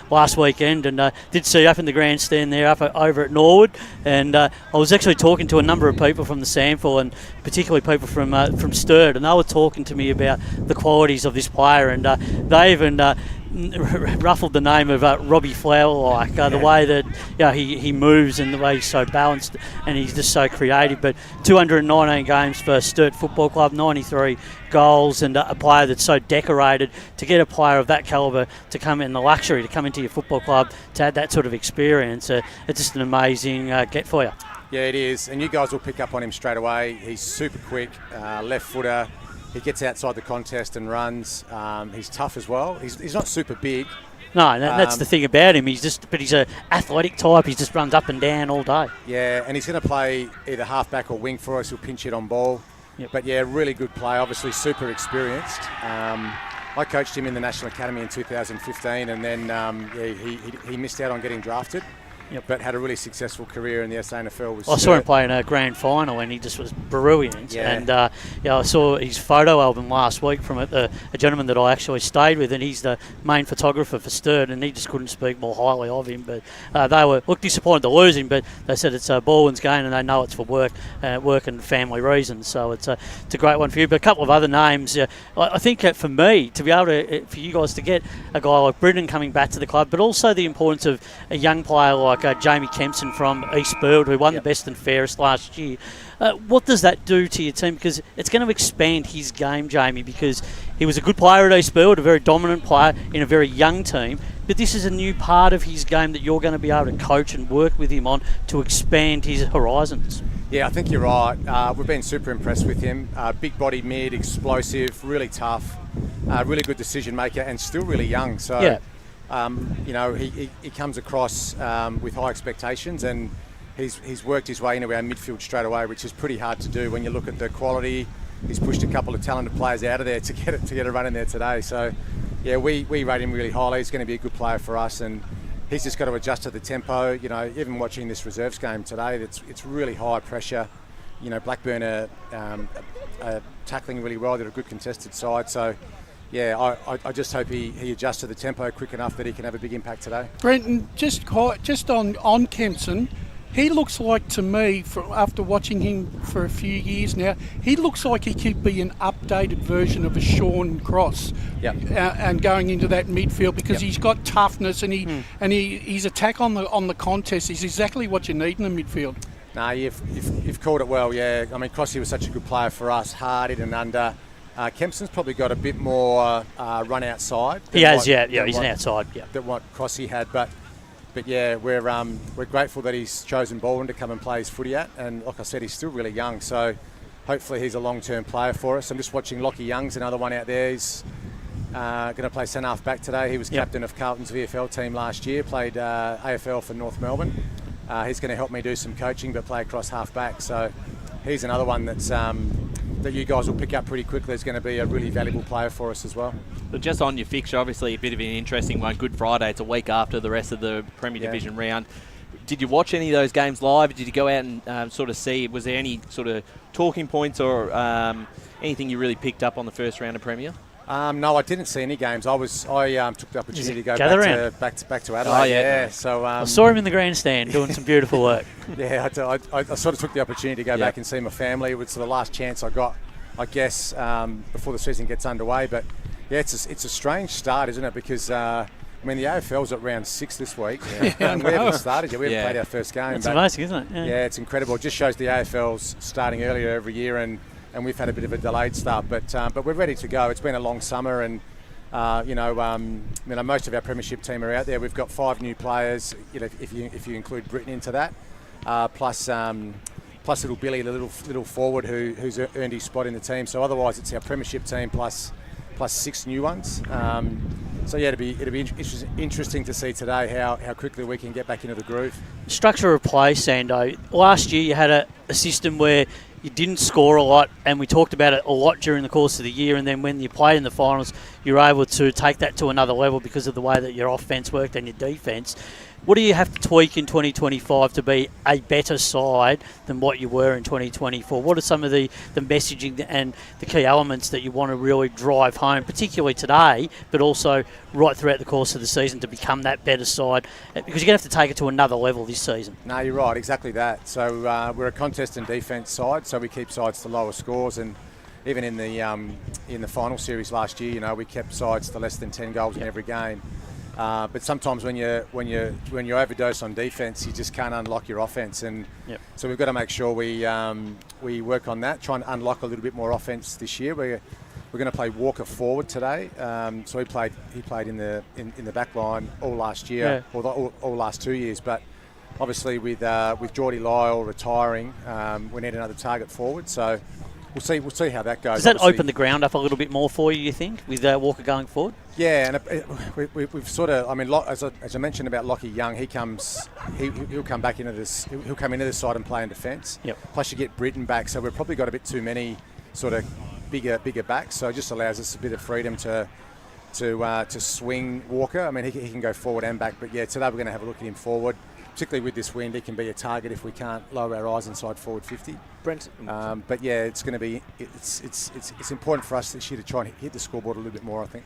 last weekend, and did see up in the grandstand there over at Norwood, and I was actually talking to a number of people from the sample, and particularly people from Sturt, and they were talking to me about the qualities of this player, and they even ruffled the name of Robbie Flower, the way that he moves and the way he's so balanced and he's just so creative. But 219 games for Sturt Football Club, 93 goals, and a player that's so decorated. To get a player of that calibre to come in, the luxury to come into your football club, to add that sort of experience, it's just an amazing get for you. Yeah, it is, and you guys will pick up on him straight away. He's super quick, left footer. He gets outside the contest and runs. He's tough as well. He's not super big. No, that's the thing about him. He's an athletic type. He just runs up and down all day. Yeah, and he's going to play either half-back or wing for us. He'll pinch it on ball. Yep. But yeah, really good player. Obviously super experienced. I coached him in the National Academy in 2015, and then he missed out on getting drafted. Yep. But had a really successful career in the SANFL. I saw him play in a grand final, and he just was brilliant. Yeah. And I saw his photo album last week from a gentleman that I actually stayed with, and he's the main photographer for Sturt, and he just couldn't speak more highly of him. But they were disappointed to lose him, but they said it's Balwyn's game, and they know it's for work and family reasons. So it's a great one for you. But a couple of other names. I think for me, to be able to, for you guys to get a guy like Britton coming back to the club, but also the importance of a young player like Jamie Kempson from East Burwood, who won the best and fairest last year. What does that do to your team? Because it's going to expand his game, Jamie, because he was a good player at East Burwood, a very dominant player in a very young team. But this is a new part of his game that you're going to be able to coach and work with him on to expand his horizons. Yeah, I think you're right. We've been super impressed with him. Big body mid, explosive, really tough, really good decision maker, and still really young. So. Yeah. He comes across with high expectations, and he's worked his way into our midfield straight away, which is pretty hard to do when you look at the quality. He's pushed a couple of talented players out of there to get a run in there today. So, yeah, we rate him really highly. He's going to be a good player for us, and he's just got to adjust to the tempo. Even watching this reserves game today, it's really high pressure. Blackburn are tackling really well. They're a good contested side, so. Yeah, I just hope he adjusts to the tempo quick enough that he can have a big impact today. Brenton, just on Kempson, he looks like, to me, after watching him for a few years now, he looks like he could be an updated version of a Sean Cross. Yep. And going into that midfield, because he's got toughness and his attack on the contest is exactly what you need in the midfield. No, you've called it well. Yeah, I mean, Crossy was such a good player for us, hard in and under. Kempson's probably got a bit more run outside. He has, he's an outside. Yeah, than what Crossy had, but yeah, we're grateful that he's chosen Balwyn to come and play his footy at, and like I said, he's still really young, so hopefully he's a long-term player for us. I'm just watching Lockie Young's another one out there. He's going to play centre half back today. He was captain of Carlton's VFL team last year, played AFL for North Melbourne. He's going to help me do some coaching, but play across half back. So he's another one that's that you guys will pick up pretty quickly. Is going to be a really valuable player for us as well. But just on your fixture, obviously a bit of an interesting one. Good Friday. It's a week after the rest of the Premier Division round. Did you watch any of those games live? Did you go out and sort of see? Was there any sort of talking points or anything you really picked up on the first round of Premier? No, I didn't see any games. I took the opportunity to go back to Adelaide. Oh, yeah. So I saw him in the grandstand doing some beautiful work. Yeah, I sort of took the opportunity to go back and see my family. It was the last chance I got, I guess, before the season gets underway. But yeah, it's a strange start, isn't it? Because the AFL's at round 6 this week. And we haven't started yet. We haven't played our first game. It's amazing, isn't it? Yeah, it's incredible. It just shows the AFL's starting earlier every year, and we've had a bit of a delayed start, but we're ready to go. It's been a long summer, and most of our premiership team are out there. We've got 5 new players, if you include Britton into that, plus little Billy, the little forward who's earned his spot in the team. So otherwise, it's our premiership team plus 6 new ones. So yeah, it'll be interesting to see today how quickly we can get back into the groove. Structure of play, Sando. Last year you had a system where you didn't score a lot, and we talked about it a lot during the course of the year, and then when you played in the finals, you were able to take that to another level because of the way that your offence worked and your defence. What do you have to tweak in 2025 to be a better side than what you were in 2024? What are some of the messaging and the key elements that you want to really drive home, particularly today, but also right throughout the course of the season to become that better side? Because you're going to have to take it to another level this season. No, you're right, exactly that. So we're a contest and defence side, so we keep sides to lower scores, and even in the final series last year, you know, we kept sides to less than 10 goals in every game. But sometimes when you overdose on defence, you just can't unlock your offence, and so we've got to make sure we work on that. Try and unlock a little bit more offence this year. We're going to play Walker forward today. So he played in the back line all last year, or all last 2 years. But obviously with Geordie Lyle retiring, we need another target forward. So we'll see how that goes. Does that open the ground up a little bit more for you think, with Walker going forward? Yeah, and we've sort of, I mean, as I mentioned about Lockie Young, he'll come back into this. He'll come into this side and play in defence. Yep. Plus you get Britton back, so we've probably got a bit too many sort of bigger backs. So it just allows us a bit of freedom to swing Walker. I mean, he can go forward and back, but yeah, today we're going to have a look at him forward. Particularly with this wind, he can be a target if we can't lower our eyes inside forward 50. Brent, but yeah, it's going to be it's important for us this year to try and hit the scoreboard a little bit more, I think.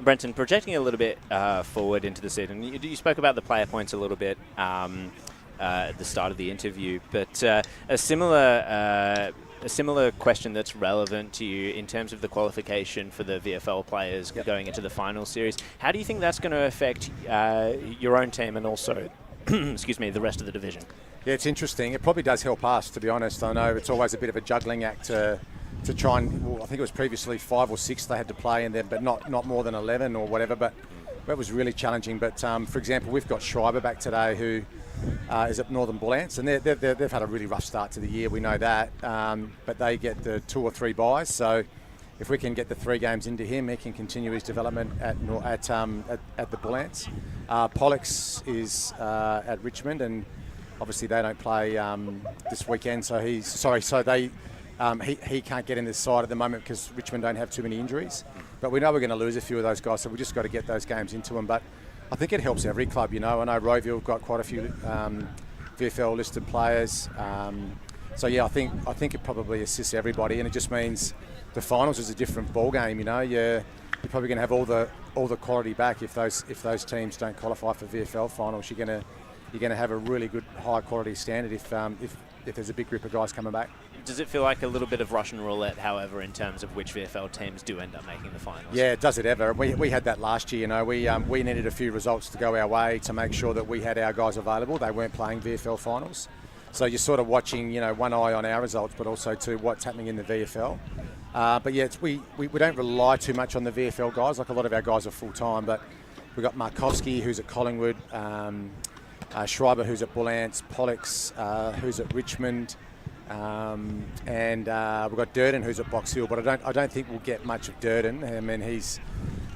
Brenton, projecting a little bit forward into the season, you spoke about the player points a little bit at the start of the interview, but a similar question that's relevant to you in terms of the qualification for the VFL players going into the final series. How do you think that's going to affect your own team and also, excuse me, the rest of the division? Yeah, it's interesting. It probably does help us, to be honest. I know it's always a bit of a juggling act to try and, well, I think it was previously 5 or 6 they had to play in there, but not more than 11 or whatever. But that was really challenging. But for example, we've got Schreiber back today, who is at Northern Bullants, and they've had a really rough start to the year. We know that, but they get the 2 or 3 buys. So if we can get the 3 games into him, he can continue his development at the Bullants. Pollux is at Richmond, and obviously they don't play this weekend. So he can't get in this side at the moment because Richmond don't have too many injuries. But we know we're going to lose a few of those guys, so we just got to get those games into them. But I think it helps every club, you know. I know Roeville have got quite a few VFL listed players. So yeah, I think it probably assists everybody, and it just means the finals is a different ball game, you know. You're probably going to have all the quality back if those teams don't qualify for VFL finals. You're going to have a really good high quality standard if there's a big group of guys coming back. Does it feel like a little bit of Russian roulette, however, in terms of which VFL teams do end up making the finals? Yeah, does it ever? We had that last year, you know. We needed a few results to go our way to make sure that we had our guys available. They weren't playing VFL finals. So you're sort of watching, you know, one eye on our results, but also to what's happening in the VFL. But yeah, we don't rely too much on the VFL guys. Like, a lot of our guys are full-time, but we've got Markowski, who's at Collingwood, Schreiber, who's at Bullants, Pollux, who's at Richmond, and we've got Durden, who's at Box Hill. But I don't think we'll get much of Durden. I mean,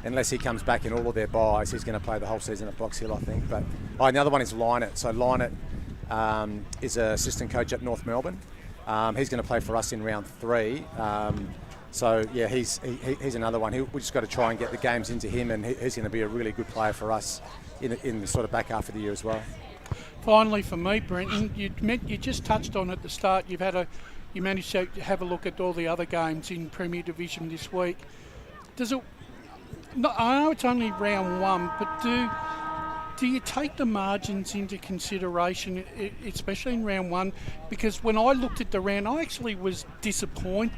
unless he comes back in all of their buys, he's going to play the whole season at Box Hill, I think. But the other one is Lynett. So Lynett is an assistant coach at North Melbourne. He's going to play for us in round 3. So yeah, he's another one. We just got to try and get the games into him, and he's going to be a really good player for us in the sort of back half of the year as well. Finally, for me, Brenton, you just touched on at the start. You managed to have a look at all the other games in Premier Division this week. I know it's only round 1, but do you take the margins into consideration, especially in round 1? Because when I looked at the round, I actually was disappointed.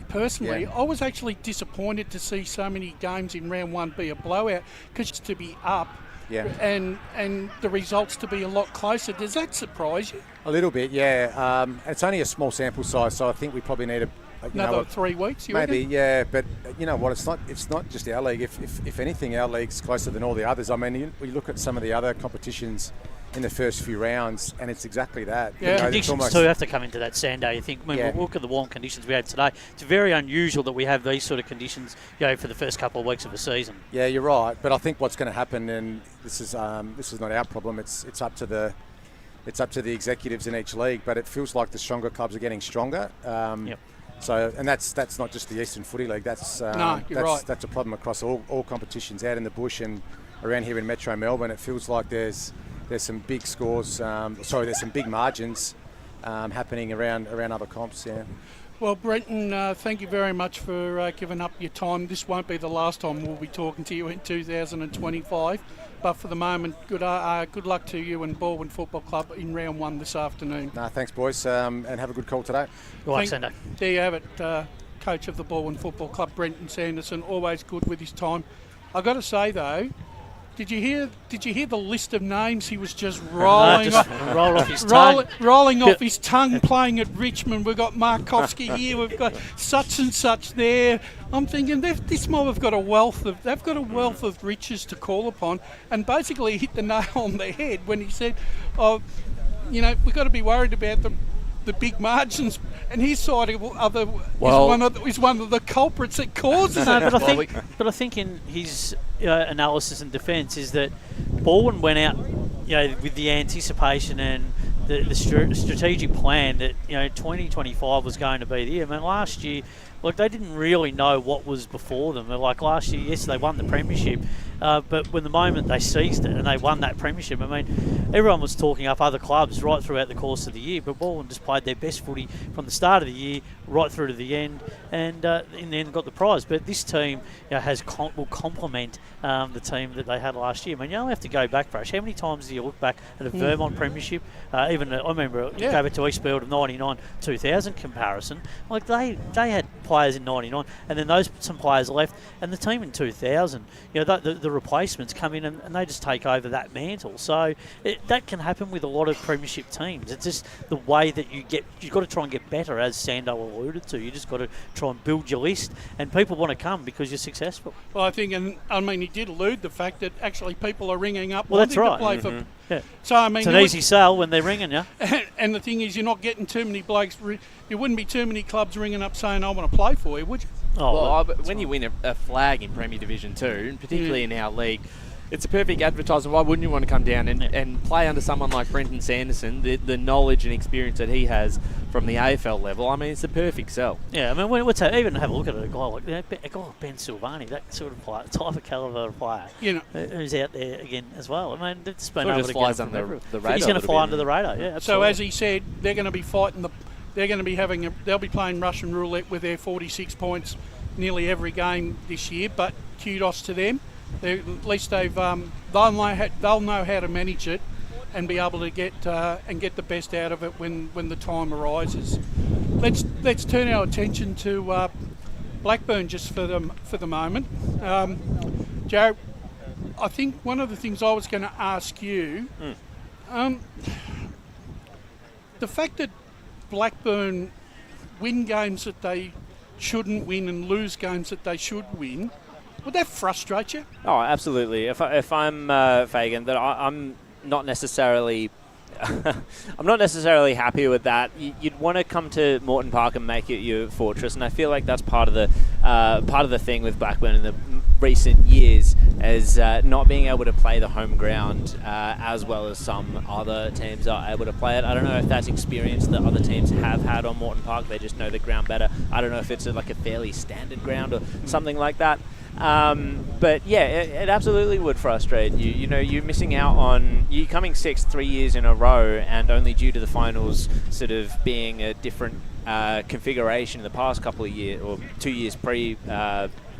Personally, I was actually disappointed to see so many games in round 1 be a blowout, because to be up and the results to be a lot closer. Does that surprise you? A little bit, yeah. It's only a small sample size, so I think we probably need another 3 weeks. Maybe, yeah. But you know what? It's not just our league. If anything, our league's closer than all the others. I mean, we look at some of the other competitions in the first few rounds, and it's exactly that. Yeah, conditions too have to come into that, Sando. You think, when we look at the warm conditions we had today, it's very unusual that we have these sort of conditions, for the first couple of weeks of the season. Yeah, you're right. But I think what's going to happen, and this is not our problem. It's up to the executives in each league. But it feels like the stronger clubs are getting stronger. So, and that's not just the Eastern Footy League. That's right. That's a problem across all competitions out in the bush and around here in Metro Melbourne. It feels like there's there's some big scores. There's some big margins happening around other comps. Yeah. Well, Brenton, thank you very much for giving up your time. This won't be the last time we'll be talking to you in 2025. But for the moment, good luck to you and Balwyn Football Club in round 1 this afternoon. Thanks, boys, and have a good call today. Sunday. There you have it, coach of the Balwyn Football Club, Brenton Sanderson, always good with his time. I've got to say, though, Did you hear the list of names he was just rolling off his tongue? Rolling off his tongue, playing at Richmond. We've got Markovsky here. We've got such and such there. I'm thinking this mob have got a wealth of riches to call upon, and basically hit the nail on the head when he said, "Oh, we've got to be worried about the big margins," and his side is one of the culprits that causes it. But I think in his analysis and defence is that Balwyn went out, with the anticipation and the strategic plan that 2025 was going to be the year. I mean, last year, they didn't really know what was before them. Last year, yes, they won the premiership, but when the moment they seized it and they won that premiership, I mean, everyone was talking up other clubs right throughout the course of the year, but Balwyn just played their best footy from the start of the year right through to the end, and in the end got the prize. But this team will complement the team that they had last year. I mean, you only have to go back, Brush. How many times do you look back at a Vermont premiership? I remember go back to Eastfield of 99-2000 comparison. They had players in 99, and then some players left, and the team in 2000, the replacements come in and they just take over that mantle. So that can happen with a lot of premiership teams. It's just the way that you've got to try and get better, as Sando alluded to. You just got to try and build your list, and people want to come because you're successful. Well, I think, he did allude the fact that actually people are ringing up. Well, that's right. To play for. Yeah. So it's an easy sell when they're ringing you. And the thing is, you're not getting too many blokes. There wouldn't be too many clubs ringing up saying, "I want to play for you," would you? But when you win a flag in Premier Division 2, and particularly in our league, it's a perfect advertisement. Why wouldn't you want to come down and play under someone like Brenton Sanderson, the knowledge and experience that he has from the AFL level? I mean, it's a perfect sell. Yeah, I mean, even have a look at a guy like Ben Silvani, that sort of player, type of calibre of player, who's out there again as well. I mean, it's been able to flies under the radar. He's going to fly under the radar. Yeah, absolutely. So as he said, they're going to be fighting they'll be playing Russian roulette with their 46 points nearly every game this year. But kudos to them. At least they'll know how to manage it and be able to get the best out of it when the time arises. Let's turn our attention to Blackburn just for the moment. Joe, I think one of the things I was going to ask you, the fact that Blackburn win games that they shouldn't win and lose games that they should win, would that frustrate you? Oh, absolutely. If I'm Fagan, that I'm not necessarily I'm not necessarily happy with that. You'd want to come to Moreton Park and make it your fortress, and I feel like that's part of the thing with Blackburn in the recent years, is not being able to play the home ground as well as some other teams are able to play it. I don't know if that's experience that other teams have had on Moreton Park. They just know the ground better. I don't know if it's a fairly standard ground or something like that. But yeah, it absolutely would frustrate you. You're missing out on you coming sixth 3 years in a row, and only due to the finals sort of being a different configuration in the past couple of years or 2 years pre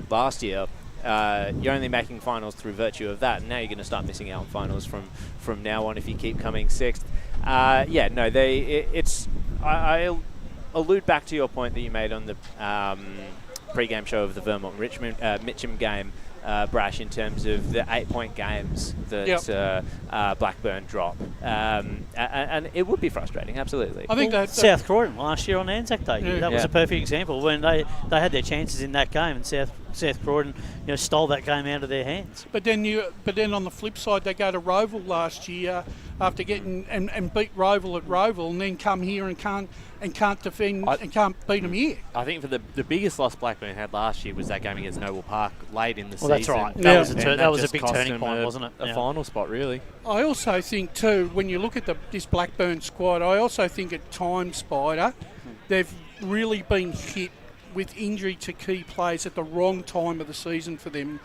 last year. You're only making finals through virtue of that, and now you're going to start missing out on finals from now on if you keep coming sixth. I'll allude back to your point that you made on the pre-game show of the Vermont Mitcham game, Brash, in terms of the 8-point games that Blackburn drop, and it would be frustrating, absolutely. I think South Croydon last year on Anzac Day, that was a perfect example when they had their chances in that game, and South Croydon stole that game out of their hands. But then on the flip side, they go to Roval last year after getting and beat Roval at Roval, and then come here and can't defend and can't beat them here. I think for the biggest loss Blackburn had last year was that game against Noble Park late in the season. That's right. That was a big turning point, wasn't it? A final spot, really. I also think too, when you look at this Blackburn squad, I also think at times, Spider, they've really been hit with injury to key players at the wrong time of the season for them.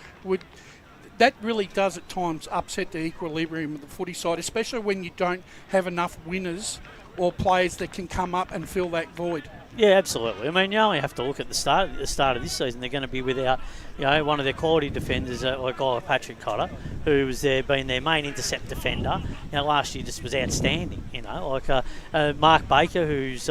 that really does at times upset the equilibrium of the footy side, especially when you don't have enough winners or players that can come up and fill that void. Yeah, absolutely. I mean, you only have to look at the start of this season. They're going to be without, one of their quality defenders, like Patrick Cotter, who was being their main intercept defender. Last year just was outstanding. Mark Baker, who's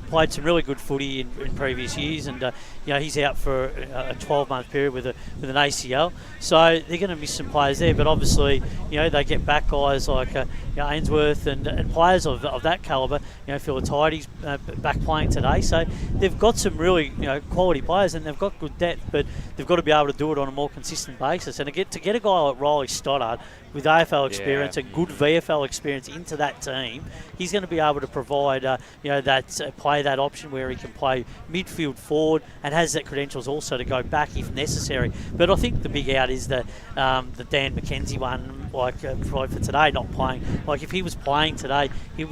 played some really good footy in previous years, and he's out for a 12-month period with an ACL. So they're going to miss some players there. But obviously, they get back guys like Ainsworth and players of that calibre. Phil Tidy's back playing today, so they've got some really quality players, and they've got good depth, but they've got to be able to do it on a more consistent basis. And to get a guy like Riley Stoddart with AFL experience and good VFL experience into that team, he's going to be able to provide play that option where he can play midfield forward and has that credentials also to go back if necessary. But I think the big out is the Dan McKenzie one, for today not playing. If he was playing today, he'd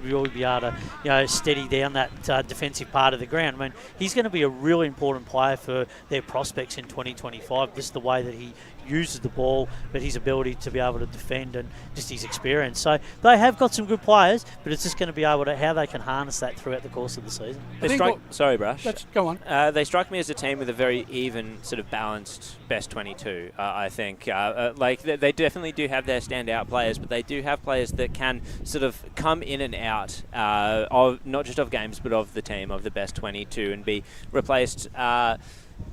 really be able to steady down that defensive part of the ground. I mean, he's going to be a really important player for their prospects in 2025, just the way that he uses the ball, but his ability to be able to defend and just his experience. So they have got some good players, but it's just going to be able to how they can harness that throughout the course of the season. Sorry, Brash. Go on. They strike me as a team with a very even, sort of balanced best 22. I think they definitely do have their standout players, but they do have players that can sort of come in and out of not just of games, but of the team, of the best 22, and be replaced.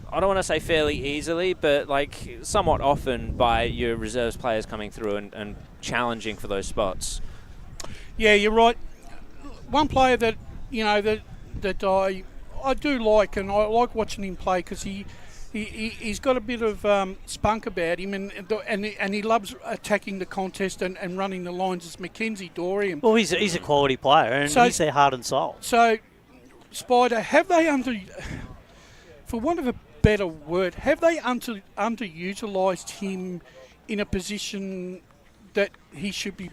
I don't want to say fairly easily, but somewhat often by your reserves players coming through and challenging for those spots. Yeah, you're right. One player that that I do like, and I like watching him play because he's got a bit of spunk about him, and he loves attacking the contest and running the lines. Is Mackenzie Dorian? Well, he's a quality player, and he's their heart and soul. So, Spider, have they for want of a better word, have they underutilised him in a position that he should be?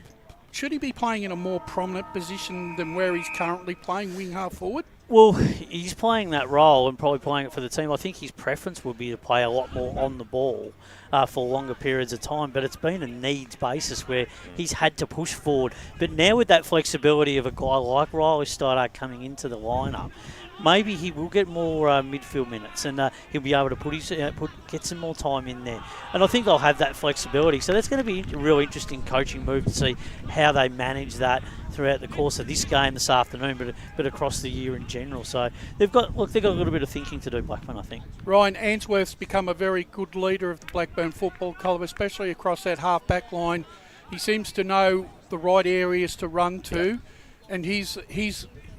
Should he be playing in a more prominent position than where he's currently playing, wing half forward? Well, he's playing that role and probably playing it for the team. I think his preference would be to play a lot more on the ball for longer periods of time, but it's been a needs basis where he's had to push forward. But now with that flexibility of a guy like Riley Stoddart coming into the lineup, maybe he will get more midfield minutes, and he'll be able to get some more time in there. And I think they'll have that flexibility. So that's going to be a real interesting coaching move to see how they manage that throughout the course of this game this afternoon, but across the year in general. So they've got a little bit of thinking to do, Blackburn, I think. Ryan Ainsworth's become a very good leader of the Blackburn Football Club, especially across that half-back line. He seems to know the right areas to run to, and he's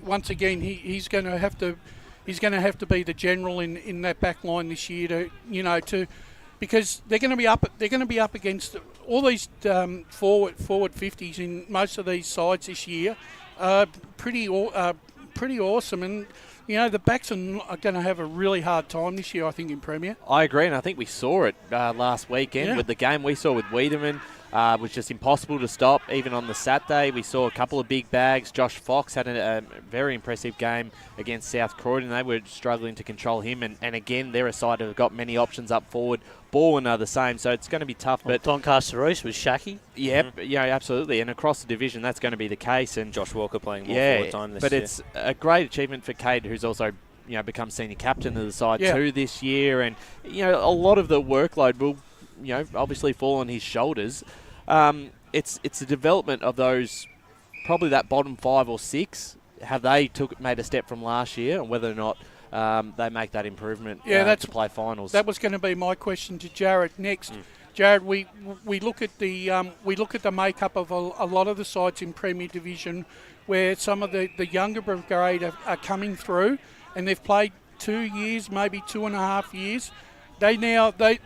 once again he's going to have to be the general in that back line this year to because they're going to be up against all these forward 50s in most of these sides this year. Pretty awesome, and the backs are going to have a really hard time this year, I think, in Premier. I agree, and I think we saw it last weekend with the game we saw with Wiedemann. Was just impossible to stop. Even on the Saturday, we saw a couple of big bags. Josh Fox had a very impressive game against South Croydon. They were struggling to control him, and again, they're a side that have got many options up forward. Balwyn are the same, so it's going to be tough. But Doncaster Reese was shaky. Yeah, absolutely. And across the division, that's going to be the case. And Josh Walker playing more forward time this year. But it's a great achievement for Cade, who's also become senior captain of the side too this year. And a lot of the workload will obviously fall on his shoulders. It's the development of those, probably that bottom 5 or 6. Have they made a step from last year, and whether or not they make that improvement to play finals? That was going to be my question to Jared next. Jared, we look at the makeup of a lot of the sides in Premier Division, where some of the younger brigade are coming through, and they've played 2 years, maybe 2.5 years.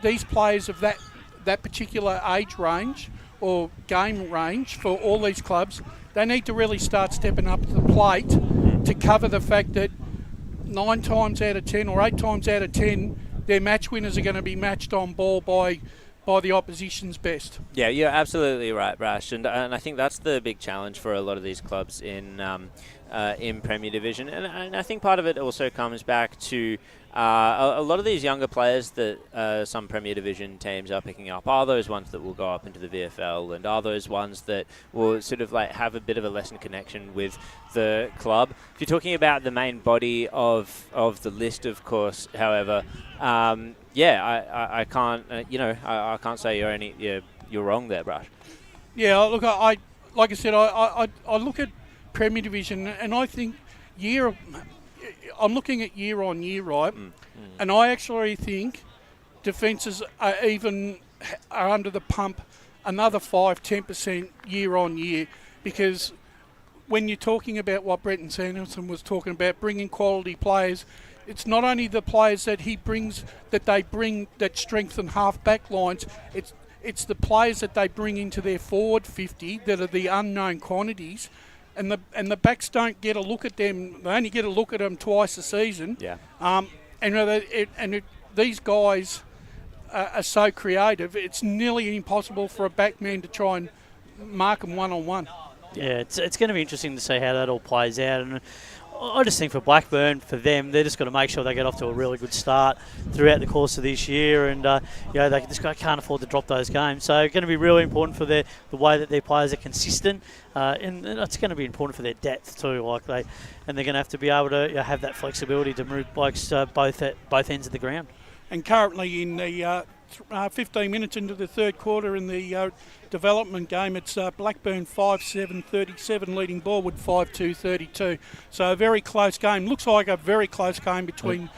These players of that particular age range or game range for all these clubs, they need to really start stepping up to the plate to cover the fact that 9 times out of 10 or 8 times out of 10, their match winners are going to be matched on ball by the opposition's best. Yeah, you're absolutely right, Rash, and I think that's the big challenge for a lot of these clubs in Premier Division, and I think part of it also comes back to a lot of these younger players that some Premier Division teams are picking up are those ones that will go up into the VFL, and are those ones that will sort of like have a bit of a lesson connection with the club. If you're talking about the main body of the list, of course, however, I can't I can't say you're wrong there, Brush. Yeah, look, I like I said, I look at Premier Division and I think I'm looking at year on year, right? And I actually think defences are under the pump another 5-10% year on year, because when you're talking about what Brenton Sanderson was talking about, bringing quality players, it's not only the players that he brings that strengthen half back lines. It's the players that they bring into their forward 50 that are the unknown quantities. And the backs don't get a look at them. They only get a look at them twice a season. Yeah. These guys are so creative. It's nearly impossible for a backman to try and mark them one-on-one. Yeah, it's going to be interesting to see how that all plays out. And I just think for Blackburn, for them, they're just got to make sure they get off to a really good start throughout the course of this year, and they just can't afford to drop those games. So it's going to be really important for the way that their players are consistent, and it's going to be important for their depth too. And they're going to have to be able to have that flexibility to move blokes both ends of the ground. And currently in the 15 minutes into the third quarter in the development game, it's Blackburn 5-7-37 leading Balwyn 5-2-32. So a very close game. Looks like a very close game between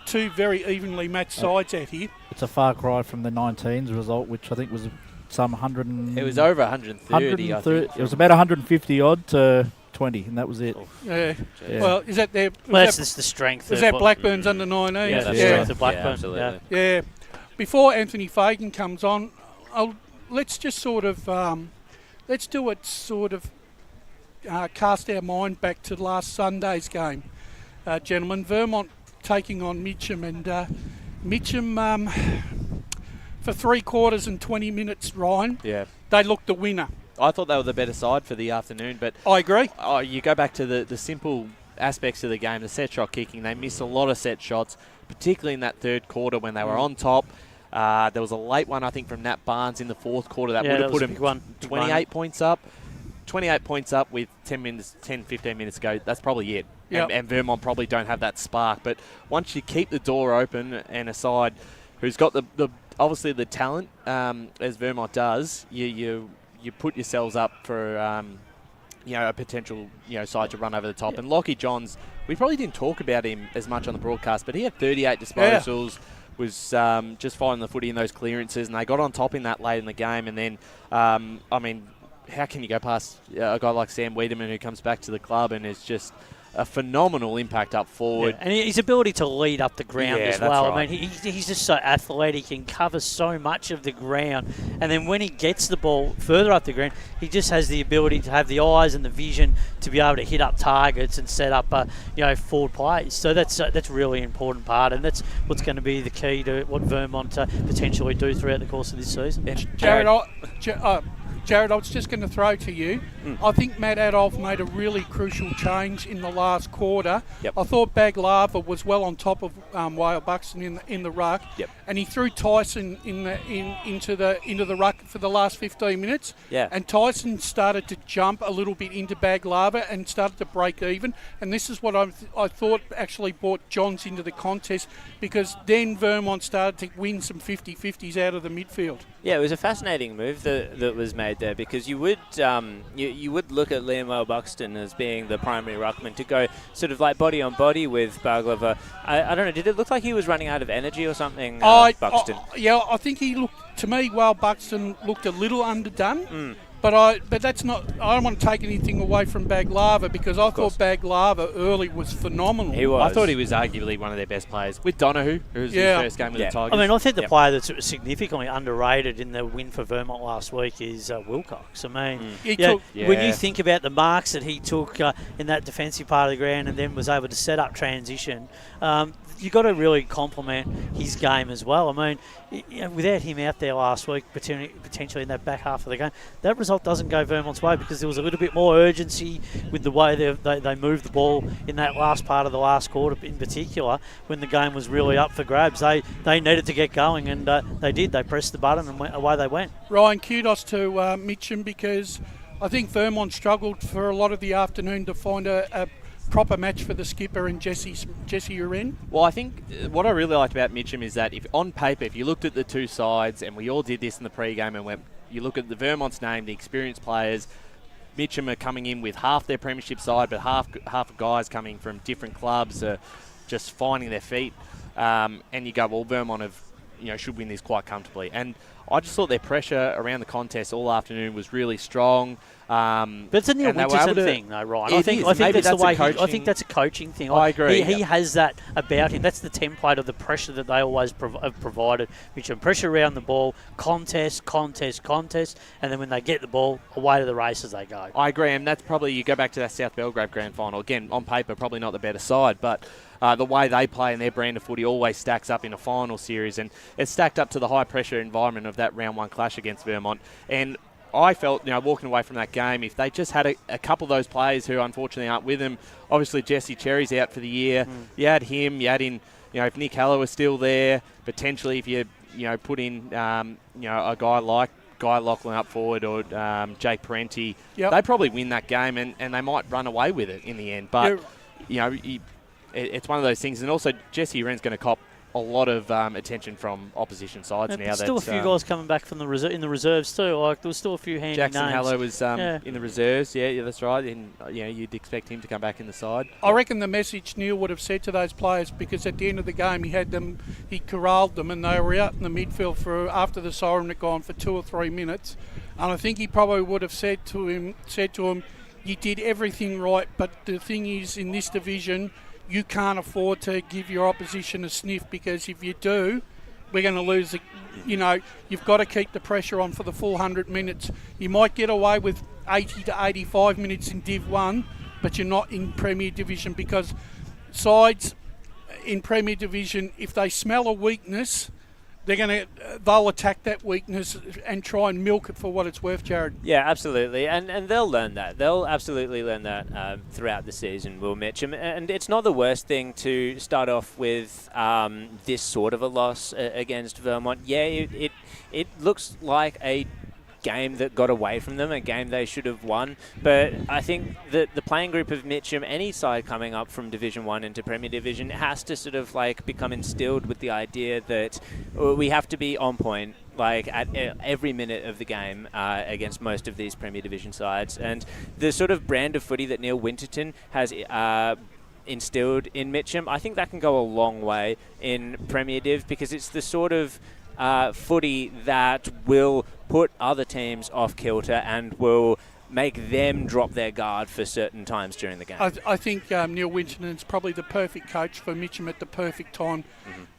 two very evenly matched sides out here. It's a far cry from the 19s result, which I think was some 100. It was over 130. I think. It was about 150 odd to 20, and that was it. Yeah. Well, is that their? That's just the strength. Was that Blackburn's under 19? Yeah, that's the strength of Blackburn. Yeah, absolutely. Yeah. Before Anthony Fagan comes on, let's just sort of cast our mind back to last Sunday's game, gentlemen. Vermont taking on Mitcham, and Mitcham for 3 quarters and 20 minutes, Ryan. Yeah. They looked the winner. I thought they were the better side for the afternoon, but I agree. You go back to the simple aspects of the game, the set shot kicking. They missed a lot of set shots, particularly in that third quarter when they were on top. There was a late one, I think, from Nat Barnes in the fourth quarter that would have put him 28 points up. 28 points up with 10, 15 minutes to go. That's probably it. Yep. And Vermont probably don't have that spark. But once you keep the door open and a side who's got the obviously the talent, as Vermont does, you put yourselves up for a potential side to run over the top. Yeah. And Lockie Johns, we probably didn't talk about him as much on the broadcast, but he had 38 disposals. Yeah. Was just finding the footy in those clearances, and they got on top in that late in the game. And then, how can you go past a guy like Sam Wiedemann, who comes back to the club and is just a phenomenal impact up forward. Yeah, and his ability to lead up the ground as well. Right. I mean, he's just so athletic, he can cover so much of the ground. And then when he gets the ball further up the ground, he just has the ability to have the eyes and the vision to be able to hit up targets and set up, forward plays. So that's a really important part, and that's what's going to be the key to what Vermont potentially do throughout the course of this season. Jared, I was just going to throw to you. I think Matt Adolph made a really crucial change in the last quarter. Yep. I thought Baglava was well on top of Whale Buxton in the ruck, and he threw Tyson into the ruck for the last 15 minutes. Yeah. And Tyson started to jump a little bit into Baglava and started to break even. And this is what I thought actually brought Johns into the contest, because then Vermont started to win some 50-50s out of the midfield. Yeah, it was a fascinating move that was made there, because you would you would look at Liam Whale Buxton as being the primary ruckman to go sort of like body on body with Baglava. I don't know, did it look like he was running out of energy or something, Buxton? I think he looked, to me, Whale Buxton looked a little underdone. But that's not. I don't want to take anything away from Baglava, because I thought Baglava early was phenomenal. He was. I thought he was arguably one of their best players with Donahue, who was his first game with the Tigers. I mean, I think the player that's significantly underrated in the win for Vermont last week is Wilcox. I mean, when you think about the marks that he took in that defensive part of the ground and then was able to set up transition, you've got to really compliment his game as well. I mean, without him out there last week, potentially in that back half of the game, that result result doesn't go Vermont's way because there was a little bit more urgency with the way they moved the ball in that last part of the last quarter in particular when the game was really up for grabs. They needed to get going, and they did. They pressed the button and away they went. Ryan, kudos to Mitcham, because I think Vermont struggled for a lot of the afternoon to find a proper match for the skipper and Jesse Uren. Well, I think what I really liked about Mitcham is that if on paper, if you looked at the two sides, and we all did this in the pre-game, and you look at the Vermont's name, the experienced players, Mitcham are coming in with half their premiership side, but half of guys coming from different clubs are just finding their feet. And you go, well, Vermont should win this quite comfortably. And I just thought their pressure around the contest all afternoon was really strong. But it's a Neil Winterton thing, though, Ryan. I think that's a coaching thing. I agree. He has that about him. That's the template of the pressure that they always have provided, which is pressure around the ball, contest, and then when they get the ball, away to the races they go. I agree, and that's probably, you go back to that South Belgrave grand final. Again, on paper, probably not the better side, but the way they play and their brand of footy always stacks up in a final series, and it's stacked up to the high-pressure environment of that round one clash against Vermont. And I felt, walking away from that game, if they just had a couple of those players who unfortunately aren't with them, obviously Jesse Cherry's out for the year. You had him, you had in, if Nick Haller was still there, potentially if you, put in, a guy like Guy Lachlan up forward or Jake Parenti, they probably win that game and they might run away with it in the end. But, it's one of those things. And also Jesse Uren's going to cop a lot of attention from opposition sides now. There's still a few guys coming back from in the reserves too. Like there was still a few handy Jackson names. Haller was in the reserves. Yeah, that's right. And you'd expect him to come back in the side. I reckon the message Neil would have said to those players, because at the end of the game he corralled them, and they were out in the midfield after the siren had gone for 2 or 3 minutes, and I think he probably would have said to him, you did everything right, but the thing is, in this division, you can't afford to give your opposition a sniff, because if you do, we're going to lose. You've got to keep the pressure on for the full 100 minutes. You might get away with 80 to 85 minutes in Div 1, but you're not in Premier Division, because sides in Premier Division, if they smell a weakness, they'll attack that weakness and try and milk it for what it's worth, Jared. Yeah, absolutely, and they'll learn that. They'll absolutely learn that throughout the season, Will Mitcham. And it's not the worst thing to start off with this sort of a loss against Vermont. Yeah, it looks like a game that got away from them, a game they should have won. But I think that the playing group of Mitcham, any side coming up from Division 1 into Premier Division, has to sort of become instilled with the idea that we have to be on point at every minute of the game against most of these Premier Division sides. And the sort of brand of footy that Neil Winterton has instilled in Mitcham, I think that can go a long way in Premier Div, because it's the sort of footy that will put other teams off kilter and will make them drop their guard for certain times during the game. I think Neil Winterton's probably the perfect coach for Mitcham at the perfect time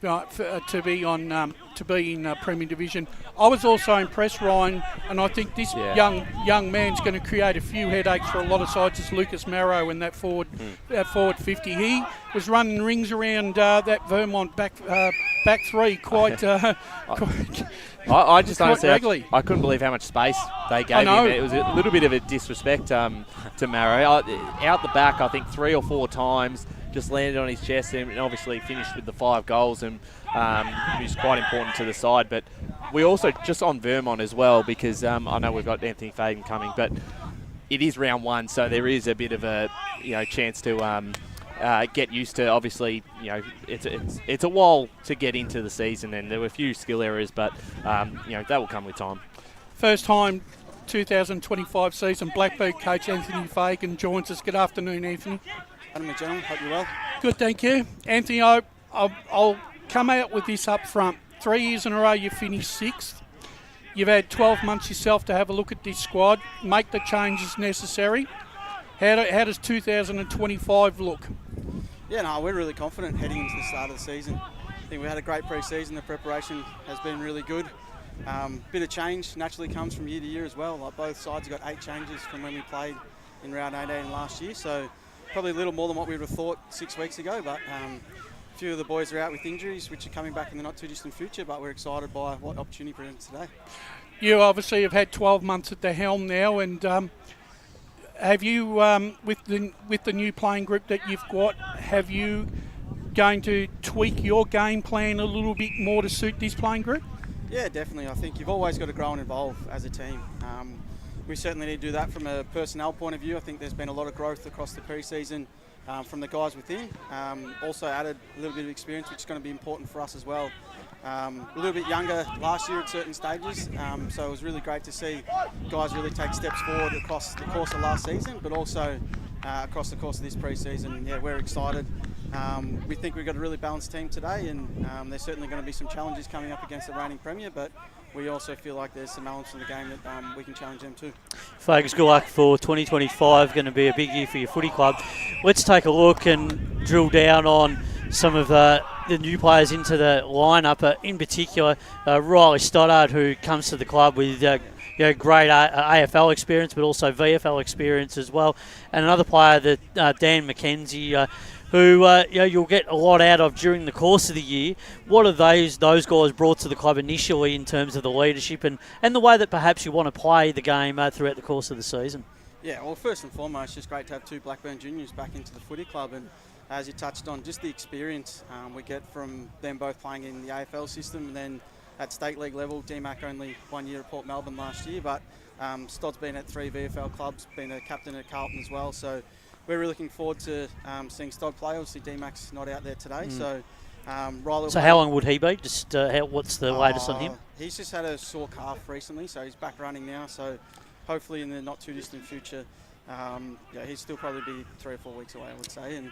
to be in Premier Division. I was also impressed, Ryan, and I think this young man's going to create a few headaches for a lot of sides. It's Lucas Marrow in that forward 50. He was running rings around that Vermont back three quite. I just honestly, regularly. I couldn't believe how much space they gave him. It was a little bit of a disrespect to Marrow. Out the back, I think 3 or 4 times, just landed on his chest and obviously finished with the 5 goals, and he was quite important to the side. But we also, just on Vermont as well, because I know we've got Anthony Fagan coming, but it is round 1, so there is a bit of a chance to get used to. Obviously, it's a while to get into the season, and there were a few skill errors, but that will come with time. First time 2025 season, Blackburn coach Anthony Fagan joins us. Good afternoon, Anthony. Gentlemen, hope you're well. Good, thank you. Anthony, I'll come out with this up front. 3 years in a row you finished 6th. You've had 12 months yourself to have a look at this squad, make the changes necessary. How does 2025 look? Yeah, no, we're really confident heading into the start of the season. I think we had a great pre-season. The preparation has been really good. Bit of change naturally comes from year to year as well. Both sides have got 8 changes from when we played in round 18 last year, so probably a little more than what we would have thought 6 weeks ago, but a few of the boys are out with injuries, which are coming back in the not too distant future, but we're excited by what opportunity presents today. you obviously have had 12 months at the helm now, and have you, with the new playing group that you've got, have you going to tweak your game plan a little bit more to suit this playing group? Yeah, definitely. I think you've always got to grow and evolve as a team. We certainly need to do that from a personnel point of view. I think there's been a lot of growth across the pre-season from the guys within. Also added a little bit of experience, which is going to be important for us as well. A little bit younger last year at certain stages, so it was really great to see guys really take steps forward across the course of last season, but also across the course of this pre-season. Yeah, we're excited. We think we've got a really balanced team today, and there's certainly going to be some challenges coming up against the reigning Premier, but we also feel like there's some elements in the game that we can challenge them too. Focus, good luck for 2025, going to be a big year for your footy club. Let's take a look and drill down on some of the new players into the lineup, in particular Riley Stoddard, who comes to the club with great AFL experience, but also VFL experience as well. And another player, that Dan McKenzie, who you'll get a lot out of during the course of the year. What are those guys brought to the club initially in terms of the leadership and the way that perhaps you want to play the game throughout the course of the season? Yeah, well, first and foremost, it's great to have two Blackburn juniors back into the footy club, and as you touched on, just the experience we get from them both playing in the AFL system and then at state league level. DMAC only 1 year at Port Melbourne last year, but Stodd's been at 3 VFL clubs, been a captain at Carlton as well, so we're really looking forward to seeing Stodd play. Obviously, DMAC's not out there today, so Riley. So how long would he be? Just what's the latest on him? He's just had a sore calf recently, so he's back running now. So hopefully in the not too distant future, he'd still probably be 3 or 4 weeks away, I would say. And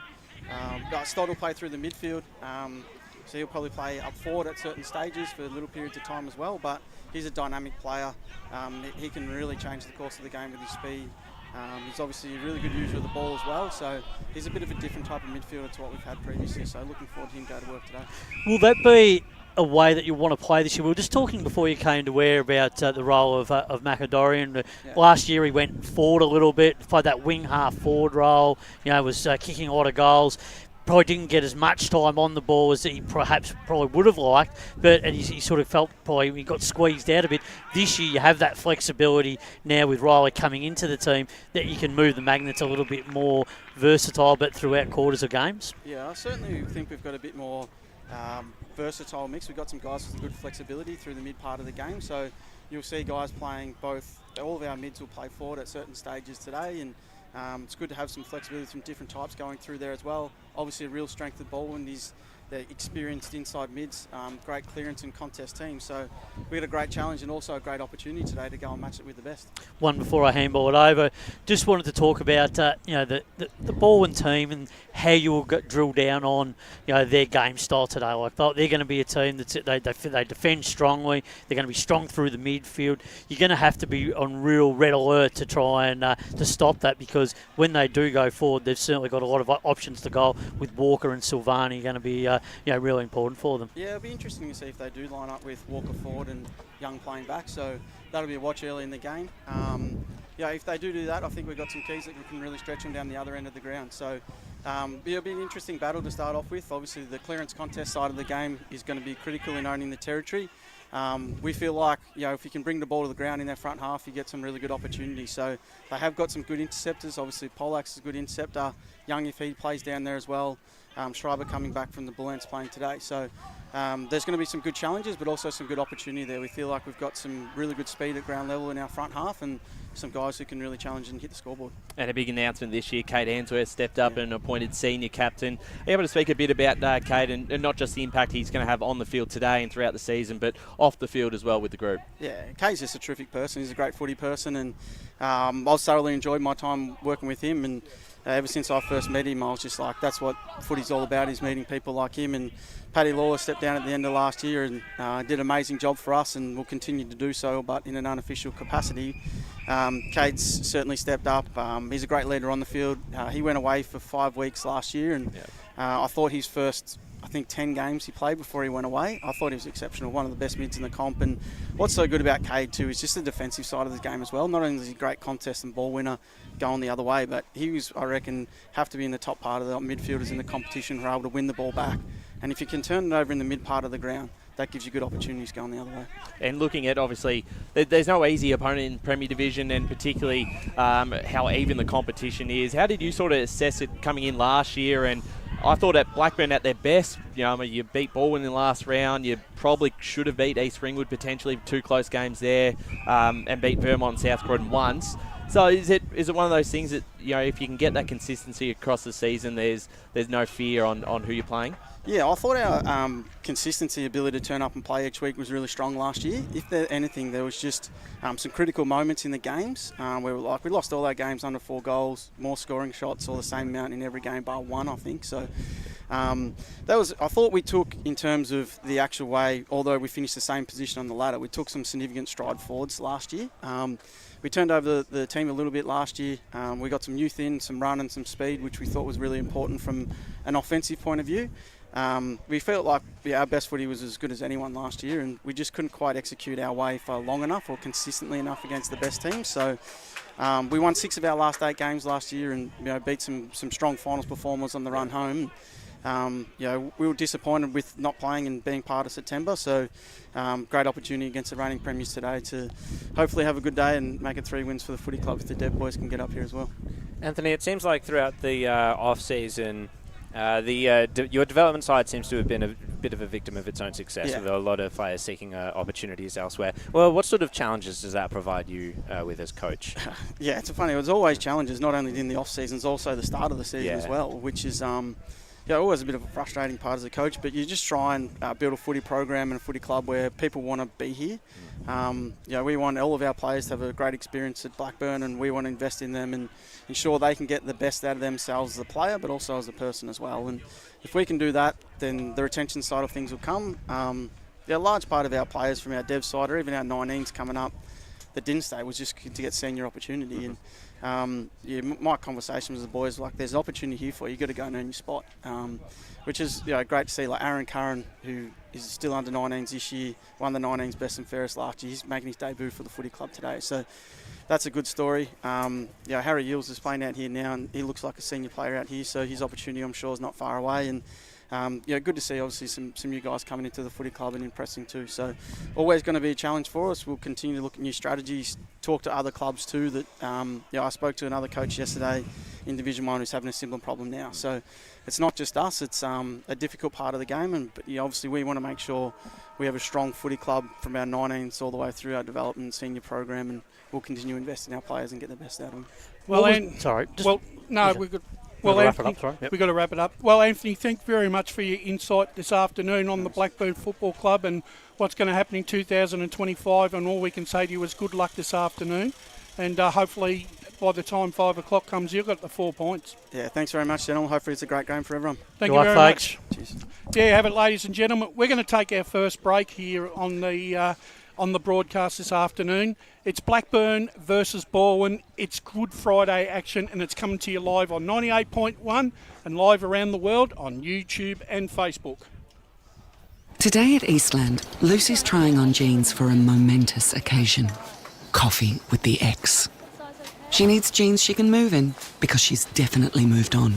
Stodd will play through the midfield, so he'll probably play up forward at certain stages for little periods of time as well. But he's a dynamic player. He can really change the course of the game with his speed. He's obviously a really good user of the ball as well, so he's a bit of a different type of midfielder to what we've had previously, so looking forward to him going to work today. Will that be a way that you want to play this year? We were just talking before you came to wear about the role of Macadorian. Last year he went forward a little bit, played that wing half forward role, was kicking a lot of goals. Probably didn't get as much time on the ball as he probably would have liked, and he sort of felt probably he got squeezed out a bit. This year you have that flexibility now with Riley coming into the team that you can move the magnets a little bit more versatile, but throughout quarters of games. Yeah, I certainly think we've got a bit more versatile mix. We've got some guys with good flexibility through the mid part of the game, so you'll see guys playing both. All of our mids will play forward at certain stages today, and it's good to have some flexibility from different types going through there as well. Obviously, a real strength of Balwyn is the experienced inside mids, great clearance and contest team. So we had a great challenge and also a great opportunity today to go and match it with the best. One before I handball it over, just wanted to talk about the Balwyn team and how you will drill down on their game style today. Like they're going to be a team they defend strongly. They're going to be strong through the midfield. You're going to have to be on real red alert to try and to stop that, because when they do go forward, they've certainly got a lot of options to go with Walker and Silvani going to be really important for them. Yeah, it'll be interesting to see if they do line up with Walker forward and Young playing back, so that'll be a watch early in the game. If they do that, I think we've got some keys that we can really stretch them down the other end of the ground. So it'll be an interesting battle to start off with. Obviously, the clearance contest side of the game is going to be critical in owning the territory. We feel like if you can bring the ball to the ground in their front half, you get some really good opportunities. So they have got some good interceptors. Obviously, Polak's is a good interceptor. Young, if he plays down there as well. Schreiber coming back from the Bullants playing today. So there's going to be some good challenges, but also some good opportunity there. We feel like we've got some really good speed at ground level in our front half and some guys who can really challenge and hit the scoreboard. And a big announcement this year, Kate Answorth stepped up and appointed senior captain. Are you able to speak a bit about Kate and not just the impact he's going to have on the field today and throughout the season, but off the field as well with the group? Yeah, Kate's just a terrific person. He's a great footy person, and I've thoroughly enjoyed my time working with him. And ever since I first met him, I was just like, that's what footy's all about, is meeting people like him. And Paddy Lawler stepped down at the end of last year and did an amazing job for us and will continue to do so, but in an unofficial capacity. Kate's certainly stepped up. He's a great leader on the field. He went away for 5 weeks last year, and I thought his first 10 games he played before he went away, I thought he was exceptional, one of the best mids in the comp. And what's so good about Cade too is just the defensive side of the game as well. Not only is he a great contest and ball winner going the other way, but he was, I reckon, have to be in the top part of the midfielders in the competition who are able to win the ball back. And if you can turn it over in the mid part of the ground, that gives you good opportunities going the other way. And looking at, obviously, there's no easy opponent in Premier Division, and particularly how even the competition is. How did you sort of assess it coming in last year? And I thought at Blackburn at their best, you beat Balwyn in the last round. You probably should have beat East Ringwood potentially, 2 close games there, and beat Vermont and South Croydon once. So is it one of those things that, if you can get that consistency across the season, there's no fear on who you're playing? Yeah, I thought our consistency, ability to turn up and play each week was really strong last year. If there anything, there was just some critical moments in the games where we lost all our games under 4 goals, more scoring shots, or the same amount in every game bar 1, I think. So I thought we took, in terms of the actual way, although we finished the same position on the ladder, we took some significant stride forwards last year. We turned over the team a little bit last year. We got some youth in, some run and some speed, which we thought was really important from an offensive point of view. We felt like our best footy was as good as anyone last year, and we just couldn't quite execute our way for long enough or consistently enough against the best teams. So we won 6 of our last 8 games last year, and beat some strong finals performers on the run home. We were disappointed with not playing and being part of September, so great opportunity against the reigning premiers today to hopefully have a good day and make it 3 wins for the footy club if the Dev boys can get up here as well. Anthony, it seems like throughout the off-season, your development side seems to have been a bit of a victim of its own success, with a lot of players seeking opportunities elsewhere. Well, what sort of challenges does that provide you with as coach? Yeah, it's funny. There's always challenges, not only in the off-seasons, also the start of the season as well, which is always a bit of a frustrating part as a coach, but you just try and build a footy program and a footy club where people want to be here. We want all of our players to have a great experience at Blackburn, and we want to invest in them and ensure they can get the best out of themselves as a player, but also as a person as well. And if we can do that, then the retention side of things will come. A large part of our players from our dev side, or even our 19s coming up that didn't stay, was just to get senior opportunity. And my conversations with the boys, like, there's an opportunity here for you. You've got to go and earn your spot, which is great to see. Like Aaron Curran, who is still under 19s this year, won the 19s best and fairest last year. He's making his debut for the footy club today. So that's a good story. Harry Yields is playing out here now, and he looks like a senior player out here, so his opportunity, I'm sure, is not far away. And good to see, obviously, some new guys coming into the footy club and impressing too. So always going to be a challenge for us. We'll continue to look at new strategies, talk to other clubs too. That I spoke to another coach yesterday in Division 1 who's having a similar problem now. So it's not just us, it's a difficult part of the game. But obviously we want to make sure we have a strong footy club from our 19s all the way through our development and senior program, and we'll continue to invest in our players and get the best out of them. We've got to wrap it up. Well, Anthony, thank you very much for your insight this afternoon on the Blackburn Football Club and what's going to happen in 2025. And all we can say to you is good luck this afternoon. And hopefully by the time 5 o'clock comes, you've got the 4 points. Yeah, thanks very much, gentlemen. Hopefully it's a great game for everyone. Thank you very much. Cheers. There you have it, ladies and gentlemen. We're going to take our first break here on the broadcast this afternoon. It's Blackburn versus Balwyn. It's Good Friday action, and it's coming to you live on 98.1 and live around the world on YouTube and Facebook. Today at Eastland, Lucy's trying on jeans for a momentous occasion. Coffee with the ex. She needs jeans she can move in because she's definitely moved on.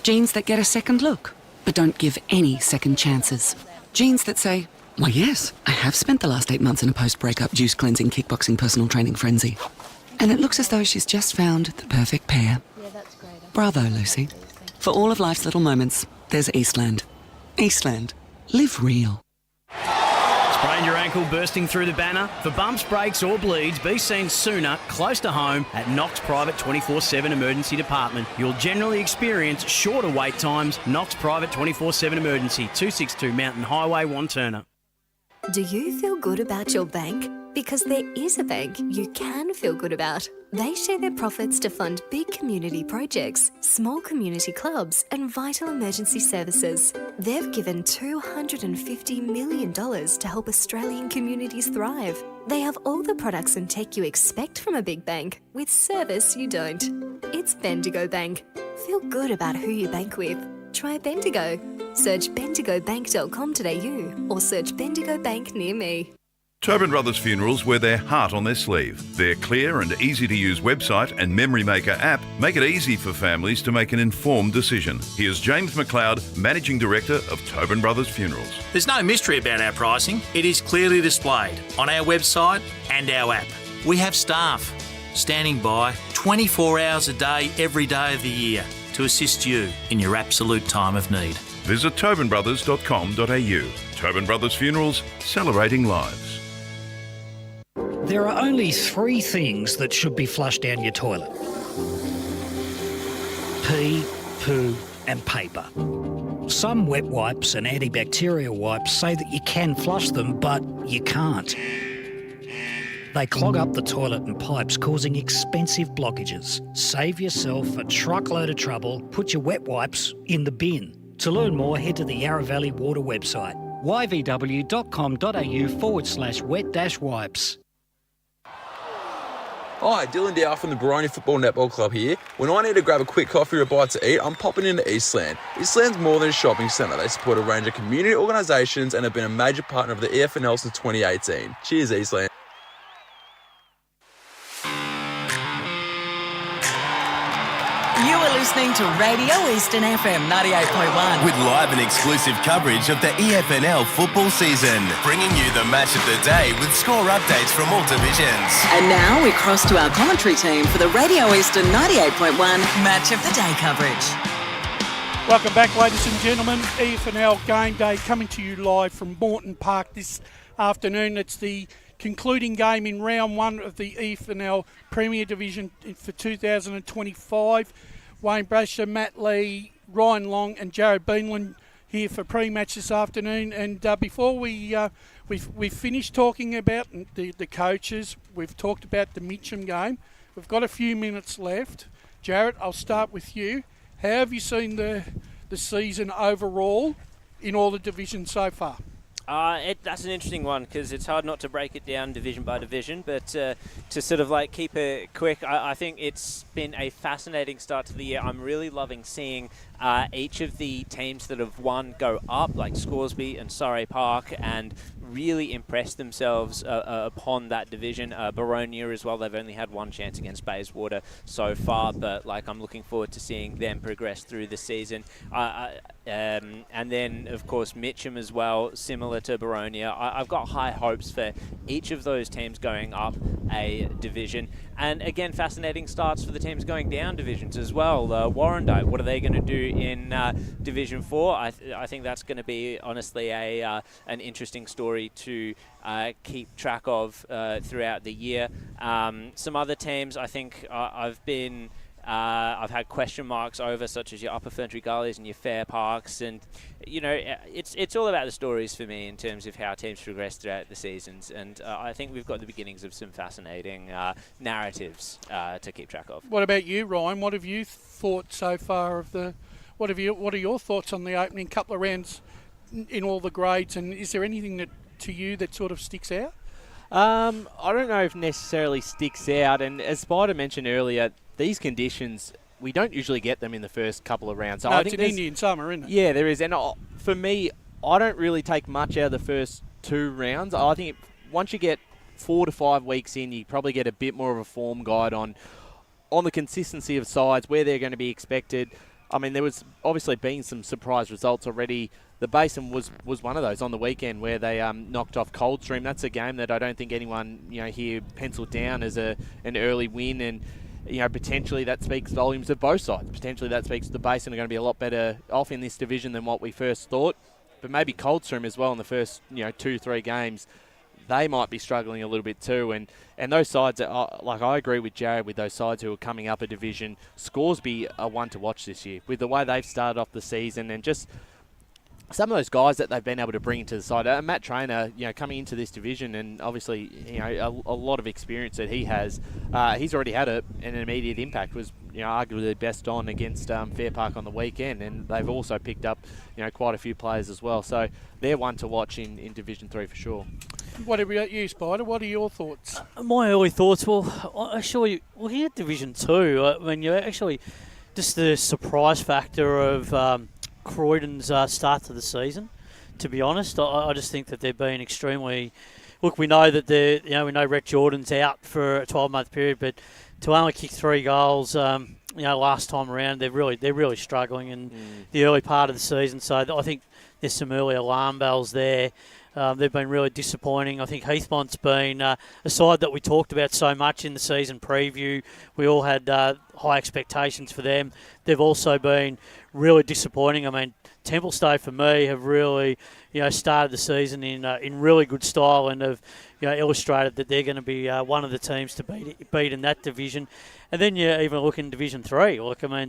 Jeans that get a second look, but don't give any second chances. Jeans that say, "Why yes, I have spent the last 8 months in a post-breakup juice cleansing, kickboxing, personal training frenzy." And it looks as though she's just found the perfect pair. Yeah, that's great. Bravo, Lucy. For all of life's little moments, there's Eastland. Eastland. Live real. Sprained your ankle bursting through the banner? For bumps, breaks or bleeds, be seen sooner, close to home, at Knox Private 24/7 Emergency Department. You'll generally experience shorter wait times. Knox Private 24/7 Emergency, 262 Mountain Highway, Wanturna. Do you feel good about your bank? Because there is a bank you can feel good about. They share their profits to fund big community projects, small community clubs, and vital emergency services. They've given $250 million to help Australian communities thrive. They have all the products and tech you expect from a big bank, with service you don't. It's Bendigo Bank. Feel good about who you bank with. Try Bendigo. Search bendigobank.com.au or search Bendigo Bank near me. Tobin Brothers Funerals wear their heart on their sleeve. Their clear and easy-to-use website and Memory Maker app make it easy for families to make an informed decision. Here's James McLeod, Managing Director of Tobin Brothers Funerals. There's no mystery about our pricing. It is clearly displayed on our website and our app. We have staff standing by 24 hours a day, every day of the year to assist you in your absolute time of need. Visit tobinbrothers.com.au. Tobin Brothers Funerals, celebrating lives. There are only 3 things that should be flushed down your toilet. Pee, poo and paper. Some wet wipes and antibacterial wipes say that you can flush them, but you can't. They clog up the toilet and pipes, causing expensive blockages. Save yourself a truckload of trouble. Put your wet wipes in the bin. To learn more, head to the Yarra Valley Water website, yvw.com.au/wet-wipes. Hi, Dylan Dow from the Baroni Football Netball Club here. When I need to grab a quick coffee or a bite to eat, I'm popping into Eastland. Eastland's more than a shopping centre. They support a range of community organisations and have been a major partner of the EFNL since 2018. Cheers, Eastland. You are listening to Radio Eastern FM 98.1. With live and exclusive coverage of the EFNL football season. Bringing you the match of the day with score updates from all divisions. And now we cross to our commentary team for the Radio Eastern 98.1 Match of the Day coverage. Welcome back, ladies and gentlemen. EFNL Game Day coming to you live from Moreton Park this afternoon. It's the concluding game in round 1 of the EFNL Premier Division for 2025. Wayne Brasher, Matt Lee, Ryan Long and Jared Beanland here for pre-match this afternoon. And before we've finished talking about the coaches, we've talked about the Mitcham game. We've got a few minutes left. Jared, I'll start with you. How have you seen the season overall in all the divisions so far? That's an interesting one because it's hard not to break it down division by division, but to sort of like keep it quick, I think it's been a fascinating start to the year. I'm really loving seeing each of the teams that have won go up, like Scoresby and Surrey Park, and really impressed themselves upon that division. Baronia as well, they've only had one chance against Bayswater so far, but like I'm looking forward to seeing them progress through the season. And then, of course, Mitcham as well, similar to Baronia. I've got high hopes for each of those teams going up a division. And again, fascinating starts for the teams going down divisions as well. Warrandyte, what are they going to do in Division 4? I think that's going to be, honestly, an interesting story to keep track of throughout the year. Some other teams, I think I've had question marks over, such as your Upper Ferntree Gullies and your Fair Parks, and it's all about the stories for me in terms of how teams progress throughout the seasons, and I think we've got the beginnings of some fascinating narratives to keep track of. What about you, Ryan? What have you thought so far of what are your thoughts on the opening couple of rounds in all the grades, and is there anything that to you that sort of sticks out? I don't know if necessarily sticks out, and as Spider mentioned earlier, these conditions, we don't usually get them in the first couple of rounds. So no, I it's think an Indian summer, isn't it? Yeah, there is. And for me, I don't really take much out of the first 2 rounds. I think once you get 4 to 5 weeks in, you probably get a bit more of a form guide on the consistency of sides, where they're going to be expected. I mean, there was obviously been some surprise results already. The Basin was one of those on the weekend where they knocked off Coldstream. That's a game that I don't think anyone here penciled down as an early win, and potentially that speaks volumes of both sides. Potentially that speaks the Basin are going to be a lot better off in this division than what we first thought. But maybe Coldstream as well in the first 2-3 games, they might be struggling a little bit too. And those sides, I agree with Jared with those sides who are coming up a division. Scoresby are one to watch this year with the way they've started off the season and just some of those guys that they've been able to bring into the side. Matt Traynor, coming into this division, and obviously, a lot of experience that he has. He's already had an immediate impact. Was arguably best on against Fair Park on the weekend, and they've also picked up quite a few players as well. So they're one to watch in Division 3 for sure. What about you, Spider? What are your thoughts? My early thoughts, actually, looking at Division 2, when you actually just the surprise factor of Croydon's start to the season. To be honest, I just think that they've been extremely look, we know that we know Rhett Jordan's out for a 12-month period, but to only kick 3 goals, last time around, they're really struggling in the early part of the season. So I think there's some early alarm bells there. They've been really disappointing. I think Heathmont's been a side that we talked about so much in the season preview. We all had high expectations for them. They've also been really disappointing. I mean, Templestowe for me have really, started the season in really good style and have, illustrated that they're going to be one of the teams to beat in that division. And then you even look in Division 3.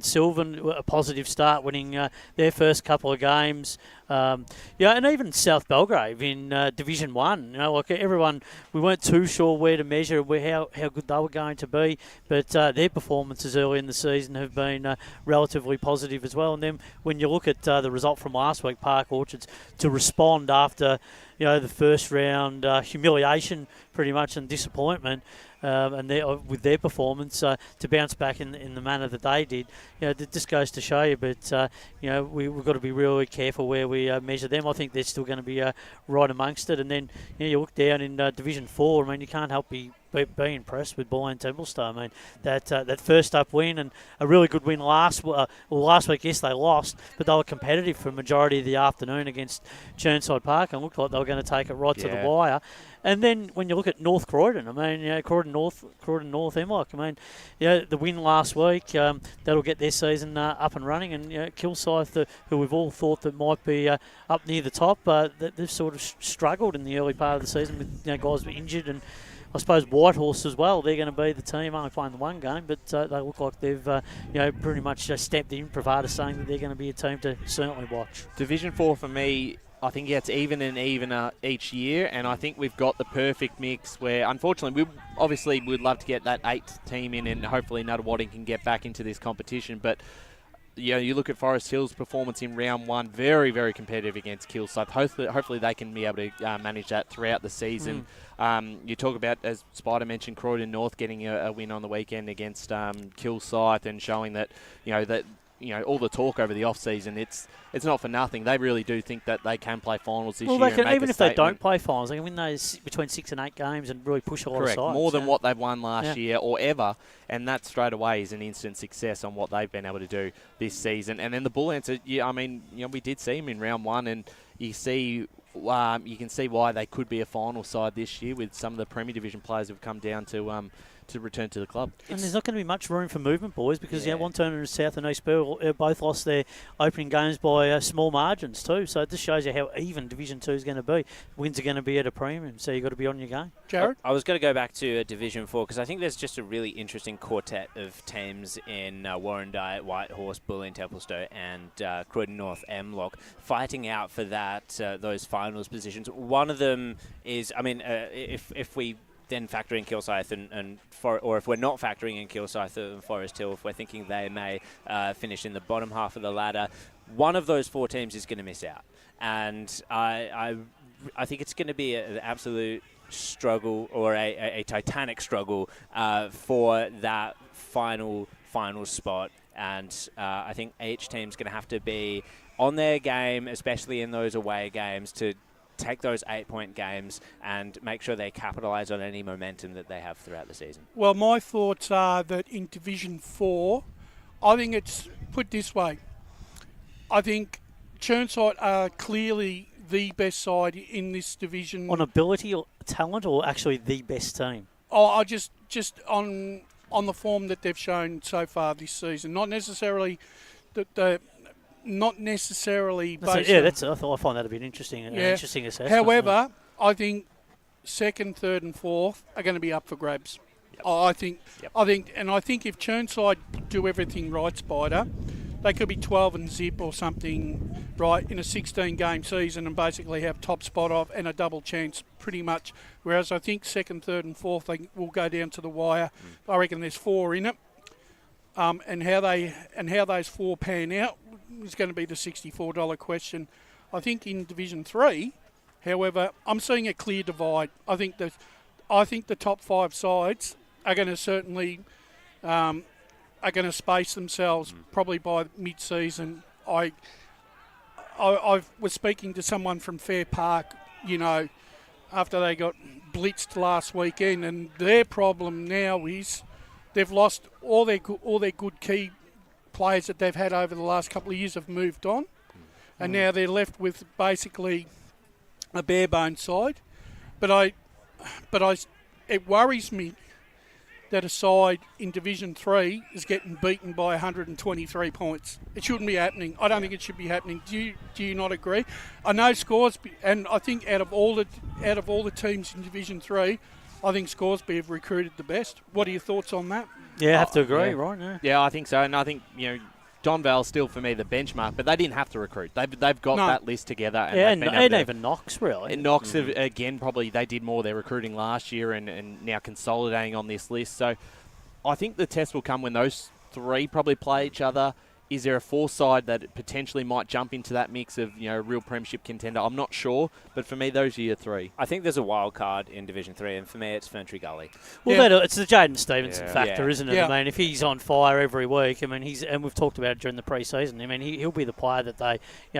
Sylvan, a positive start, winning their first couple of games. And even South Belgrave in Division 1. Everyone, we weren't too sure where to measure how good they were going to be, but their performances early in the season have been relatively positive as well. And then when you look at the result from last week, Park Orchards, to respond after the first round humiliation pretty much and disappointment, and with their performance to bounce back in the manner that they did, it just goes to show you. But we've got to be really careful where we measure them. I think they're still going to be right amongst it. And then you look down in Division 4. I mean, you can't help be impressed with Balwyn Templestowe. I mean, that first up win and a really good win last week. Yes, they lost, but they were competitive for a majority of the afternoon against Churnside Park and looked like they were going to take it right to the wire. And then when you look at North Croydon, I mean, Croydon North Hemlock, I mean, the win last week, that'll get their season up and running. And Kilsyth, who we've all thought that might be up near the top, they've sort of struggled in the early part of the season with guys were injured. And I suppose Whitehorse as well, they're going to be the team, only playing the one game, but they look like they've pretty much stamped in Pravada, saying that they're going to be a team to certainly watch. Division 4 for me, I think it's even and evener each year, and I think we've got the perfect mix where, unfortunately, we'd love to get that 8th team in, and hopefully Nuttawading can get back into this competition, but you look at Forest Hill's performance in round 1, very, very competitive against Kilsyth. Hopefully they can be able to manage that throughout the season. You talk about, as Spider mentioned, Croydon North getting a win on the weekend against Kilsyth and showing that, all the talk over the off-season, it's not for nothing. They really do think that they can play finals this year. They can, and even if they don't play finals, they can win those between 6 and 8 games and really push a lot of sides. More than what they've won last year or ever, and that straight away is an instant success on what they've been able to do this season. And then the Bull Ants, we did see them in round 1, and you can see why they could be a final side this year with some of the Premier Division players who have come down to return to the club. And there's not going to be much room for movement, boys, because Wantirna and South and East Pearl both lost their opening games by small margins too. So it just shows you how even Division 2 is going to be. Wins are going to be at a premium, so you've got to be on your game. Jared? I was going to go back to Division 4 because I think there's just a really interesting quartet of teams in Warrandyte, Whitehorse, Bulleen, Templestowe and Croydon North Mlock fighting out for those finals positions. One of them is, if we then factor in Kilsyth or if we're not factoring in Kilsyth and Forest Hill, if we're thinking they may finish in the bottom half of the ladder, one of those 4 teams is going to miss out. And I think it's going to be an absolute struggle or a titanic struggle for that final spot. And I think each team's going to have to be on their game, especially in those away games, to take those 8-point games and make sure they capitalise on any momentum that they have throughout the season. Well, my thoughts are that in Division 4, I think it's put this way. I think Churnside are clearly the best side in this division. On ability or talent, or actually the best team? I just on the form that they've shown so far this season. Not necessarily based I find that a bit interesting. An interesting assessment. However, I think 2nd, 3rd, and 4th are going to be up for grabs. Yep. I think if Churnside do everything right, Spider, they could be 12 and zip or something, right, in a 16-game season and basically have top spot off and a double chance pretty much. Whereas I think 2nd, 3rd, and 4th they will go down to the wire. I reckon there's 4 in it. And how those 4 pan out is going to be the $64 question. I think in Division 3, however, I'm seeing a clear divide. I think the top 5 sides are going to certainly space themselves probably by mid-season. I was speaking to someone from Fair Park, after they got blitzed last weekend, and their problem now is they've lost all their good key players that they've had over the last couple of years have moved on, and now they're left with basically a bare bone side. But it worries me that a side in Division 3 is getting beaten by 123 points. It shouldn't be happening. I don't think it should be happening. Do you not agree? I know Scoresby, and I think out of all the teams in Division 3, I think Scoresby have recruited the best. What are your thoughts on that? Yeah, I have to agree, right? Yeah. Yeah, I think so. And I think, Donvale's still, for me, the benchmark, but they didn't have to recruit. They've got that list together. And and even Knox, really. And Knox, again, probably they did more of their recruiting last year and now consolidating on this list. So I think the test will come when those three probably play each other. Is there a fourth side that potentially might jump into that mix of, a real premiership contender? I'm not sure, but for me, those are your three. I think there's a wild card in Division 3, and for me, it's Ferntree Gully. Well, it's the Jaden Stevenson factor, isn't it? Yeah. I mean, if he's on fire every week, and we've talked about it during the pre-season. I mean, he'll be the player that they,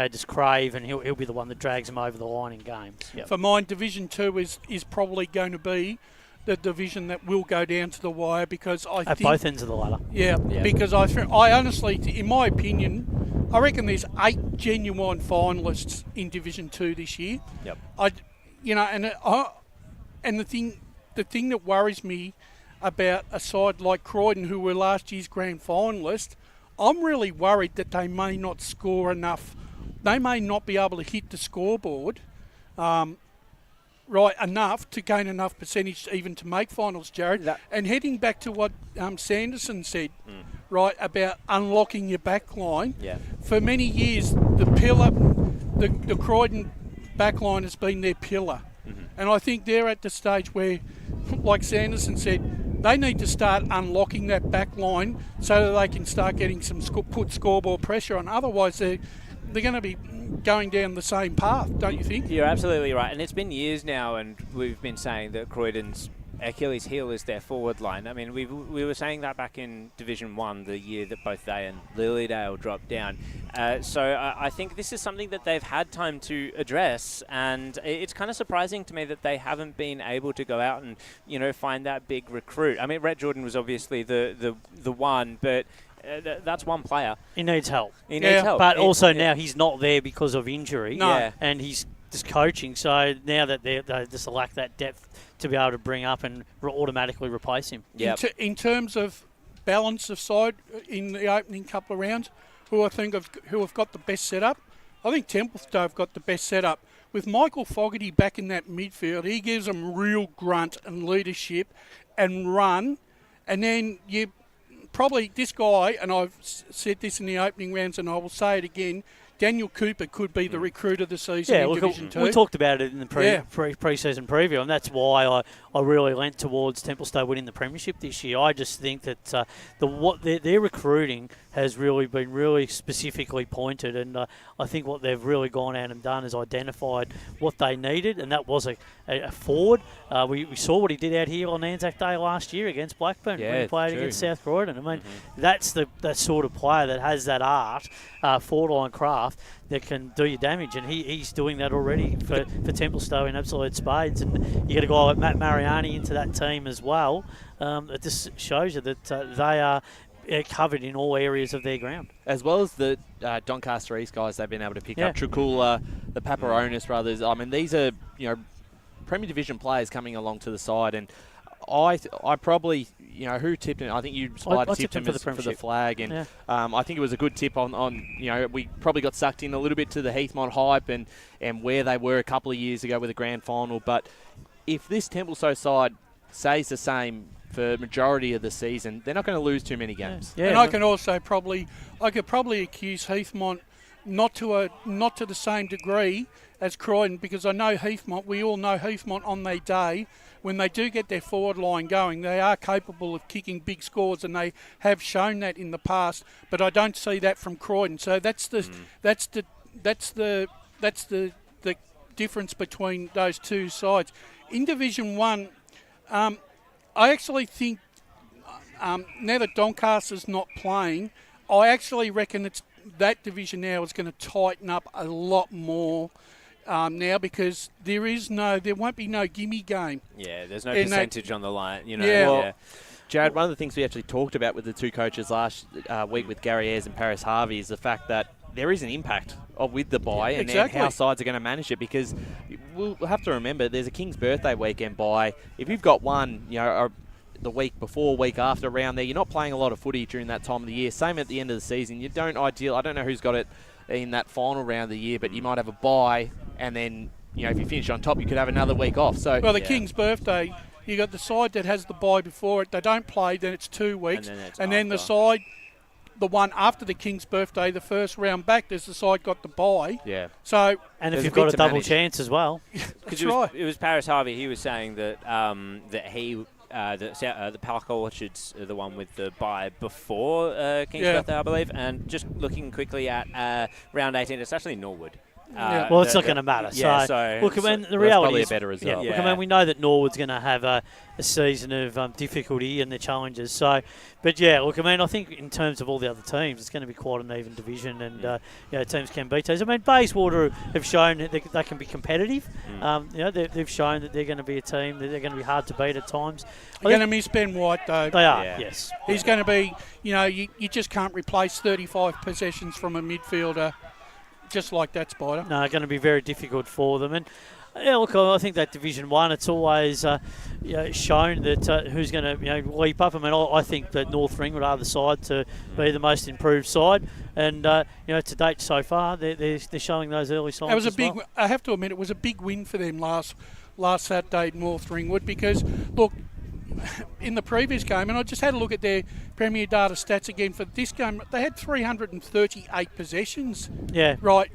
just crave, and he'll be the one that drags them over the line in games. Yep. For mine, Division 2 is probably going to be the division that will go down to the wire, because I think... At both ends of the ladder. Yeah, because I honestly, in my opinion, I reckon there's 8 genuine finalists in Division 2 this year. Yep. And the thing that worries me about a side like Croydon, who were last year's grand finalist, I'm really worried that they may not score enough. They may not be able to hit the scoreboard right enough to gain enough percentage even to make finals, Jared. And heading back to what Sanderson said, right, about unlocking your back line. Yeah. For many years, the pillar, the Croydon back line has been their pillar. And I think they're at the stage where, like Sanderson said, they need to start unlocking that back line so that they can start getting some put scoreboard pressure on. Otherwise, they're going to be going down the same path, don't you think? You're absolutely right. And it's been years now, and we've been saying that Croydon's Achilles heel is their forward line. I mean, we were saying that back in Division 1, the year that both they and Lilydale dropped down. So I think this is something that they've had time to address, and it's kind of surprising to me that they haven't been able to go out and, find that big recruit. I mean, Rhett Jordan was obviously the one, but that's one player. He needs help. He needs help. But also now he's not there because of injury. No. And he's just coaching. So now that they just lack that depth to be able to bring up and automatically replace him. Yep. In terms of balance of side in the opening couple of rounds, who have got the best setup, I think Templestowe have got the best setup. With Michael Fogarty back in that midfield, he gives them real grunt and leadership and run. And then you probably, this guy, and I've said this in the opening rounds and I will say it again, Daniel Cooper could be the recruit of the season in Division 2. We talked about it in the pre-season preview, and that's why I really leant towards Templestowe winning the premiership this year. I just think that their recruiting has really been really specifically pointed, and I think what they've really gone out and done is identified what they needed, and that was a forward. We saw what he did out here on Anzac Day last year against Blackburn when he played against South Croydon. I mean, that's that sort of player that has that art, forward-line craft, that can do you damage, and he's doing that already for Templestowe in absolute spades. And you get a guy like Matt Mariani into that team as well. It just shows you that they are covered in all areas of their ground. As well as the Doncaster East guys they've been able to pick up. Tricula, the Paparonis brothers. I mean, these are Premier Division players coming along to the side, and I probably, who tipped him? I think you tipped him for the flag, and I think it was a good tip on we probably got sucked in a little bit to the Heathmont hype and where they were a couple of years ago with the grand final. But if this Templestowe side stays the same for majority of the season, they're not going to lose too many games. And I can also probably accuse Heathmont not to the same degree as Croydon, because I know Heathmont. We all know Heathmont on their day. When they do get their forward line going, they are capable of kicking big scores, and they have shown that in the past. But I don't see that from Croydon. So that's the difference between those two sides. In Division 1, I actually think now that Doncaster's not playing, I actually reckon that division now is going to tighten up a lot more. now because there won't be no gimme game. Yeah, there's no percentage on the line. You know. Yeah. Well, Jared, one of the things we actually talked about with the two coaches last week with Gary Ayres and Paris Harvey is the fact that there is an impact with the bye and how sides are going to manage it, because we'll have to remember there's a King's birthday weekend bye. If you've got one, the week before, week after around there, you're not playing a lot of footy during that time of the year. Same at the end of the season. I don't know who's got it in that final round of the year, but you might have a bye, and then if you finish on top, you could have another week off. So King's birthday, you got the side that has the bye before it. They don't play, then it's 2 weeks, and then the side, the one after the King's birthday, the first round back, there's the side got the bye. Yeah. So and if you've got a double chance as well, that's right. It was Paris Harvey. He was saying that the Park Orchards are the one with the bye before King's birthday, I believe. And just looking quickly at round 18, it's actually Norwood. Well, it's not going to matter. Yeah, look, the reality is better result. Look, we know that Norwood's going to have a season of difficulty in the challenges. So, but I think in terms of all the other teams, it's going to be quite an even division, and teams can beat those. Bayswater have shown that they can be competitive. They've shown that they're going to be a team that they're going to be hard to beat at times. They're going to miss Ben White though. They are. Yes. He's going to be. You just can't replace 35 possessions from a midfielder. Just like that, Spider. No, going to be very difficult for them. And I think that Division 1, it's always shown that who's going to leap up. I think that North Ringwood are the side to be the most improved side, and to date so far they're showing those early signs. It was a big. I have to admit, it was a big win for them last Saturday at North Ringwood, because look, in the previous game, and I just had a look at their Premier Data stats again for this game, they had 338 possessions. Yeah. Right.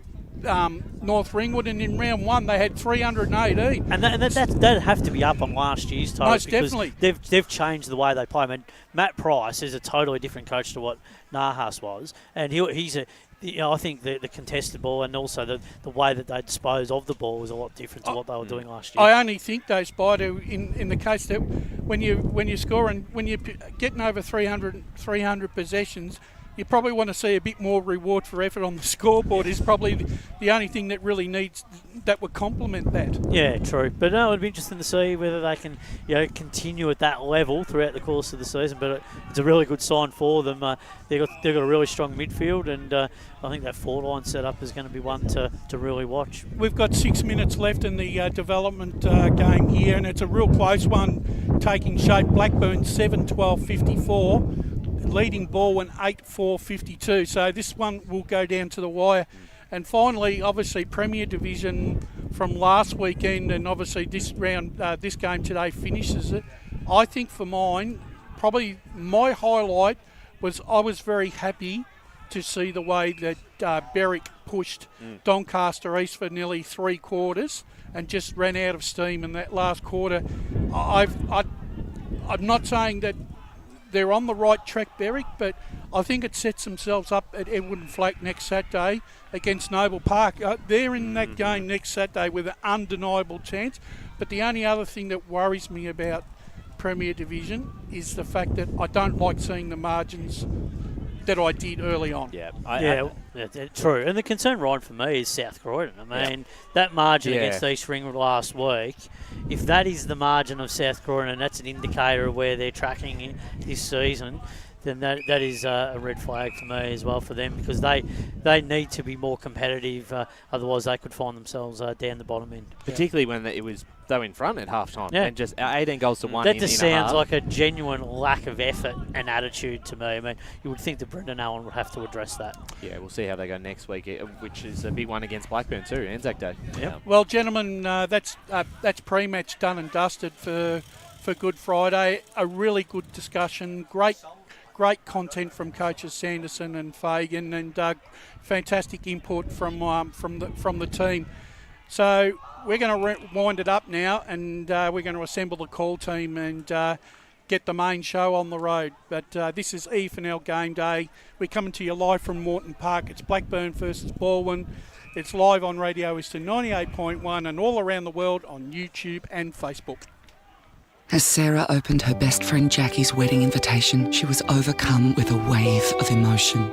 North Ringwood, and in round 1 they had 318. And that'd have to be up on last year's total. Most definitely. They've changed the way they play. Matt Price is a totally different coach to what Nahas was, and he's I think the contested ball and also the way that they dispose of the ball was a lot different to what they were doing last year. I only think though, Spider, in the case that when you score and when you're getting over 300 possessions, you probably want to see a bit more reward for effort on the scoreboard. Is probably the only thing that really needs that would complement that. Yeah, true. But no, it'd be interesting to see whether they can continue at that level throughout the course of the season. But it's a really good sign for them. They've got a really strong midfield, and I think that forward line setup is going to be one to really watch. We've got 6 minutes left in the development game here, and it's a real close one taking shape. Blackburn 7-12-54. Leading Balwyn 8-4-52. So this one will go down to the wire. And finally, obviously, Premier Division from last weekend, and obviously this round, this game today finishes it. I think for mine, probably my highlight was I was very happy to see the way that Berwick pushed Doncaster East for nearly 3 quarters and just ran out of steam in that last quarter. I'm not saying that they're on the right track, Berwick, but I think it sets themselves up at Edward and Flake next Saturday against Noble Park. They're in that game next Saturday with an undeniable chance. But the only other thing that worries me about Premier Division is the fact that I don't like seeing the margins that I did early on. Yeah, true. And the concern, Ryan, for me is South Croydon. That margin against East Ringwood last week, if that is the margin of South Croydon and that's an indicator of where they're tracking in this season, then that is a red flag for me as well for them, because they need to be more competitive. Otherwise, they could find themselves down the bottom end. Particularly when they were in front at half time and just 18 goals to 1 That just sounds like a genuine lack of effort and attitude to me. You would think that Brendan Allen would have to address that. Yeah, we'll see how they go next week, which is a big one against Blackburn too, Anzac Day. Yeah. Well, gentlemen, that's pre-match done and dusted for Good Friday. A really good discussion. Great content from coaches Sanderson and Fagan, and fantastic input from the team. So we're going to wind it up now, and we're going to assemble the call team and get the main show on the road. But this is EFNL Game Day. We're coming to you live from Moreton Park. It's Blackburn versus Balwyn. It's live on Radio Eastern 98.1 and all around the world on YouTube and Facebook. As Sarah opened her best friend Jackie's wedding invitation, she was overcome with a wave of emotion.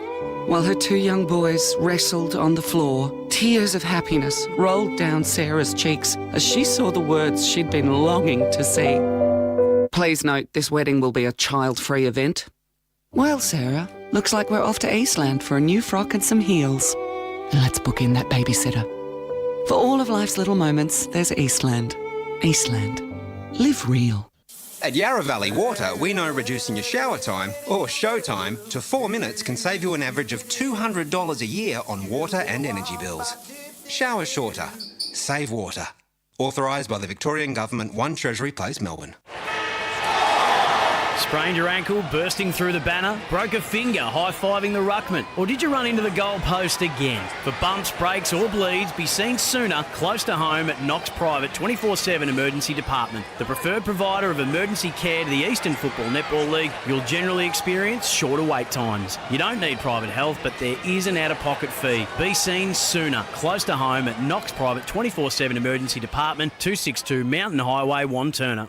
while her two young boys wrestled on the floor. Tears of happiness rolled down Sarah's cheeks as she saw the words she'd been longing to say. Please note, this wedding will be a child-free event. Well, Sarah, looks like we're off to Eastland for a new frock and some heels. Let's book in that babysitter. For all of life's little moments, there's Eastland. Eastland. Live real. At Yarra Valley Water, we know reducing your shower time, or show time, to 4 minutes can save you an average of $200 a year on water and energy bills. Shower shorter. Save water. Authorised by the Victorian Government, 1 Treasury Place, Melbourne. Sprained your ankle, bursting through the banner? Broke a finger, high-fiving the ruckman? Or did you run into the goal post again? For bumps, breaks or bleeds, be seen sooner, close to home at Knox Private 24/7 Emergency Department. The preferred provider of emergency care to the Eastern Football Netball League, you'll generally experience shorter wait times. You don't need private health, but there is an out-of-pocket fee. Be seen sooner, close to home at Knox Private 24/7 Emergency Department, 262 Mountain Highway, Wanturna.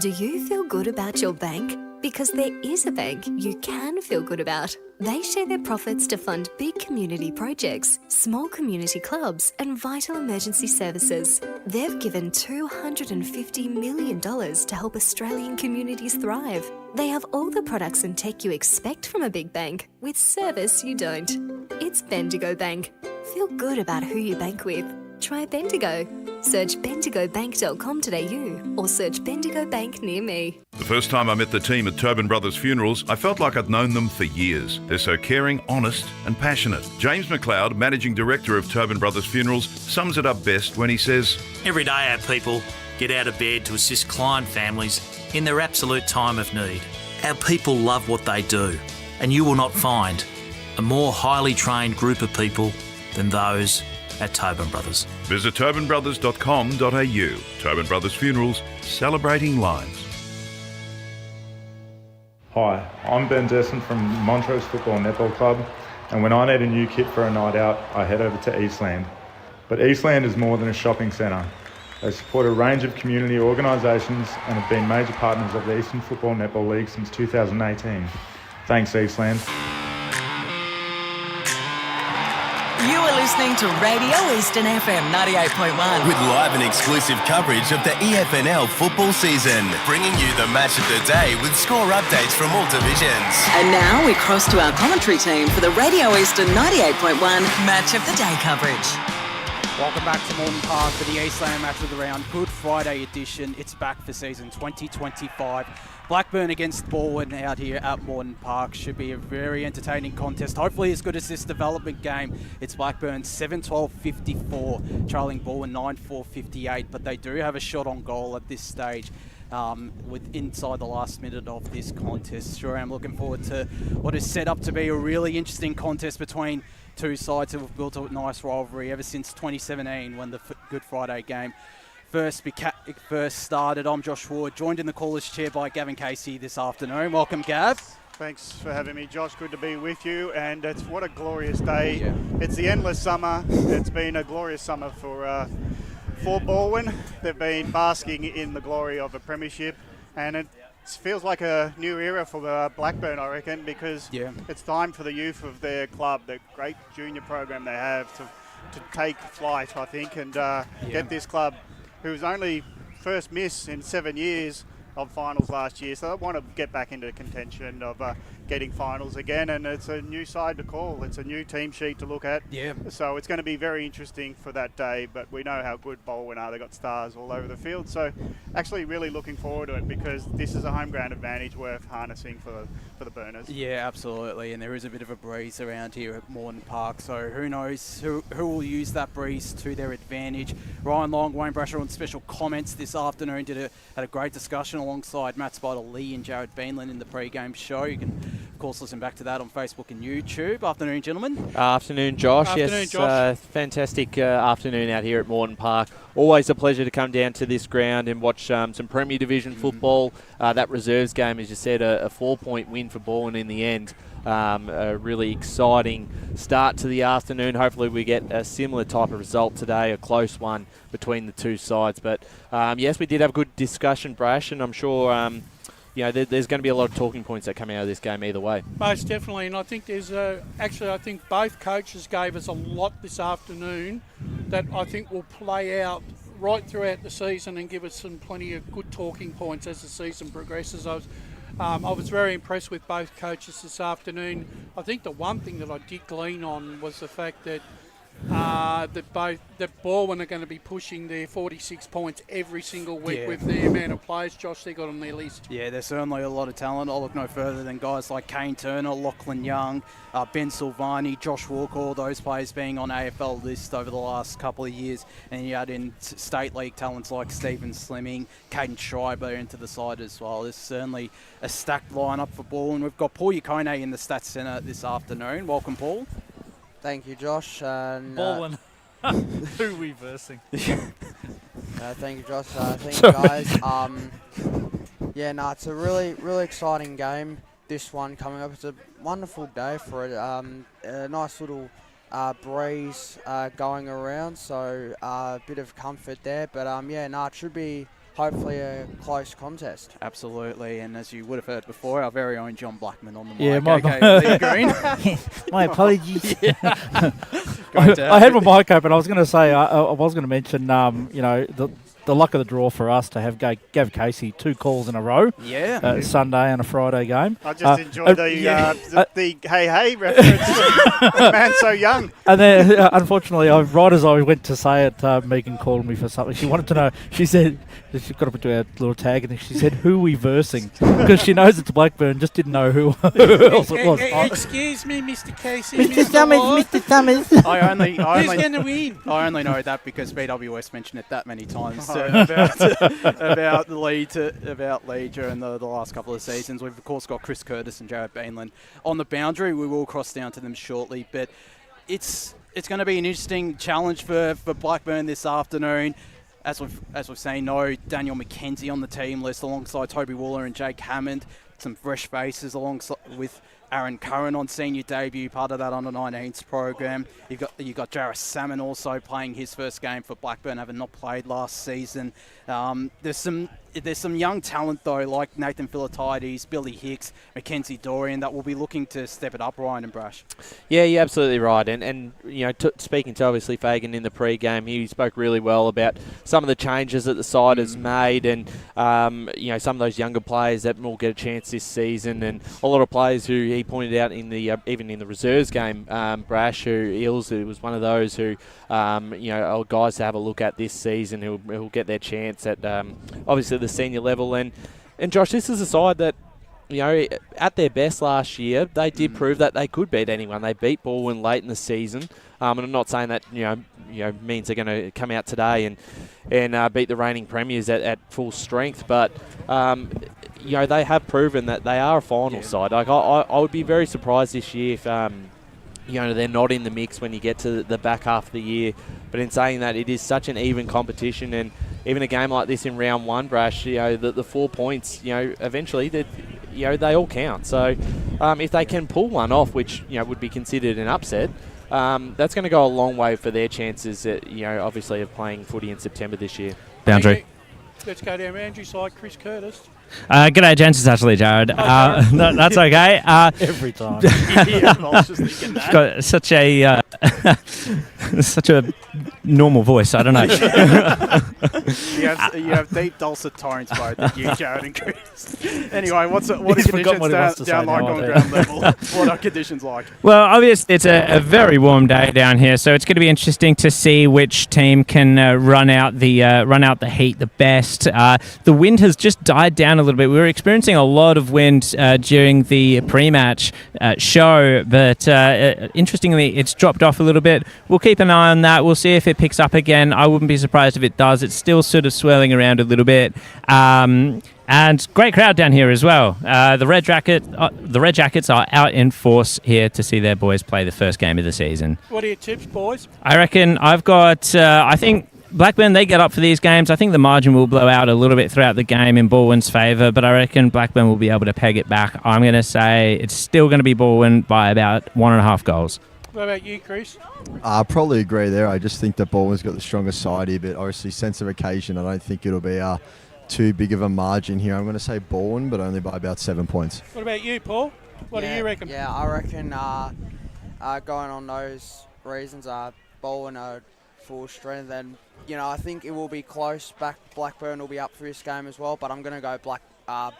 Do you feel good about your bank? Because there is a bank you can feel good about. They share their profits to fund big community projects, small community clubs, and vital emergency services. They've given $250 million to help Australian communities thrive. They have all the products and tech you expect from a big bank, with service you don't. It's Bendigo Bank. Feel good about who you bank with. Try Bendigo. Search bendigobank.com.au or search Bendigo Bank near me. The first time I met the team at Tobin Brothers Funerals, I felt like I'd known them for years. They're so caring, honest and passionate. James McLeod, Managing Director of Tobin Brothers Funerals, sums it up best when he says, Every day our people get out of bed to assist client families in their absolute time of need. Our people love what they do, and you will not find a more highly trained group of people than those at Tobin Brothers. Visit tobinbrothers.com.au. Tobin Brothers Funerals, celebrating lives. Hi, I'm Ben Desson from Montrose Football Netball Club, and when I need a new kit for a night out, I head over to Eastland. But Eastland is more than a shopping centre. They support a range of community organisations and have been major partners of the Eastern Football Netball League since 2018. Thanks, Eastland. You are listening to Radio Eastern FM 98.1. With live and exclusive coverage of the EFNL football season, bringing you the match of the day with score updates from all divisions. And now we cross to our commentary team for the Radio Eastern 98.1 Match of the Day coverage. Welcome back to Moreton Park for the Eastland Match of the Round Good Friday edition. It's back for season 2025. Blackburn against Balwyn out here at Moreton Park. Should be a very entertaining contest. Hopefully as good as this development game. It's Blackburn 7-12-54, trailing Balwyn 9-4-58, but they do have a shot on goal at this stage. With inside the last minute of this contest. Sure, I'm looking forward to what is set up to be a really interesting contest between two sides who have built a nice rivalry ever since 2017 when the Good Friday game first started. I'm Josh Ward, joined in the caller's chair by Gavin Casey this afternoon. Welcome, Gav. Thanks for having me, Josh. Good to be with you, and what a glorious day. Yeah. It's the endless summer. It's been a glorious summer for Balwyn. They've been basking in the glory of a premiership, and it feels like a new era for Blackburn, I reckon, because it's time for the youth of their club, the great junior program they have, to take flight, I think, and get this club, whose only first miss in 7 years of finals last year, so they want to get back into contention of getting finals again, and it's a new side to call. It's a new team sheet to look at. Yeah. So it's going to be very interesting for that day, but we know how good Balwyn are. They've got stars all over the field, so actually really looking forward to it because this is a home ground advantage worth harnessing for the Burners. Yeah, absolutely, and there is a bit of a breeze around here at Moreton Park, so who knows who will use that breeze to their advantage. Ryan Long, Wayne Brasher on special comments this afternoon had a great discussion alongside Matt Spider-Lee and Jared Beanland in the pre-game show. You can, of course, listen back to that on Facebook and YouTube. Afternoon, gentlemen. Afternoon, Josh. Afternoon, yes, Josh. Fantastic afternoon out here at Moreton Park. Always a pleasure to come down to this ground and watch some Premier Division football. That reserves game, as you said, a 4-point win for Balwyn in the end. A really exciting start to the afternoon. Hopefully we get a similar type of result today, a close one between the two sides. But yes, we did have a good discussion, Brash, and I'm sure there's going to be a lot of talking points that come out of this game either way. Most definitely, and I think there's I think both coaches gave us a lot this afternoon that I think will play out right throughout the season and give us some plenty of good talking points as the season progresses. I was very impressed with both coaches this afternoon. I think the one thing that I did glean on was the fact that that Balwyn are going to be pushing their 46 points every single week with the amount of players, Josh, they got on their list. Yeah, there's certainly a lot of talent. I'll look no further than guys like Kane Turner, Lachlan Young, Ben Silvani, Josh Walker, all those players being on AFL lists over the last couple of years. And you add in state league talents like Stephen Slimming, Caden Schreiber into the side as well. There's certainly a stacked lineup for Balwyn. We've got Paul Yukone in the Stats Centre this afternoon. Welcome, Paul. Thank you, Josh. Balwyn. Who are we versing? Thank you, Josh. Thank you, guys. It's a really exciting game, this one coming up. It's a wonderful day for it. A nice little breeze going around, so a bit of comfort there. But, it should be hopefully a close contest. Absolutely, and as you would have heard before, our very own John Blackman on the mic. Yeah, my apologies. I had my mic open. I was going to say, I was going to mention, the luck of the draw for us to have Gav Casey 2 calls in a row. Yeah. Sunday and a Friday game. I just enjoyed the hey reference. Man so young. And then, unfortunately, right as I went to say it, Megan called me for something. She wanted to know. She said, she got up into our little tag, and she said, "Who are we versing?" Because she knows it's Blackburn, just didn't know who else it was. Excuse me, Mr. Casey. Mr. Summers, Mr. Summers. Who's going to win? I only know that because BWS mentioned it that many times about Leeds during the last couple of seasons. We've of course got Chris Curtis and Jared Bainland on the boundary. We will cross down to them shortly, but it's going to be an interesting challenge for Blackburn this afternoon. As we've seen, no Daniel McKenzie on the team list alongside Toby Wooler and Jake Hammond. Some fresh faces alongside with Aaron Curran on senior debut, part of that under-19s program. You got Jarrah Salmon also playing his first game for Blackburn, having not played last season. There's some young talent though, like Nathan Philatides, Billy Hicks, Mackenzie Dorian, that will be looking to step it up, Ryan and Brash. Yeah, you're absolutely right. And speaking to obviously Fagan in the pre-game, he spoke really well about some of the changes that the side has made, and some of those younger players that will get a chance this season, and a lot of players who he pointed out in the even in the reserves game, Brash, who was one of those who are guys to have a look at this season who'll get their chance at obviously the senior level. And Josh, this is a side that at their best last year, they did prove that they could beat anyone. They beat Balwyn late in the season, and I'm not saying that means they're going to come out today and beat the reigning premiers at full strength, but they have proven that they are a final side. Like I would be very surprised this year if they're not in the mix when you get to the back half of the year. But in saying that, it is such an even competition, and even a game like this in round one, Brash, the 4 points, eventually they all count. So if they can pull one off, which would be considered an upset, that's going to go a long way for their chances obviously of playing footy in September this year. Boundary. Let's go down Andrew side, Chris Curtis. G'day, gents. It's actually Jared. That's okay. Every time. Yeah, I was just thinking that. Got such a normal voice. I don't know. you have deep dulcet tones, both you, Jared and Chris. Anyway, what are conditions down like on ground level? What are conditions like? Well, obviously it's a very warm day down here, so it's going to be interesting to see which team can run out the heat the best. The wind has just died down a little bit. We were experiencing a lot of wind during the pre-match show, but interestingly, it's dropped off a little bit. We'll keep an eye on that. We'll see if it picks up again. I wouldn't be surprised if it does. It's still sort of swirling around a little bit. And great crowd down here as well. The Red Jackets are out in force here to see their boys play the first game of the season. What are your tips, boys? I reckon I've got, I think Blackburn, they get up for these games. I think the margin will blow out a little bit throughout the game in Balwyn's favour, but I reckon Blackburn will be able to peg it back. I'm going to say it's still going to be Balwyn by about 1.5 goals. What about you, Chris? I probably agree there. I just think that Balwyn's got the strongest side here, but obviously sense of occasion, I don't think it'll be too big of a margin here. I'm going to say Balwyn, but only by about 7 points. What about you, Paul? What do you reckon? Yeah, I reckon going on those reasons, Balwyn are full strength, and I think it will be close. Blackburn will be up for this game as well, but I'm going to go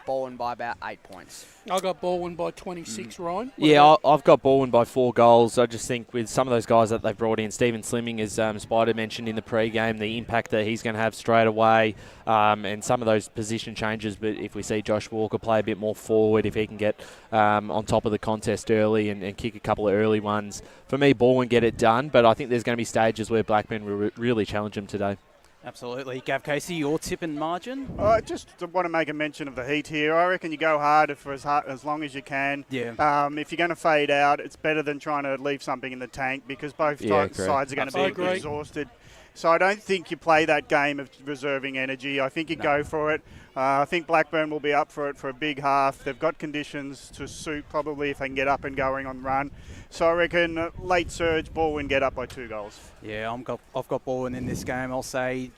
Balwyn by about 8 points. I got Balwyn by 26, Ryan. Yeah, I've got Balwyn by 4 goals. I just think with some of those guys that they've brought in, Stephen Slimming, as Spider mentioned in the pre-game, the impact that he's going to have straight away, and some of those position changes. But if we see Josh Walker play a bit more forward, if he can get on top of the contest early and kick a couple of early ones, for me, Balwyn get it done. But I think there's going to be stages where Blackburn will really challenge him today. Absolutely. Gav Casey, your tip and margin? I just want to make a mention of the heat here. I reckon you go hard for as long as you can. Yeah. If you're going to fade out, it's better than trying to leave something in the tank because both sides are going to be exhausted. So I don't think you play that game of reserving energy. I think you go for it. I think Blackburn will be up for it for a big half. They've got conditions to suit probably if they can get up and going on run. So I reckon late surge, Balwyn get up by 2 goals. Yeah, I've got Balwyn in this game. I'll say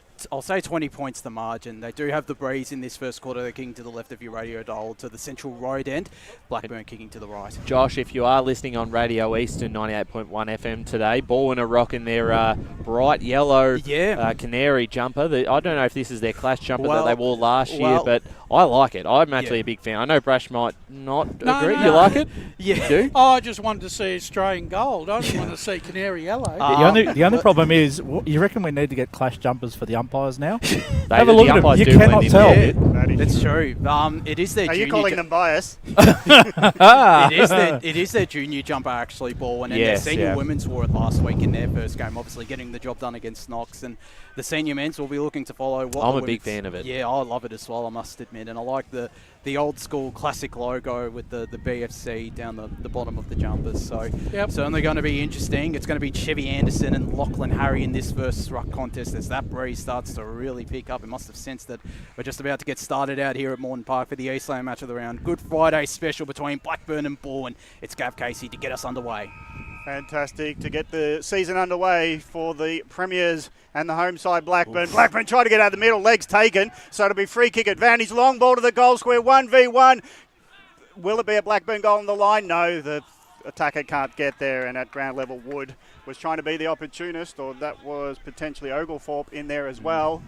20 points the margin. They do have the breeze in this first quarter. They're kicking to the left of your radio dial to the central road end. Blackburn kicking to the right. Josh, if you are listening on Radio Eastern 98.1 FM today, Balwyn are rocking their bright yellow canary jumper. I don't know if this is their clash jumper that they wore last year, but I like it. I'm actually a big fan. I know Brash might not agree. You like it? Yeah. You do? I just wanted to see Australian gold. I didn't want to see canary yellow. The only problem is, you reckon we need to get clash jumpers for the umpires now? Have a look at them. You cannot tell. That's true. It is their. Are you calling them biased? It is their junior jumper actually, Balwyn, and their senior women's wore it last week in their first game. Obviously, getting the job done against Knox, and the senior men's will be looking to follow. I'm a big fan of it. Yeah, I love it as well. I must admit, and I like the old school classic logo with the BFC down the bottom of the jumpers. So certainly going to be interesting. It's going to be Chevy Anderson and Lachlan Harry in this first ruck contest as that breeze starts to really pick up. It must have sensed that we're just about to get started out here at Moreton Park for the Eastland match of the round. Good Friday special between Blackburn and Balwyn. It's Gav Casey to get us underway. Fantastic to get the season underway for the Premiers and the home side Blackburn. Oof. Blackburn trying to get out of the middle, legs taken, so it'll be free kick advantage. Long ball to the goal square, 1v1. Will it be a Blackburn goal on the line? No, the attacker can't get there, and at ground level Wood was trying to be the opportunist, or that was potentially Oglethorpe in there as well.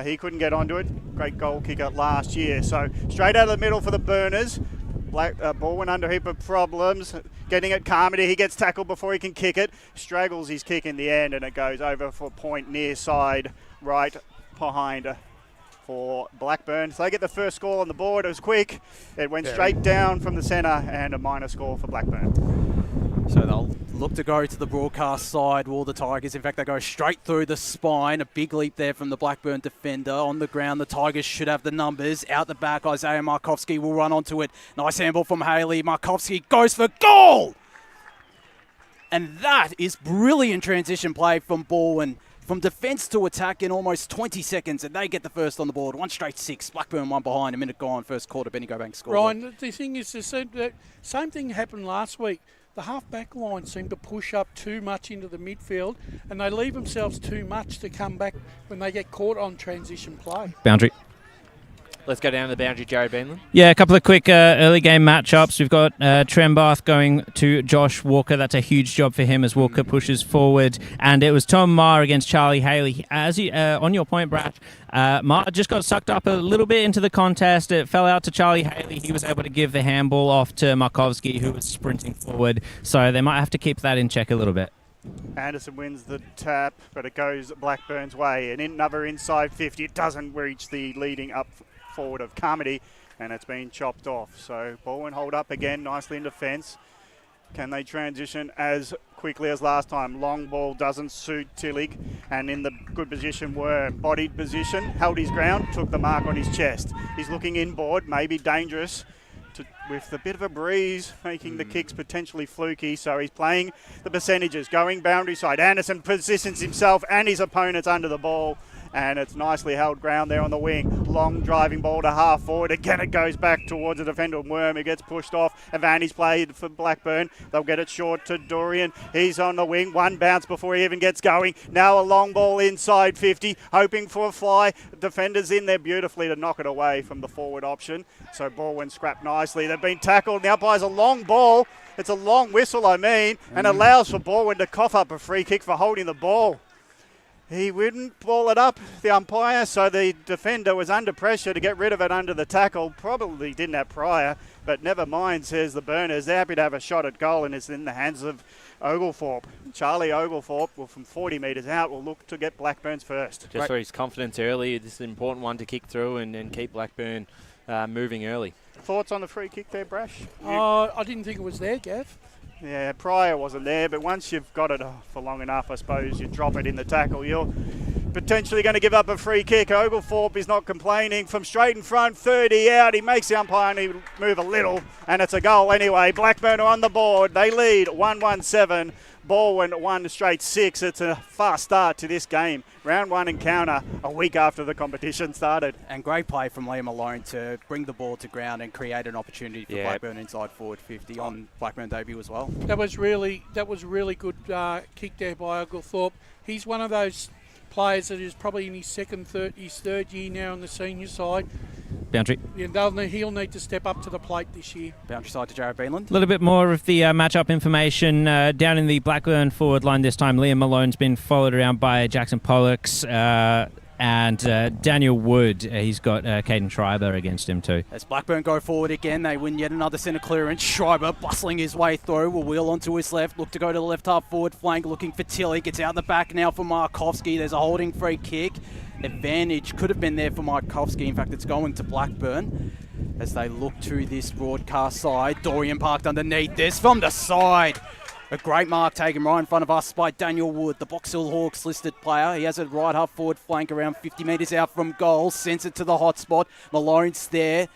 He couldn't get onto it. Great goal kicker last year. So straight out of the middle for the Burners. Balwyn under a heap of problems. Getting it Carmody. He gets tackled before he can kick it. Straggles his kick in the end, and it goes over for point near side right behind for Blackburn. So they get the first score on the board. It was quick. It went straight down from the centre, and a minor score for Blackburn. So they'll look to go to the broadcast side, will the Tigers. In fact, they go straight through the spine. A big leap there from the Blackburn defender. On the ground, the Tigers should have the numbers. Out the back, Isaiah Markovsky will run onto it. Nice handball from Haley. Markovsky goes for goal! And that is brilliant transition play from Balwyn. From defence to attack in almost 20 seconds, and they get the first on the board. 1 straight 6. Blackburn 1 behind. A minute gone. First quarter, Benny Gobank scored. Ryan, the thing is, the same thing happened last week. The half-back line seemed to push up too much into the midfield, and they leave themselves too much to come back when they get caught on transition play. Boundary. Let's go down to the boundary, Jared Beanland. Yeah, a couple of quick early game matchups. We've got Trembath going to Josh Walker. That's a huge job for him as Walker pushes forward. And it was Tom Maher against Charlie Haley. As you, on your point, Brad, Maher just got sucked up a little bit into the contest. It fell out to Charlie Haley. He was able to give the handball off to Markovsky, who was sprinting forward. So they might have to keep that in check a little bit. Anderson wins the tap, but it goes Blackburn's way. And another inside 50. It doesn't reach the leading up forward of Carmody, and it's been chopped off. So Balwyn hold up again nicely in defence. Can they transition as quickly as last time? Long ball doesn't suit Tillich, and in the good position were bodied position, held his ground, took the mark on his chest. He's looking inboard, maybe dangerous with a bit of a breeze, making the kicks potentially fluky. So he's playing the percentages, going boundary side. Anderson positions himself and his opponents under the ball, and it's nicely held ground there on the wing. Long driving ball to half forward. Again, it goes back towards the defender Worm. It gets pushed off. Advantage played for Blackburn. They'll get it short to Dorian. He's on the wing. One bounce before he even gets going. Now a long ball inside 50, hoping for a fly. Defenders in there beautifully to knock it away from the forward option. So Balwyn scrapped nicely. They've been tackled. The umpire's a long ball. It's a long whistle, and allows for Balwyn to cough up a free kick for holding the ball. He wouldn't ball it up, the umpire, so the defender was under pressure to get rid of it under the tackle. Probably didn't have prior, but never mind, says the Burners. They're happy to have a shot at goal, and it's in the hands of Oglethorpe. Charlie Oglethorpe, from 40 metres out, will look to get Blackburn's first. Just for his confidence early, this is an important one to kick through and keep Blackburn moving early. Thoughts on the free kick there, Brash? I didn't think it was there, Gav. Yeah, prior wasn't there, but once you've got it for long enough, I suppose you drop it in the tackle, you're potentially going to give up a free kick. Oglethorpe is not complaining. From straight in front, 30 out. He makes the umpire only move a little, and it's a goal anyway. Blackburn are on the board. They lead 1-1-7. Balwyn 1 straight 6. It's a fast start to this game. Round 1 encounter a week after the competition started. And great play from Liam Malone to bring the ball to ground and create an opportunity for Blackburn inside forward 50 on Blackburn debut as well. That was really good kick there by Oglethorpe. He's one of those players that is probably in his third year now on the senior side. Boundary. Yeah, he'll need to step up to the plate this year. Boundary side to Jared Beanland. A little bit more of the matchup information down in the Blackburn forward line this time. Liam Malone's been followed around by Jackson Pollux and Daniel Wood. He's got Caden Schreiber against him too. As Blackburn go forward again, they win yet another centre clearance. Schreiber bustling his way through, will wheel onto his left, look to go to the left half forward flank, looking for Tilly. Gets out the back now for Markovski. There's a holding free kick. Advantage could have been there for Markovski. In fact, it's going to Blackburn as they look to this broadcast side. Dorian parked underneath this from the side. A great mark taken right in front of us by Daniel Wood, the Box Hill Hawks listed player. He has a right half forward flank around 50 metres out from goal. Sends it to the hot spot. Malone's there.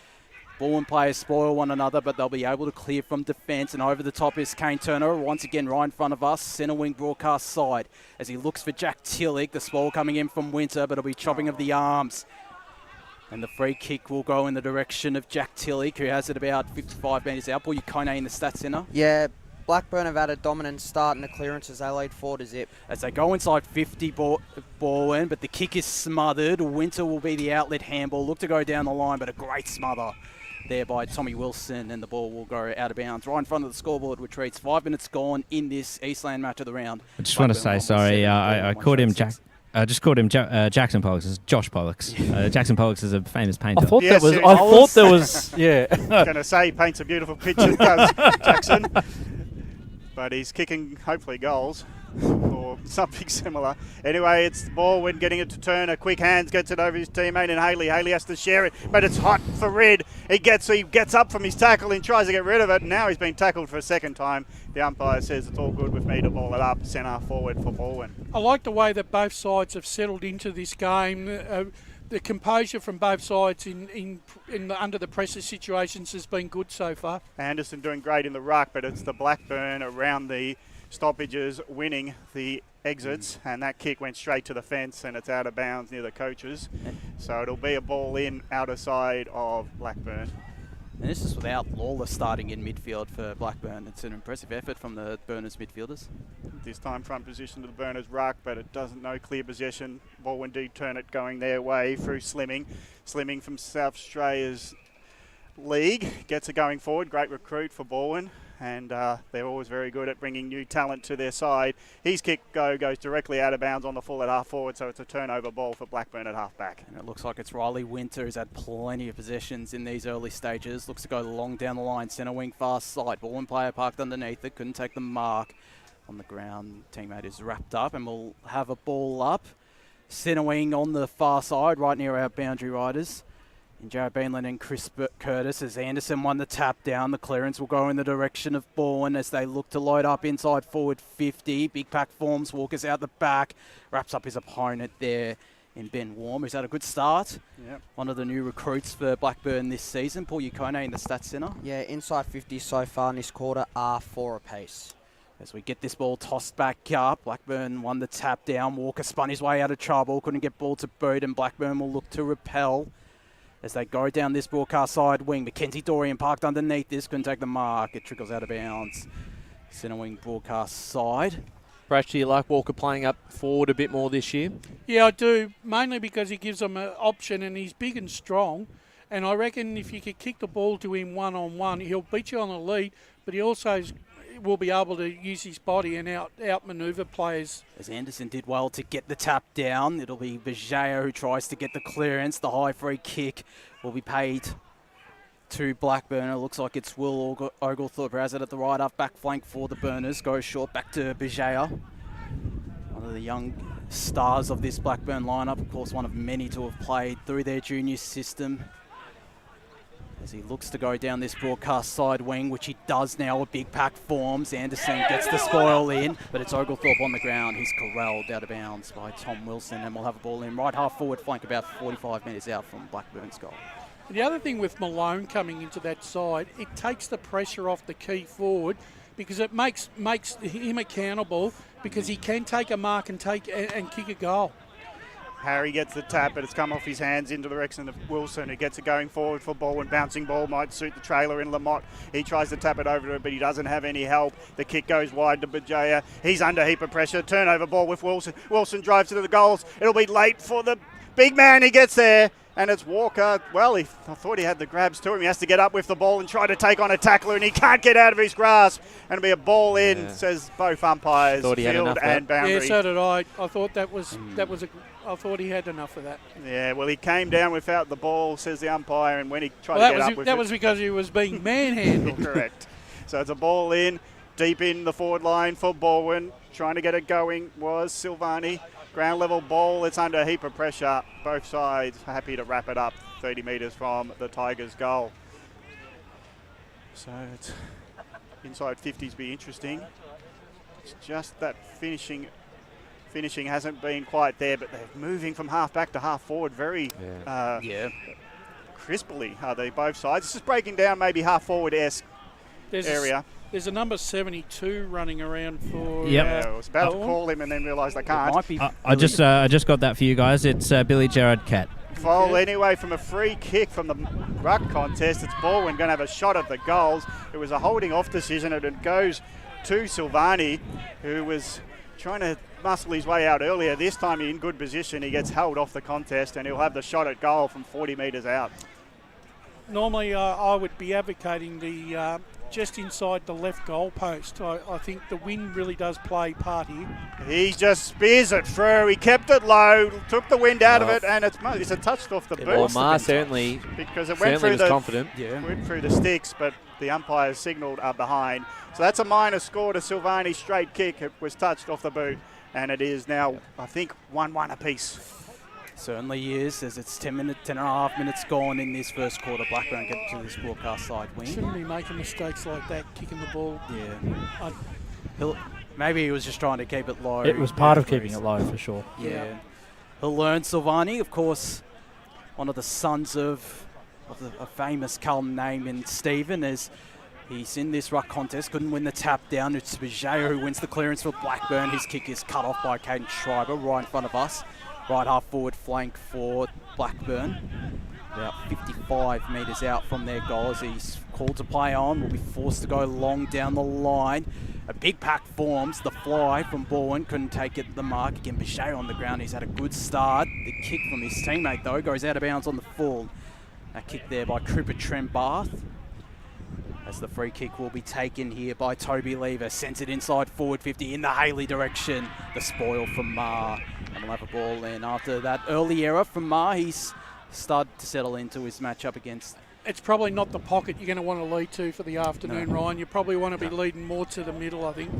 Balwyn players spoil one another, but they'll be able to clear from defence. And over the top is Kane Turner, once again right in front of us, centre wing broadcast side. As he looks for Jack Tillich, the spoil coming in from Winter, but it'll be chopping of the arms. And the free kick will go in the direction of Jack Tillich, who has it about 55 metres out. Paul Ukone in the stats centre. Yeah, Blackburn have had a dominant start in the clearances. They lead 4-0. As they go inside 50 Balwyn, but the kick is smothered. Winter will be the outlet handball. Look to go down the line, but a great smother there by Tommy Wilson, and the ball will go out of bounds. Right in front of the scoreboard, which reads 5 minutes gone in this Eastland match of the round. I just want to say, sorry, I called him Jack. I just called him Jackson Pollux. It's Josh Pollux. Jackson Pollux is a famous painter. I thought there was. Yeah. I was going to say he paints a beautiful picture, does Jackson. But he's kicking, hopefully, goals or something similar. Anyway, it's Balwyn getting it to Turner. Quick hands, gets it over his teammate and Haley. Haley has to share it, but it's hot for Red. He gets up from his tackle and tries to get rid of it. And now he's been tackled for a second time. The umpire says it's all good with me to ball it up. Centre forward for Balwyn. I like the way that both sides have settled into this game. The composure from both sides in under the pressure situations has been good so far. Anderson doing great in the ruck, but it's the Blackburn around the stoppages winning the exits, and that kick went straight to the fence and it's out of bounds near the coaches. So it'll be a ball in outer side of Blackburn. And this is without Lawler starting in midfield for Blackburn. It's an impressive effort from the Burners midfielders. This time front position to the Burners ruck, but it doesn't know clear possession. Balwyn do turn it going their way through Slimming. Slimming from South Australia's league gets it going forward. Great recruit for Balwyn, and they're always very good at bringing new talent to their side. His kick goes directly out of bounds on the full at half forward, so it's a turnover ball for Blackburn at half back. And it looks like it's Riley Winter who's had plenty of possessions in these early stages. Looks to go long down the line, centre wing far side. Balwyn player parked underneath it, couldn't take the mark on the ground. Teammate is wrapped up, and we'll have a ball up. Centre wing on the far side, right near our boundary riders. And Jared Beanland and Chris Curtis as Anderson won the tap down. The clearance will go in the direction of Balwyn as they look to load up inside forward 50. Big pack forms, Walker's out the back, wraps up his opponent there in Ben Warm, who's had a good start. Yep. One of the new recruits for Blackburn this season. Paul Ukone in the stats centre. Yeah, inside 50 so far in this quarter are 4 apiece. As we get this ball tossed back up, Blackburn won the tap down. Walker spun his way out of trouble, couldn't get ball to boot, and Blackburn will look to repel as they go down this broadcast side wing. Mackenzie Dorian parked underneath this, couldn't take the mark. It trickles out of bounds. Centre wing broadcast side. Brash, do you like Walker playing up forward a bit more this year? Yeah, I do, mainly because he gives them an option and he's big and strong. And I reckon if you could kick the ball to him one-on-one, he'll beat you on a lead, but he also will be able to use his body and outmaneuver players. As Anderson did well to get the tap down, it'll be Vigea who tries to get the clearance. The high free kick will be paid to Blackburn. It looks like it's Will Oglethorpe who has it at the right half back flank for the Burners. Goes short back to Vigea. One of the young stars of this Blackburn lineup. Of course, one of many to have played through their junior system. As he looks to go down this broadcast side wing, which he does now. A big pack forms. Anderson gets the spoil in, but it's Oglethorpe on the ground. He's corralled out of bounds by Tom Wilson, and we'll have a ball in right half forward flank about 45 metres out from Blackburn's goal. The other thing with Malone coming into that side, it takes the pressure off the key forward because it makes him accountable because he can take a mark and kick a goal. Harry gets the tap, but it's come off his hands into the direction of Wilson, who gets it going forward for Balwyn. Bouncing ball might suit the trailer in Lamont. He tries to tap it over to it, but he doesn't have any help. The kick goes wide to Bajaya. He's under a heap of pressure. Turnover ball with Wilson. Wilson drives to the goals. It'll be late for the big man. He gets there, and it's Walker. Well, I thought he had the grabs to him. He has to get up with the ball and try to take on a tackler, and he can't get out of his grasp. And it'll be a ball in, says both umpires, field and boundary. Yeah, so did I. I thought I thought he had enough of that. Yeah, well, he came down without the ball, says the umpire, and when he tried to get up with it... That was because he was being manhandled. Correct. So it's a ball in, deep in the forward line for Balwyn. Trying to get it going was Silvani. Ground level ball, it's under a heap of pressure. Both sides happy to wrap it up 30 metres from the Tigers' goal. So it's inside 50s be interesting. It's just that finishing hasn't been quite there, but they're moving from half back to half forward very crisply, are they, both sides? It's just breaking down maybe half forward-esque area. There's a number 72 running around for... Yep. I was about to call him and then realised I can't. I just got that for you guys. It's Billy Gerard Cat. Foul anyway from a free kick from the ruck contest. It's Balwyn going to have a shot at the goals. It was a holding off decision, and it goes to Silvani, who was trying to muscle his way out earlier. This time in good position. He gets held off the contest, and he'll have the shot at goal from 40 metres out. Normally, I would be advocating the just inside the left goal post. I think the wind really does play part here. He just spears it through. He kept it low, took the wind out of it, and it's a touch off the boot. Well, Ma certainly, because it went through confident. Went through the sticks, but the umpires signalled are behind. So that's a minor score to Silvani. Straight kick. It was touched off the boot, and it is now, I think, 1-1 apiece. Certainly is, as it's 10 and a half minutes gone in this first quarter. Blackburn get to this broadcast side wing. Shouldn't be making mistakes like that, kicking the ball. Yeah. Maybe he was just trying to keep it low. It was part of keeping it low, for sure. Yeah. He'll learn Silvani, of course, one of the sons of a famous Culm name in Stephen, as he's in this ruck contest. Couldn't win the tap down. It's Bijaya who wins the clearance for Blackburn. His kick is cut off by Caden Schreiber right in front of us. Right half forward flank for Blackburn. About 55 metres out from their goal as he's called to play on. Will be forced to go long down the line. A big pack forms. The fly from Balwyn couldn't take it the mark. Again, Bichet on the ground. He's had a good start. The kick from his teammate, though, goes out of bounds on the full. A kick there by Cooper Trembath. As the free kick will be taken here by Toby Lever. Sends it inside forward 50 in the Haley direction. The spoil from Ma. And we'll have a ball in. After that early error from Ma, he's started to settle into his matchup against... It's probably not the pocket you're going to want to lead to for the afternoon, Ryan. You probably want to be leading more to the middle, I think.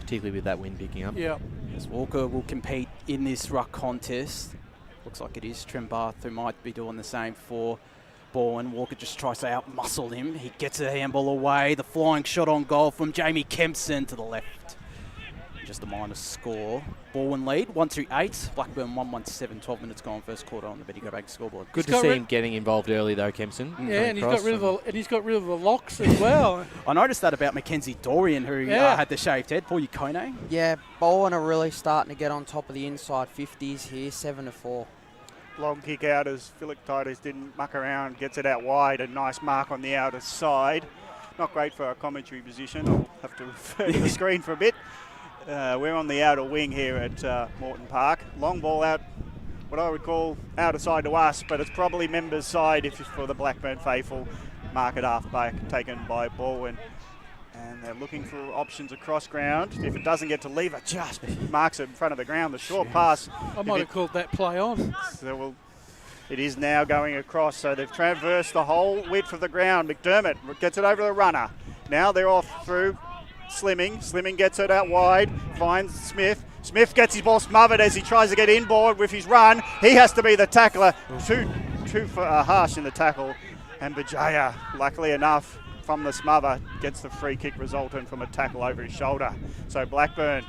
Particularly with that wind picking up. Yeah. As Walker will compete in this ruck contest. Looks like it is Trembath who might be doing the same for Balwyn. Walker just tries to out-muscle him. He gets a handball away. The flying shot on goal from Jamie Kempson to the left. just a minus score. Balwyn lead, 1-8. Blackburn 1-7. 12 minutes gone, first quarter on the Betty Go Bank scoreboard. Good to see him getting involved early though, Kempson. Yeah, and he's got rid of the locks as well. I noticed that about Mackenzie Dorian, who had the shaved head. Paul Yukone. Yeah, Balwyn are really starting to get on top of the inside 50s here, 7-4. Long kick out as Philoctitis didn't muck around, gets it out wide. A nice mark on the outer side. Not great for our commentary position. I'll have to refer to the screen for a bit. We're on the outer wing here at Moreton Park. Long ball out, what I would call outer side to us, but it's probably members' side if it's for the Blackburn faithful. Mark it half back, taken by Balwyn. And they're looking for options across ground. If it doesn't get to Lever, just marks it in front of the ground. The short pass. I might have called that play on. So it is now going across. So they've traversed the whole width of the ground. McDermott gets it over the runner. Now they're off through Slimming. Slimming gets it out wide. Finds Smith. Smith gets his ball smothered as he tries to get inboard with his run. He has to be the tackler. Too harsh in the tackle. And Bajaya, luckily enough, from the smother, gets the free kick resultant from a tackle over his shoulder. So Blackburn.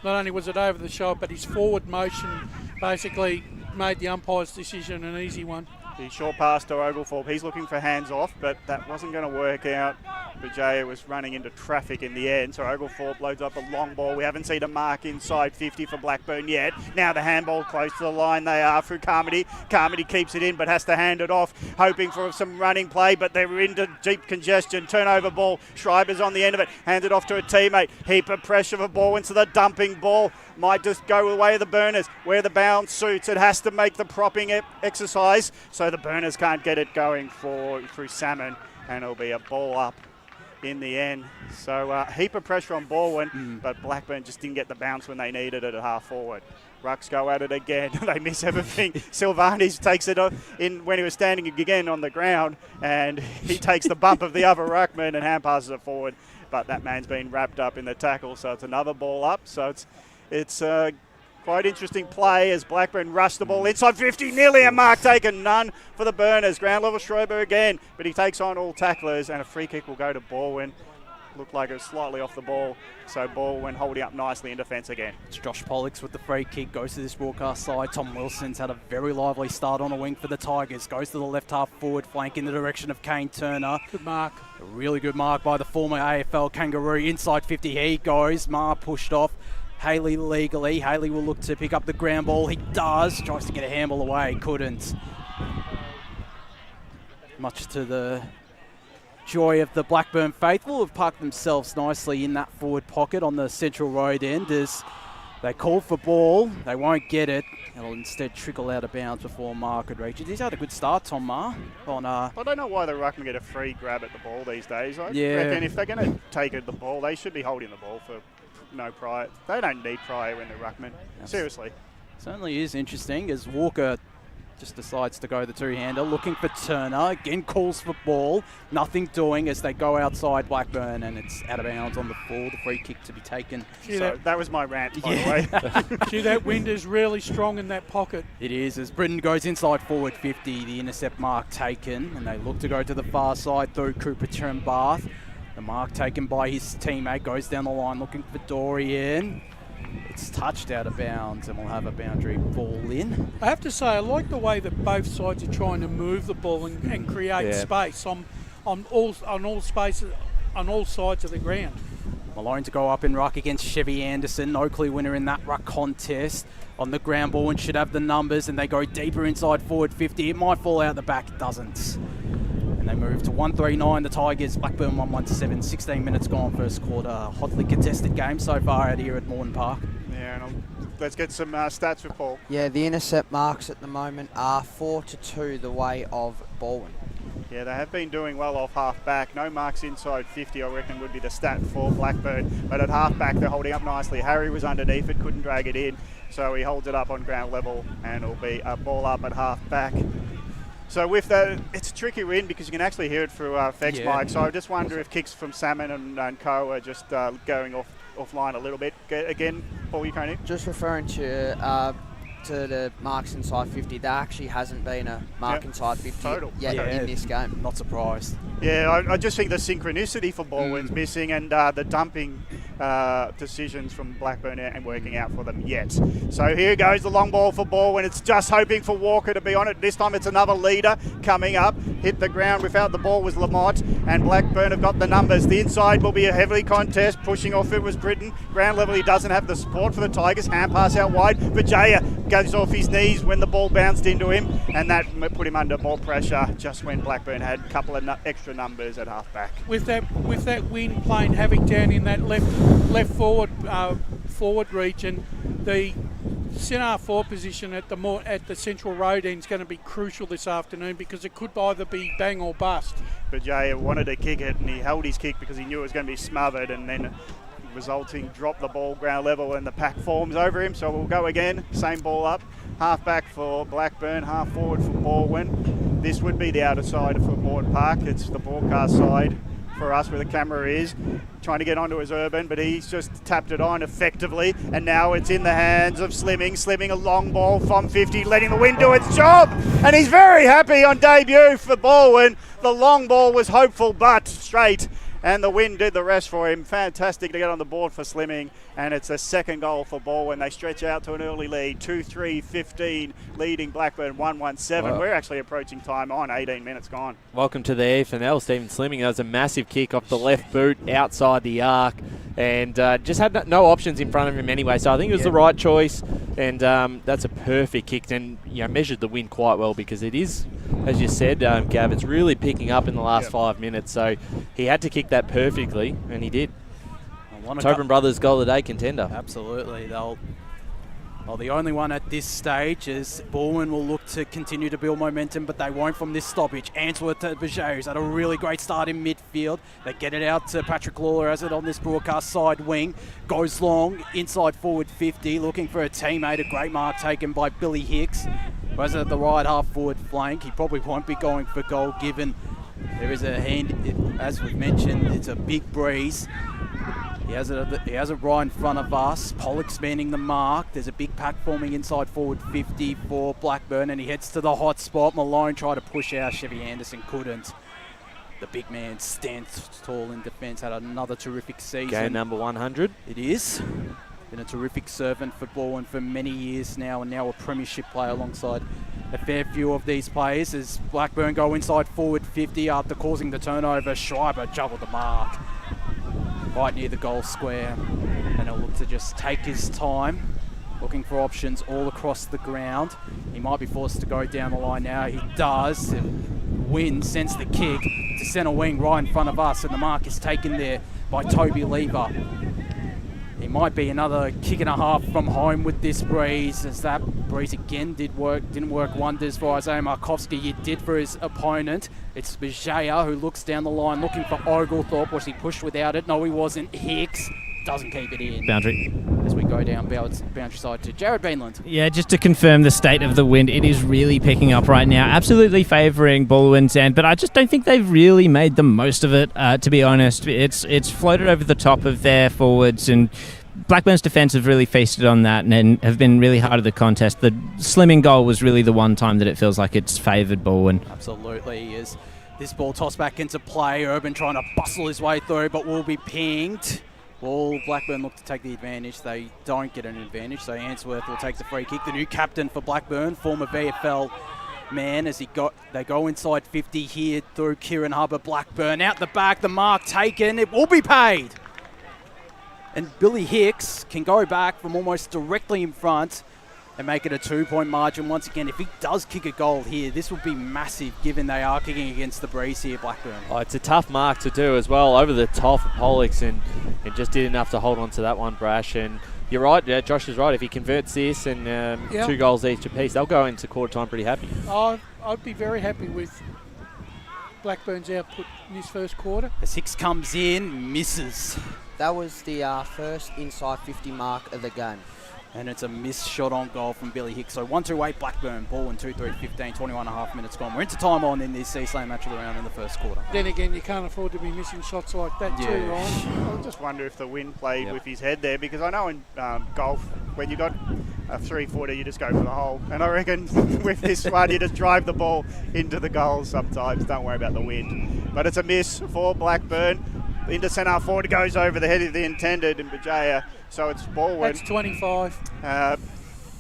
Not only was it over the shoulder, but his forward motion basically made the umpire's decision an easy one. The short pass to Oglethorpe. He's looking for hands off, but that wasn't going to work out. Bajaya was running into traffic in the end, so Oglethorpe loads up a long ball. We haven't seen a mark inside 50 for Blackburn yet. Now the handball close to the line. They are through Carmody. Carmody keeps it in, but has to hand it off, hoping for some running play, but they're into deep congestion. Turnover ball. Schreiber's on the end of it. Hands it off to a teammate. Heap of pressure for ball into the dumping ball. Might just go away of the Burners. Where the bounce suits, it has to make the propping exercise, so the Burners can't get it going through Salmon, and it'll be a ball up in the end. So heap of pressure on Balwyn, but Blackburn just didn't get the bounce when they needed it at half forward. Rucks go at it again. They miss everything. Silvanis takes it in when he was standing again on the ground, and he takes the bump of the other ruckman and hand passes it forward. But that man's been wrapped up in the tackle, so it's another ball up. So it's quite interesting play as Blackburn rushed the ball inside 50. Nearly a mark taken, none for the Burners. Ground level Schreiber again, but he takes on all tacklers, and a free kick will go to Balwyn. Looked like it was slightly off the ball, so Balwyn holding up nicely in defence again. It's Josh Pollux with the free kick, goes to this broadcast side. Tom Wilson's had a very lively start on a wing for the Tigers. Goes to the left half forward flank in the direction of Kane Turner. Good mark. A really good mark by the former AFL Kangaroo. Inside 50 he goes. Mar pushed off. Haley legally. Haley will look to pick up the ground ball. He does. Tries to get a handball away. Couldn't. Much to the joy of the Blackburn faithful, have parked themselves nicely in that forward pocket on the central road end as they call for ball. They won't get it. It'll instead trickle out of bounds before Mar could reach it. He's had a good start, Tom Mar. I don't know why the ruckman get a free grab at the ball these days. I Yeah. reckon if they're going to take it the ball, they should be holding the ball for no prior. They don't need prior when they're ruckman. Seriously. Certainly is interesting as Walker just decides to go the two-hander, looking for Turner. Again, calls for ball. Nothing doing as they go outside Blackburn, and it's out of bounds on the full. The free kick to be taken. So that was my rant, by the way. Gee, that wind is really strong in that pocket. It is, as Britain goes inside forward 50, the intercept mark taken, and they look to go to the far side through Cooper Bath. The mark taken by his teammate goes down the line looking for Dorian. It's touched out of bounds and we'll have a boundary ball in. I have to say, I like the way that both sides are trying to move the ball and create space on all spaces, on all sides of the ground. Malone to go up in ruck against Chevy Anderson. Oakley winner in that ruck contest. On the ground ball and should have the numbers, and they go deeper inside forward 50. It might fall out the back, it doesn't. And they move to 139, the Tigers. Blackburn 117, 16 minutes gone first quarter. Hotly contested game so far out here at Moreton Park. Yeah, and let's get some stats for Paul. Yeah, the intercept marks at the moment are 4-2 the way of Balwyn. Yeah, they have been doing well off half-back. No marks inside 50, I reckon, would be the stat for Blackburn. But at half-back, they're holding up nicely. Harry was underneath it, couldn't drag it in. So he holds it up on ground level, and it'll be a ball up at half-back. So with that, it's a tricky win because you can actually hear it through Fex mic. So I just wonder if kicks from Salmon and Co are just going offline a little bit. Again, Paul, you can't hear? Just referring to the marks inside 50, there actually hasn't been a mark inside 50 yet in this game. Not surprised. Yeah, I just think the synchronicity for Balwyn's missing, and the dumping decisions from Blackburn and working out for them yet. So here goes the long ball for Balwyn. It's just hoping for Walker to be on it. This time it's another leader coming up. Hit the ground without the ball was Lamont, and Blackburn have got the numbers. The inside will be a heavily contest. Pushing off it was Britton. Ground level, he doesn't have the support for the Tigers. Hand pass out wide. Vijaya goes off his knees when the ball bounced into him, and that put him under more pressure just when Blackburn had a couple of extra numbers at half back. With that wind playing havoc down in that left forward region, the centre forward position at the central road end is going to be crucial this afternoon, because it could either be bang or bust. But Jay wanted to kick it, and he held his kick because he knew it was going to be smothered, and then resulting drop the ball ground level, and the pack forms over him. So we'll go again, same ball up, half back for Blackburn, half forward for Balwyn. This would be the outer side for Morton Park. It's the broadcast side for us where the camera is, trying to get onto his Urban, but he's just tapped it on effectively, and now it's in the hands of Slimming a long ball from 50, letting the wind do its job, and he's very happy on debut for Balwyn. The long ball was hopeful but straight, and the wind did the rest for him. Fantastic to get on the board for Slimming, and it's a second goal for Balwyn. They stretch out to an early lead, 2-3-15, leading Blackburn 1-1-7. Wow. We're actually approaching time on, 18 minutes gone. Welcome to the EFNL, Stephen Slimming. That was a massive kick off the left boot outside the arc, and just had no options in front of him anyway. So I think it was the right choice, and that's a perfect kick, and measured the wind quite well, because it is, as you said, Gav, it's really picking up in the last 5 minutes. So he had to kick that perfectly, and he did. Tobin Brothers goal of the day contender. Absolutely. Well, the only one at this stage is Balwyn will look to continue to build momentum, but they won't from this stoppage. Answorth to Bajay, who's had a really great start in midfield. They get it out to Patrick Lawler, as it on this broadcast side wing. Goes long, inside forward 50, looking for a teammate. A great mark taken by Billy Hicks. Whereas at the right half forward flank, he probably won't be going for goal, given there is a hand, as we've mentioned, it's a big breeze. He has it right in front of us. Pollock's manning the mark. There's a big pack forming inside forward 50 for Blackburn, and he heads to the hot spot. Malone tried to push out. Chevy Anderson couldn't. The big man stands tall in defence. Had another terrific season. Game number 100. It is. Been a terrific servant for Balwyn for many years now, and now a premiership player alongside a fair few of these players. As Blackburn go inside forward 50 after causing the turnover, Schreiber juggled the mark right near the goal square, and he'll look to just take his time, looking for options all across the ground. He might be forced to go down the line now. He does. Wynn sends the kick to centre wing right in front of us, and the mark is taken there by Toby Lever. He might be another kick and a half from home with this breeze, as that breeze again didn't work wonders for Isaiah Markovsky. It did for his opponent. It's Bijaya who looks down the line looking for Oglethorpe. Was he pushed without it? No, he wasn't. Hicks doesn't keep it in. Boundary. As we go down boundary side to Jared Beanland. Yeah, just to confirm the state of the wind, it is really picking up right now, absolutely favouring Balwyn's end, but I just don't think they've really made the most of it, to be honest. It's floated over the top of their forwards, and Blackburn's defence have really feasted on that and have been really hard at the contest. The Slimming goal was really the one time that it feels like it's favoured Balwyn. Absolutely is. This ball tossed back into play. Urban trying to bustle his way through, but will be pinged. Will Blackburn look to take the advantage? They don't get an advantage, so Answorth will take the free kick. The new captain for Blackburn, former VFL man, as they go inside 50 here through Kieran Hubbard. Blackburn out the back, the mark taken. It will be paid. And Billy Hicks can go back from almost directly in front and make it a 2-point margin once again. If he does kick a goal here, this will be massive, given they are kicking against the breeze here, Blackburn. Oh, it's a tough mark to do as well, over the top of Pollux, and just did enough to hold on to that one, Brash. And you're right, Josh is right. If he converts this and 2 goals each apiece, they'll go into quarter time pretty happy. I'd be very happy with Blackburn's output in this first quarter. As Hicks comes in, misses. That was the first inside 50 mark of the game. And it's a missed shot on goal from Billy Hicks. So 1-2-8 Blackburn, Balwyn 2-3-15, 21.5 minutes gone. We're into time on in this Eastland Match of the Round in the first quarter. Then again, you can't afford to be missing shots like that too, Ryan. I just wonder if the wind played with his head there, because I know in golf, when you got a 3-footer, you just go for the hole. And I reckon with this one, you just drive the ball into the goal sometimes. Don't worry about the wind. But it's a miss for Blackburn. into centre forward, goes over the head of the intended and Bajaya. So it's Balwyn. That's 25.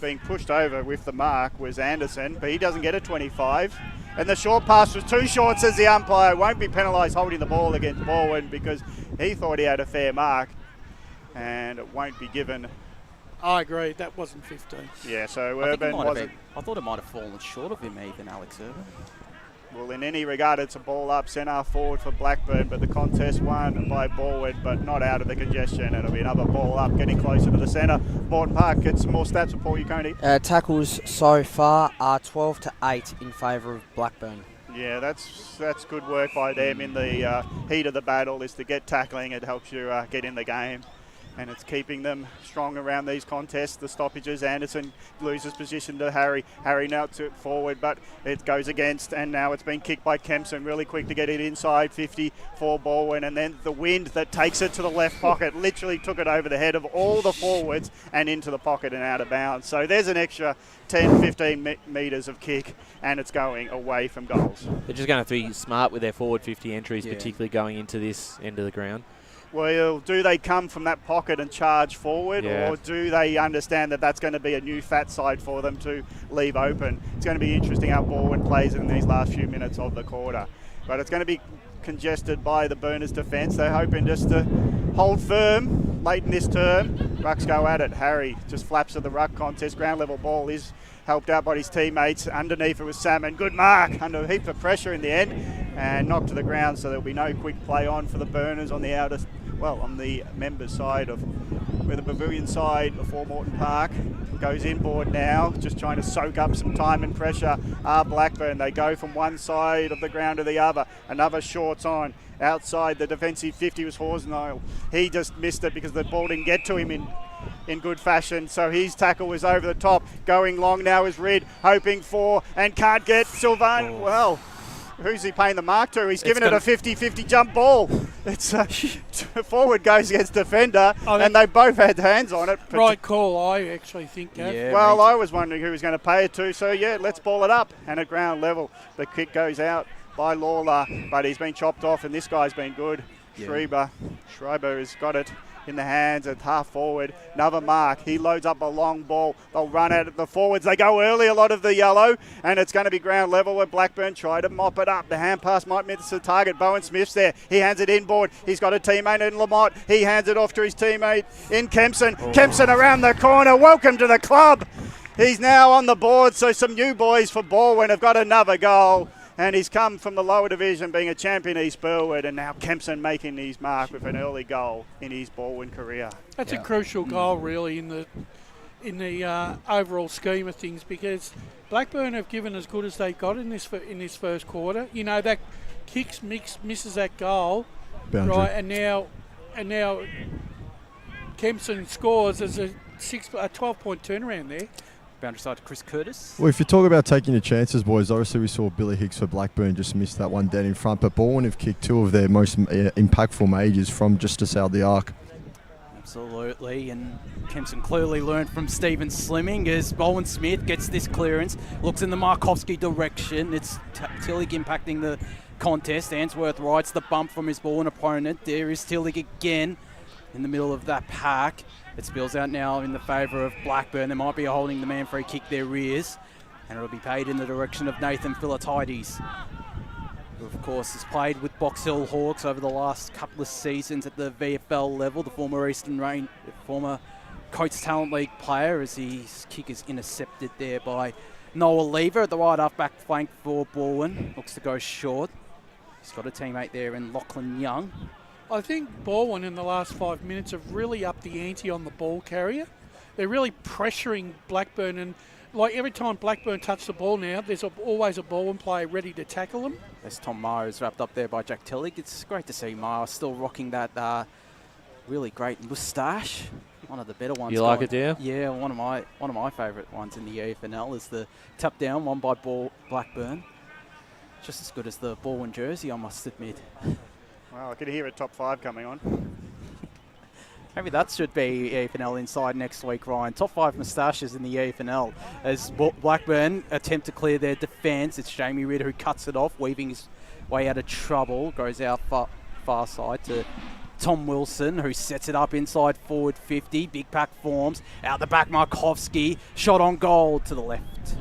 Being pushed over with the mark was Anderson, but he doesn't get a 25. And the short pass was too short, says the umpire. Won't be penalised holding the ball against Balwyn because he thought he had a fair mark. And it won't be given. I agree, that wasn't 15. Yeah, so Urban wasn't. I thought it might have fallen short of him even, Alex Urban. Well, in any regard, it's a ball up, centre forward for Blackburn, but the contest won by Balwyn, but not out of the congestion. It'll be another ball up, getting closer to the centre. Morton Park gets some more stats for Paul Uconi. Tackles so far are 12-8 in favour of Blackburn. Yeah, that's good work by them in the heat of the battle, is to get tackling. It helps you get in the game. And it's keeping them strong around these contests. The stoppages, Anderson loses position to Harry. Harry now to forward, but it goes against, and now it's been kicked by Kempson. Really quick to get it inside, 50 for Balwyn, and then the wind that takes it to the left pocket literally took it over the head of all the forwards and into the pocket and out of bounds. So there's an extra 10, 15 metres of kick, and it's going away from goals. They're just going to have to be smart with their forward 50 entries, particularly going into this end of the ground. Well, do they come from that pocket and charge forward, or do they understand that that's going to be a new fat side for them to leave open? It's going to be interesting how Balwyn plays in these last few minutes of the quarter. But it's going to be congested by the Burners' defence. They're hoping just to hold firm late in this term. Rucks go at it. Harry just flaps at the ruck contest. Ground level ball is helped out by his teammates. Underneath it was Salmon. Good mark under a heap of pressure in the end and knocked to the ground, so there'll be no quick play on for the Burners on the outer, on the members' side of where the Pavilion side before Morton Park goes inboard now, just trying to soak up some time and pressure. Blackburn, they go from one side of the ground to the other. Another shorts on. Outside the defensive 50 was Horsnile. He just missed it because the ball didn't get to him in good fashion, so his tackle was over the top. Going long now is Reid, hoping for, and can't get Sylvan. Well, who's he paying the mark to? He's given it a 50-50 jump ball. It's forward goes against defender, and they both had hands on it. Right call, I actually think. Yeah, well, I was wondering who was going to pay it to, so yeah, let's ball it up. And at ground level, the kick goes out by Lawler, but he's been chopped off, and this guy's been good. Schreiber has got it in the hands at half forward. Another mark. He loads up a long ball. They'll run at it. The forwards, they go early, a lot of the yellow, and it's going to be ground level where Blackburn try to mop it up. The hand pass might miss the target. Bowen Smith's there. He hands it inboard. He's got a teammate in Lamont. He hands it off to his teammate in Kempson. Kempson around the corner. Welcome to the club. He's now on the board, so some new boys for Balwyn have got another goal. And he's come from the lower division, being a champion East Burwood, and now Kempson making his mark with an early goal in his Balwyn career. That's a crucial goal, really, in the overall scheme of things, because Blackburn have given as good as they got in this first quarter. You know, that kicks misses that goal, boundary. Right? And now Kempson scores as a 12-point turnaround there. Boundary side to Chris Curtis. Well, if you talk about taking your chances, boys, obviously we saw Billy Hicks for Blackburn just miss that one dead in front, but Balwyn have kicked two of their most impactful majors from just outside the arc. Absolutely, and Kempson clearly learned from Stephen Slimming as Balwyn Smith gets this clearance, looks in the Markovsky direction. It's Tillich impacting the contest. Answorth rides the bump from his Balwyn opponent. There is Tillich again in the middle of that pack. It spills out now in the favour of Blackburn. There might be a holding the man free kick there is, and it'll be paid in the direction of Nathan Philatides, who of course has played with Box Hill Hawks over the last couple of seasons at the VFL level, the former Coates Talent League player, as his kick is intercepted there by Noah Lever at the right half-back flank for Balwyn. Looks to go short. He's got a teammate there in Lachlan Young. I think Balwyn in the last 5 minutes have really upped the ante on the ball carrier. They're really pressuring Blackburn, and like every time Blackburn touch the ball now, there's always a Balwyn player ready to tackle them. As Tom Meyer is wrapped up there by Jack Tillich. It's great to see Meyer still rocking that really great moustache. One of the better ones. You like it, do you? Yeah, one of my favourite ones in the EFNL is the tap down one by Blackburn. Just as good as the Balwyn jersey, I must admit. Well, I can hear it top 5 coming on. Maybe that should be EFNL Inside next week, Ryan. Top 5 moustaches in the EFNL. As Blackburn attempt to clear their defence, it's Jamie Ritter who cuts it off, weaving his way out of trouble. Goes out far side to Tom Wilson, who sets it up inside forward 50. Big pack forms. Out the back, Markovski. Shot on goal to the left.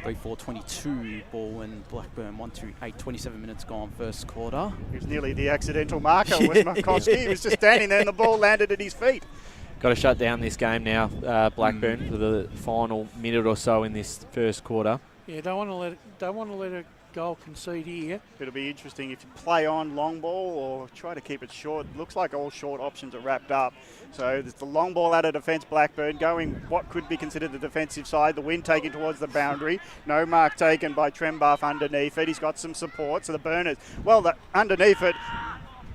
3-4-22, Balwyn, Blackburn, 1-2-8, 27 minutes gone, first quarter. He was nearly the accidental marker, was Markovski. He was just standing there and the ball landed at his feet. Got to shut down this game now, Blackburn, for the final minute or so in this first quarter. Yeah, don't want to let a goal concede here. It'll be interesting if you play on long ball or try to keep it short. Looks like all short options are wrapped up. So there's the long ball out of defence, Blackburn, going what could be considered the defensive side. The wind taken towards the boundary. No mark taken by Trembuff underneath it. He's got some support. So the Burners, well, underneath it,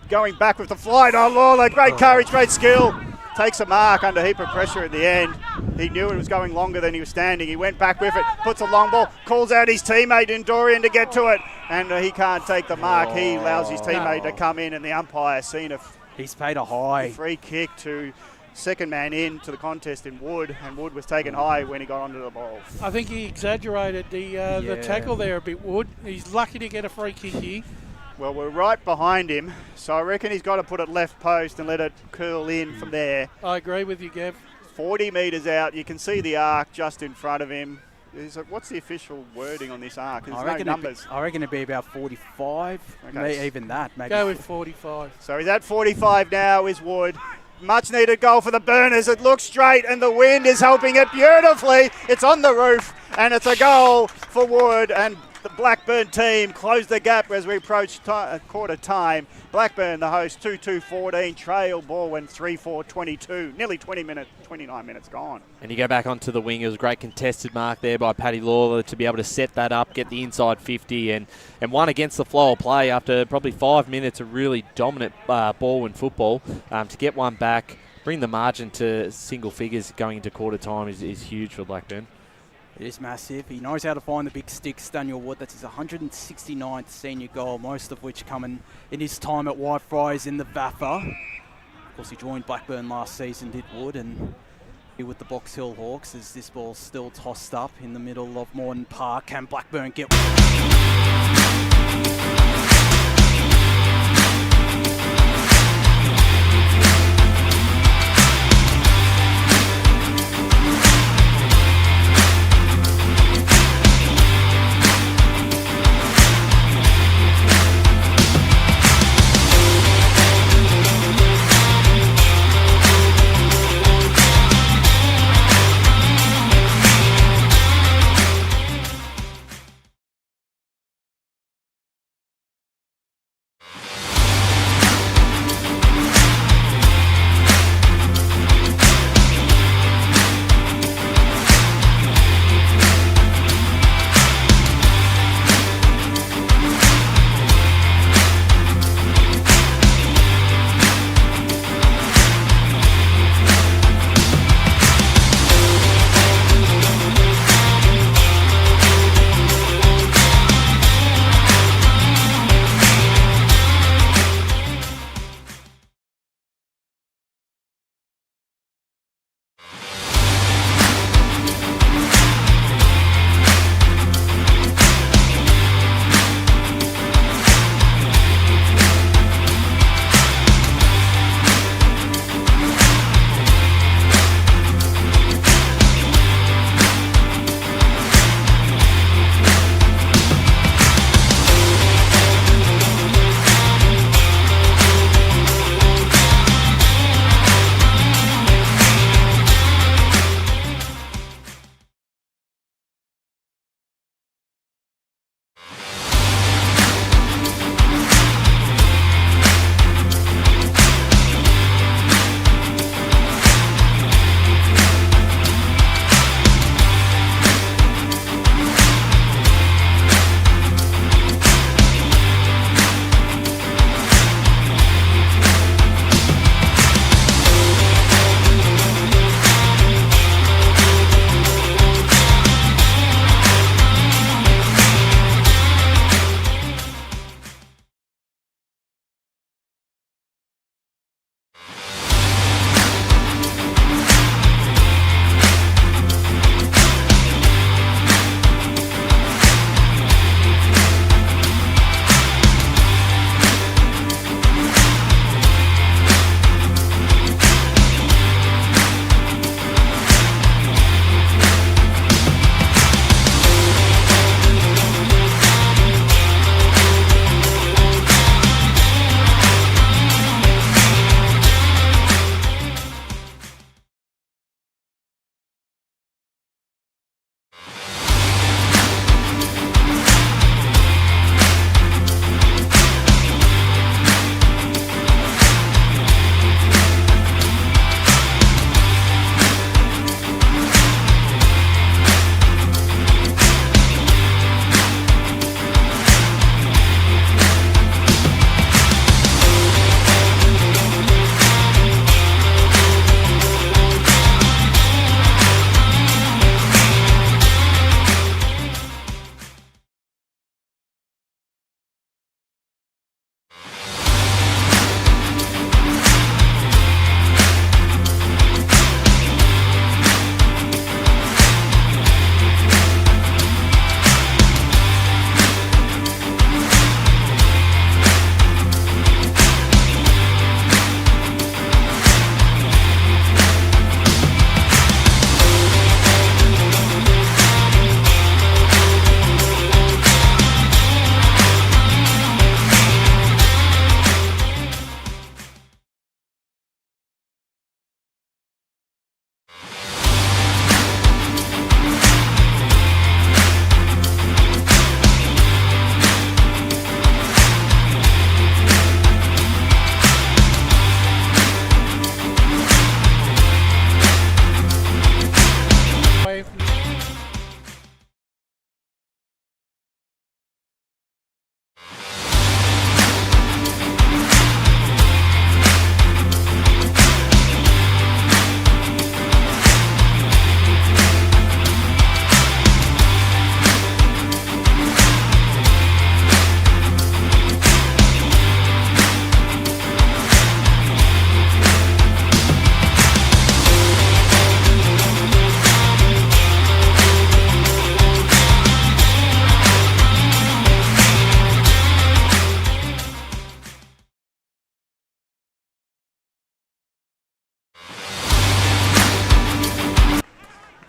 going back with the flight. Oh, Lawler, great courage, great skill. Takes a mark under heap of pressure at the end. He knew it was going longer than he was standing. He went back with it, puts a long ball, calls out his teammate in Dorian to get to it, and he can't take the mark. He allows his teammate to come in, and the umpire seen he's paid a high free kick to second man in to the contest in Wood, and Wood was taken high when he got onto the ball. I think he exaggerated the tackle there a bit, Wood. He's lucky to get a free kick here. Well, we're right behind him, so I reckon he's got to put it left post and let it curl in from there. I agree with you, Gav. 40 metres out. You can see the arc just in front of him. What's the official wording on this arc? There's no numbers. I reckon it'd be about 45. Okay. Even that, maybe. Go with 45. So he's at 45 now, is Wood. Much needed goal for the Burners. It looks straight and the wind is helping it beautifully. It's on the roof and it's a goal for Wood, and the Blackburn team closed the gap as we approach quarter time. Blackburn, the host, 2-2-14, trail Balwyn 3-4-22. Nearly 29 minutes gone. And you go back onto the wing. It was a great contested mark there by Paddy Lawler to be able to set that up, get the inside 50, and one against the flow of play after probably 5 minutes of really dominant Balwyn football. To get one back, bring the margin to single figures going into quarter time is huge for Blackburn. It is massive. He knows how to find the big sticks, Daniel Wood. That's his 169th senior goal, most of which coming in his time at Whitefriars in the VAFA. Of course, he joined Blackburn last season, did Wood, and here with the Box Hill Hawks as this ball's still tossed up in the middle of Morton Park. Can Blackburn get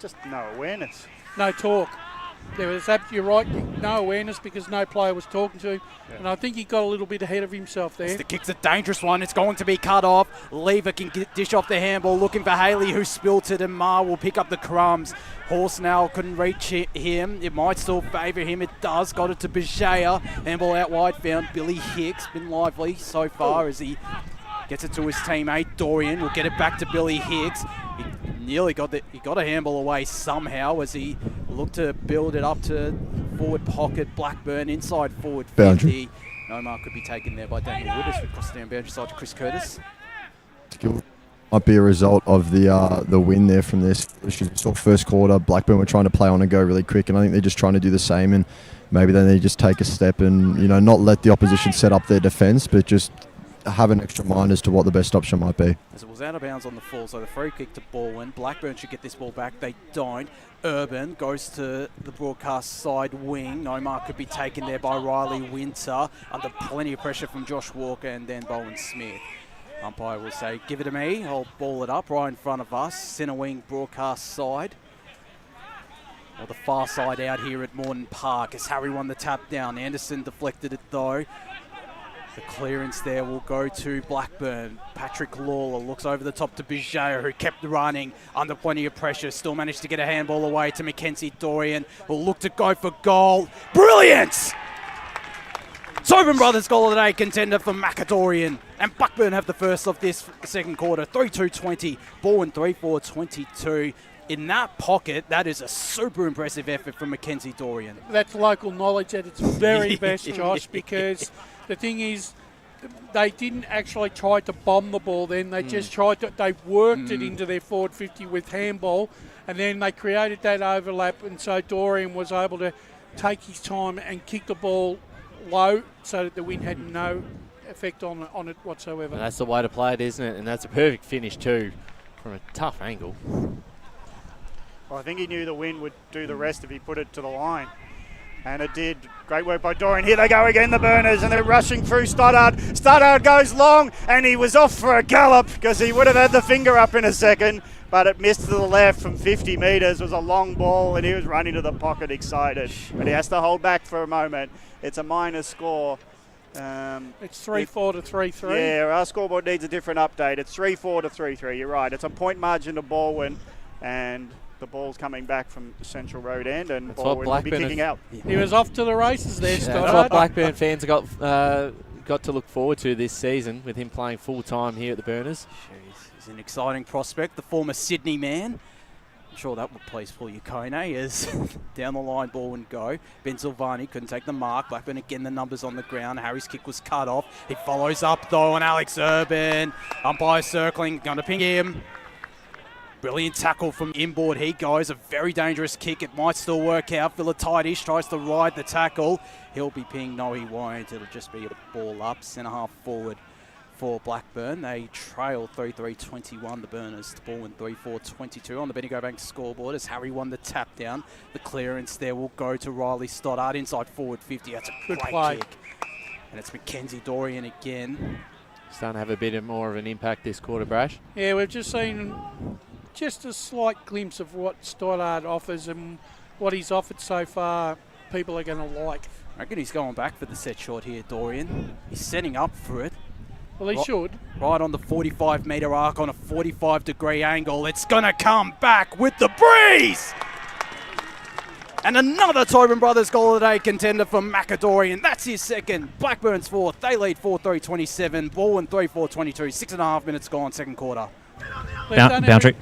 just no awareness. No talk. There was you're right, no awareness because no player was talking to him. Yeah. And I think he got a little bit ahead of himself there. The kick's a dangerous one. It's going to be cut off. Lever can dish off the handball, looking for Haley, who spilt it, and Ma will pick up the crumbs. Horsenell couldn't reach him. It might still favour him. It does. Got it to Bejea. Handball out wide. Found Billy Hicks. Been lively so far as he gets it to his teammate. Dorian will get it back to Billy Hicks. He nearly got a handball away somehow as he looked to build it up to forward pocket. Blackburn inside forward 50. Boundary. No mark could be taken there by Daniel Wood as we cross down boundary side to Chris Curtis. Might be a result of the win there from this. We saw first quarter, Blackburn were trying to play on and go really quick, and I think they're just trying to do the same, and maybe then they just take a step and, you know, not let the opposition set up their defence, but just have an extra mind as to what the best option might be. As it was out of bounds on the full, so the free kick to Balwyn. Blackburn should get this ball back. They don't. Urban goes to the broadcast side wing. No mark could be taken there by Riley Winter under plenty of pressure from Josh Walker and then Bowen Smith. Umpire will say, give it to me. I'll ball it up right in front of us. Centre wing broadcast side. Or the far side out here at Moreton Park as Harry won the tap down. Anderson deflected it though. The clearance there will go to Blackburn. Patrick Lawler looks over the top to Bejea, who kept running under plenty of pressure. Still managed to get a handball away to Mackenzie Dorian. Will look to go for goal. Brilliant! Tobin Brothers goal of the day contender for Macadorian. And Blackburn have the first of this second quarter. 3-2-20. Balwyn 3-4-22. In that pocket, that is a super impressive effort from Mackenzie Dorian. That's local knowledge at its very best, Josh, because the thing is, they didn't actually try to bomb the ball then. They just tried to, they worked it into their forward 50 with handball, and then they created that overlap, and so Dorian was able to take his time and kick the ball low so that the wind had no effect on it whatsoever. And that's the way to play it, isn't it? And that's a perfect finish too from a tough angle. Well, I think he knew the wind would do the rest if he put it to the line. And it did. Great work by Dorian. Here they go again, the Burners, and they're rushing through Stoddard. Stoddard goes long, and he was off for a gallop because he would have had the finger up in a second, but it missed to the left from 50 metres. It was a long ball, and he was running to the pocket excited. But he has to hold back for a moment. It's a minor score. It's 3-4 to 3-3. Yeah, our scoreboard needs a different update. It's 3-4 to 3-3. You're right. It's a point margin to Balwyn, and the ball's coming back from Central Road End, and Balwyn will be kicking out. He was off to the races there, Scott. That's what Blackburn fans got to look forward to this season with him playing full time here at the Burners. Jeez, he's an exciting prospect, the former Sydney man. I'm sure that would please Paul Yukone as down the line ball and go. Ben Silvani couldn't take the mark. Blackburn again, the numbers on the ground. Harry's kick was cut off. He follows up though on Alex Urban. Umpire circling, going to ping him. Brilliant tackle from inboard. He goes. A very dangerous kick. It might still work out. Philatides tries to ride the tackle. He'll be pinged. No, he won't. It'll just be a ball up. Centre half forward for Blackburn. They trail 3-3-21. The Burners to Balwyn 3-4-22 on the Bendigo Bank scoreboard as Harry won the tap down. The clearance there will go to Riley Stoddard inside forward 50. That's a Good great play. kick. And it's Mackenzie Dorian again. Starting to have a bit more of an impact this quarter, Brash. Yeah, we've just seen just a slight glimpse of what Stoddard offers, and what he's offered so far, people are going to like. I reckon he's going back for the set shot here, Dorian. He's setting up for it. Well, he should. Right on the 45-metre arc on a 45-degree angle. It's going to come back with the breeze! And another Tobin Brothers goal of the day contender for Macadorian. That's his second. Blackburn's fourth. They lead 4-3-27. Balwyn 3-4-22. 6.5 minutes gone, second quarter. Boundary.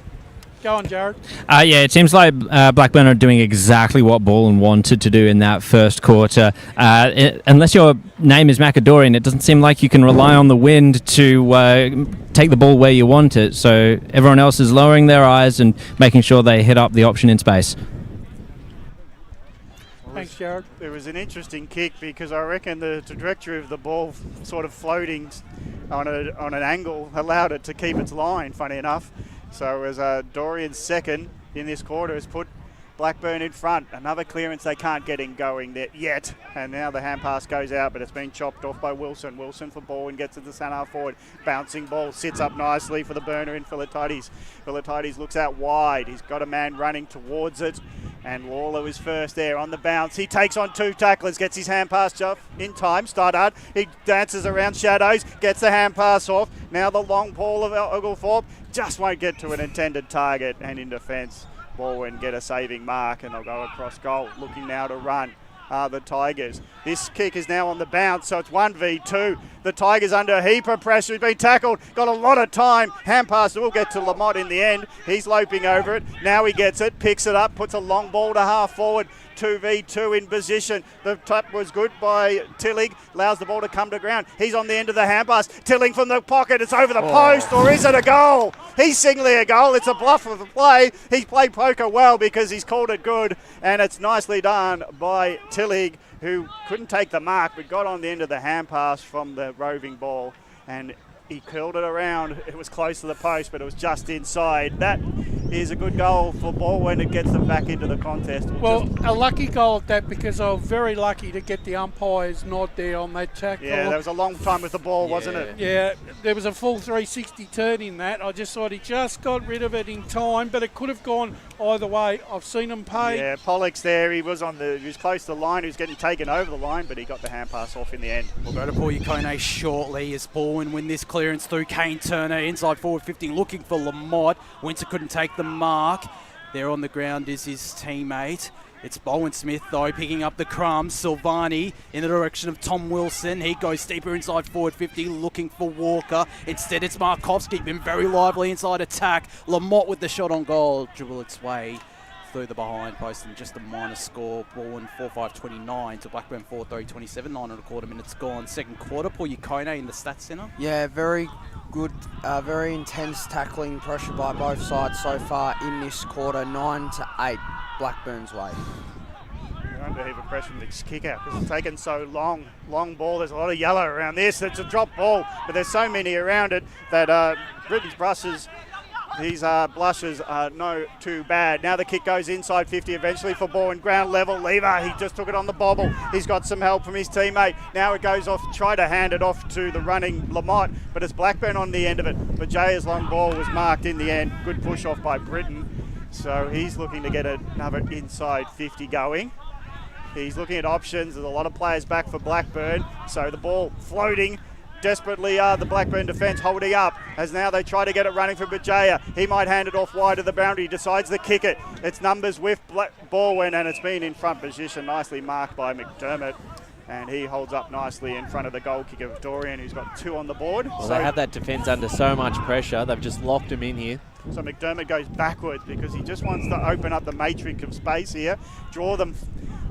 Go on, Jared. Yeah, it seems like Blackburn are doing exactly what Balwyn wanted to do in that first quarter. Unless your name is Macadorian, it doesn't seem like you can rely on the wind to take the ball where you want it. So everyone else is lowering their eyes and making sure they hit up the option in space. Thanks, Jared. It was an interesting kick because I reckon the trajectory of the ball sort of floating on an angle allowed it to keep its line, funny enough. So as Dorian's second in this quarter has put Blackburn in front. Another clearance they can't get in going there yet. And now the hand pass goes out, but it's been chopped off by Wilson. Wilson for Balwyn gets it to centre half forward. Bouncing ball sits up nicely for the burner in Philatides. Philatides looks out wide. He's got a man running towards it. And Lawler is first there on the bounce. He takes on 2 tacklers, gets his hand pass off in time. Stoddard, he dances around shadows, gets the hand pass off. Now the long ball of Oglethorpe just won't get to an intended target, and in defence, Balwyn get a saving mark, and they'll go across goal. Looking now to run the Tigers. This kick is now on the bounce, so it's 1v2. The Tigers under a heap of pressure. He's been tackled, got a lot of time. Hand pass will get to Lamont in the end. He's loping over it. Now he gets it, picks it up, puts a long ball to half forward. 2v2 in position. The tap was good by Tillig. Allows the ball to come to ground. He's on the end of the hand pass. Tilling from the pocket. It's over the post, or is it a goal? He's singly a goal. It's a bluff of the play. He's played poker well because he's called it good, and it's nicely done by Tillig, who couldn't take the mark but got on the end of the hand pass from the roving ball, and he curled it around. It was close to the post, but it was just inside. That is a good goal for Balwyn. It gets them back into the contest. Well, a lucky goal at that, because I was very lucky to get the umpire's nod there on that tackle. Yeah, there was a long time with the ball, wasn't it? Yeah, there was a full 360 turn in that. I just thought he just got rid of it in time, but it could have gone either way. I've seen him pay. Yeah, Pollock's there. He was close to the line. He was getting taken over the line, but he got the hand pass off in the end. We'll go to Paul Yukone shortly as Balwyn win this clearance through Kane Turner, inside forward 50, looking for Lamont. Winter couldn't take the mark. There on the ground is his teammate. It's Bowen Smith, though, picking up the crumbs. Silvani in the direction of Tom Wilson. He goes deeper inside forward 50, looking for Walker. Instead, it's Markovski, been very lively inside attack. Lamont with the shot on goal, dribble its way through the behind post, and just a minor score. Balwyn 4-5-29 to Blackburn 4-3-27. 9.25 minutes gone. Second quarter. Paul Yukone in the stats centre. Yeah, very good, very intense tackling pressure by both sides so far in this quarter. 9-8 Blackburn's way. They're under a heap of pressure from this kick out because it's taken so long. Long ball. There's a lot of yellow around this. It's a drop ball, but there's so many around it that Britain's brushes. These blushes are no too bad. Now the kick goes inside 50 eventually for Balwyn. Ground level, Lever. He just took it on the bobble. He's got some help from his teammate. Now it goes off, try to hand it off to the running Lamont, but it's Blackburn on the end of it. But Jaya's long ball was marked in the end. Good push off by Britain. So he's looking to get another inside 50 going. He's looking at options. There's a lot of players back for Blackburn. So the ball floating. Desperately the Blackburn defence holding up as now they try to get it running for Bajaya. He might hand it off wide of the boundary. He decides to kick it. It's numbers with Balwyn, and it's been in front position. Nicely marked by McDermott. And he holds up nicely in front of the goal kicker of Dorian, who's got 2 on the board. Well, they have that defence under so much pressure. They've just locked him in here. So McDermott goes backwards because he just wants to open up the matrix of space here, draw them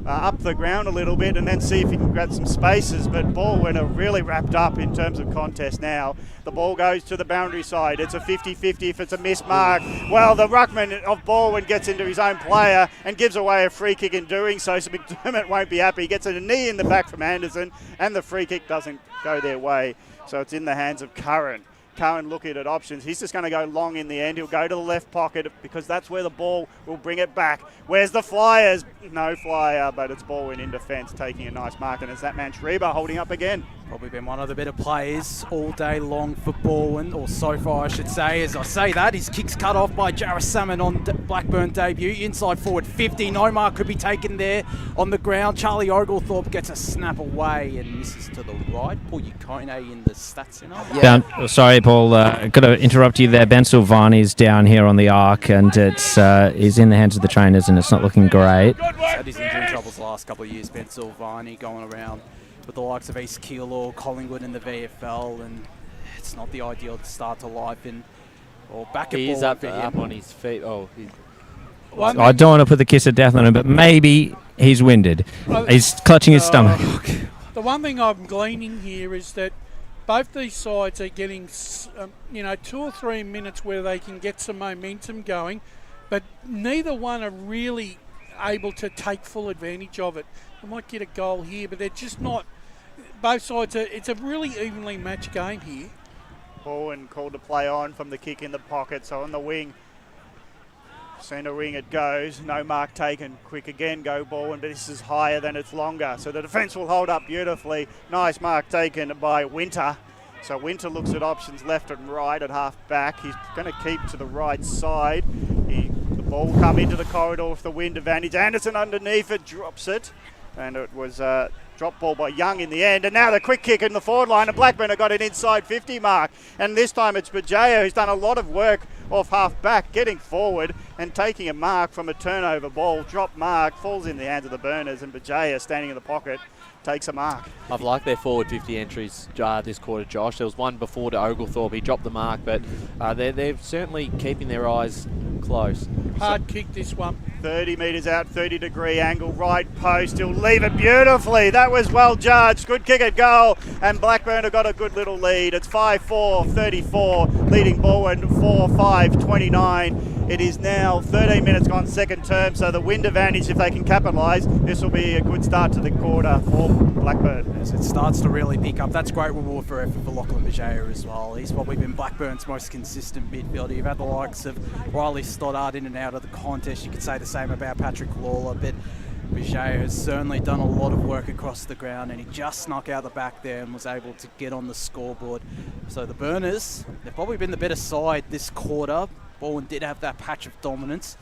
up the ground a little bit, and then see if he can grab some spaces. But Balwyn are really wrapped up in terms of contest now. The ball goes to the boundary side. It's a 50-50 if it's a missed mark. Well, the ruckman of Balwyn gets into his own player and gives away a free kick in doing so McDermott won't be happy. He gets a knee in the back from Anderson, and the free kick doesn't go their way. So it's in the hands of Curran. Curran looking at options. He's just going to go long in the end. He'll go to the left pocket because that's where the ball will bring it back. Where's the Flyers? No flyer, but it's Balwyn in defence taking a nice mark, and it's that man Schreiber holding up again. Probably been one of the better players all day long for Balwyn, or so far I should say. As I say that, his kick's cut off by Jarrah Salmon on Blackburn debut. Inside forward 50, no mark could be taken there on the ground. Charlie Oglethorpe gets a snap away and misses to the right. Paul Yukone in the stats centre. Yeah. Sorry, Paul, got to interrupt you there. Ben Silvani's down here on the arc, and it's is in the hands of the trainers, and it's not looking great. He's had his injury troubles the last couple of years. Ben Silvani going around with the likes of East Keilor, Collingwood in the VFL, and it's not the ideal start to life in or back at He's ball up for him. up on his feet. I don't want to put the kiss of death on him, but maybe he's winded. He's clutching his stomach. The one thing I'm gleaning here is that both these sides are getting, 2 or 3 minutes where they can get some momentum going, but neither one are really able to take full advantage of it. They might get a goal here, but they're just not. Both sides, it's a really evenly matched game here. Balwyn called to play on from the kick in the pocket, so on the wing. Centre wing it goes. No mark taken. Quick again, go Balwyn, but this is higher than it's longer. So the defence will hold up beautifully. Nice mark taken by Winter. So Winter looks at options left and right at half back. He's going to keep to the right side. The ball will come into the corridor with the wind advantage. Anderson underneath it, drops it. And it was a drop ball by Young in the end. And now the quick kick in the forward line. And Blackburn have got an inside 50 mark. And this time it's Bajaya who's done a lot of work off half back, getting forward and taking a mark from a turnover ball. Drop mark, falls in the hands of the Burners. And Bajaya standing in the pocket takes a mark. I've liked their forward 50 entries this quarter, Josh. There was one before to Oglethorpe. He dropped the mark, but they're certainly keeping their eyes close. Hard kick this one. 30 metres out, 30-degree angle, right post. He'll leave it beautifully. That was well judged. Good kick at goal. And Blackburn have got a good little lead. It's 5-4, 34, leading Balwyn 4-5, 29. It is now 13 minutes gone second term, so the wind advantage, if they can capitalise, this will be a good start to the quarter for Blackburn. As it starts to really pick up, that's great reward for effort for Lachlan Bajaya as well. He's probably been Blackburn's most consistent midfielder. You've had the likes of Riley Stoddart in and out of the contest. You could say the same about Patrick Lawler, but Bajaya has certainly done a lot of work across the ground, and he just snuck out the back there and was able to get on the scoreboard. So the Burners, they've probably been the better side this quarter. Balwyn did have that patch of dominance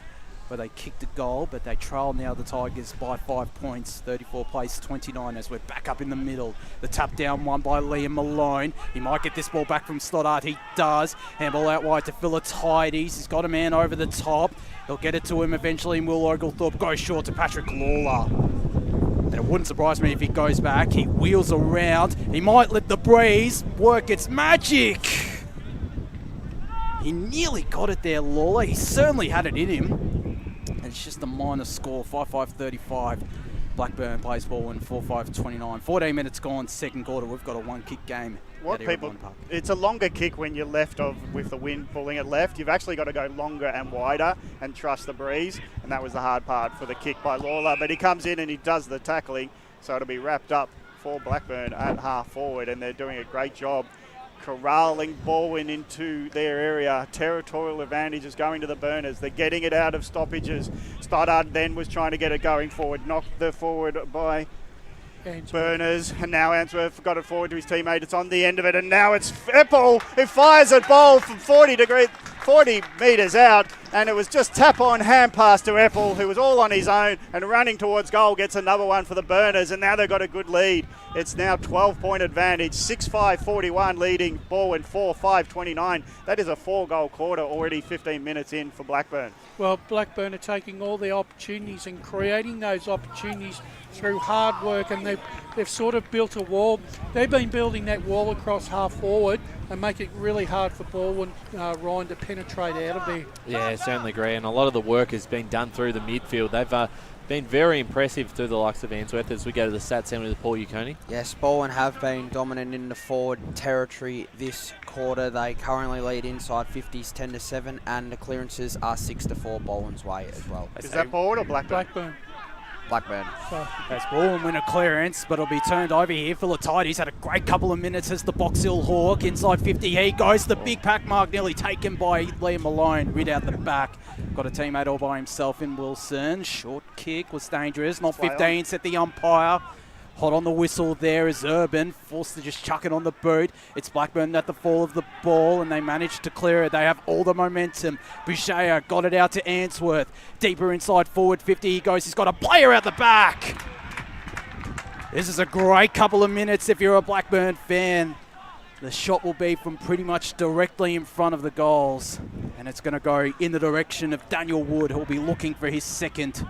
where they kicked a goal, but they trail now the Tigers by 5 points, 34 plays 29 as we're back up in the middle. The tap down one by Liam Malone. He might get this ball back from Stoddart. He does. Handball out wide to Philatides. He's got a man over the top. He'll get it to him eventually, and Will Oglethorpe goes short to Patrick Lawler. And it wouldn't surprise me if he goes back. He wheels around. He might let the breeze work its magic. He nearly got it there, Lawler. He certainly had it in him. And it's just a minor score, 5-5-35. Blackburn plays Balwyn 4-5-29. 14 minutes gone, second quarter. We've got a one-kick game. It's a longer kick when you're left of with the wind pulling it left. You've actually got to go longer and wider and trust the breeze. And that was the hard part for the kick by Lawler. But he comes in and he does the tackling. So it'll be wrapped up for Blackburn at half forward. And they're doing a great job corralling Balwyn into their area. Territorial advantage is going to the Burners. They're getting it out of stoppages. Stoddard then was trying to get it going forward. Knocked the forward by Burners. And now Answorth got it forward to his teammate. It's on the end of it. And now it's Eppel who fires a ball from 40 metres out. And it was just tap on hand pass to Eppel, who was all on his own and running towards goal, gets another one for the Burners. And now they've got a good lead. It's now 12-point advantage. 6-5-41 leading Balwyn 4-5-29. That is a 4-goal quarter already 15 minutes in for Blackburn. Well, Blackburn are taking all the opportunities and creating those opportunities through hard work, and they've sort of built a wall. They've been building that wall across half forward and make it really hard for Balwyn Ryan to penetrate out of there. Yeah, I certainly agree. And a lot of the work has been done through the midfield. They've been very impressive through the likes of Answorth as we go to the stat centre with Paul Uconi. Yes, Balwyn have been dominant in the forward territory this quarter. They currently lead inside 50s 10-7, and the clearances are 6-4 Balwyn's way as well. Is that forward or Blackburn? Blackburn. As Balwyn win a clearance, but it'll be turned over here. Philatides had a great couple of minutes as the Box Hill Hawk. Inside 50, he goes. The big pack mark nearly taken by Liam Malone. Rid out the back. Got a teammate all by himself in Wilson. Short kick was dangerous. Not 15, set the umpire. Hot on the whistle there is Urban, forced to just chuck it on the boot. It's Blackburn at the fall of the ball, and they managed to clear it. They have all the momentum. Boucher got it out to Answorth. Deeper inside forward 50 he goes. He's got a player out the back. This is a great couple of minutes if you're a Blackburn fan. The shot will be from pretty much directly in front of the goals, and it's going to go in the direction of Daniel Wood, who'll be looking for his second.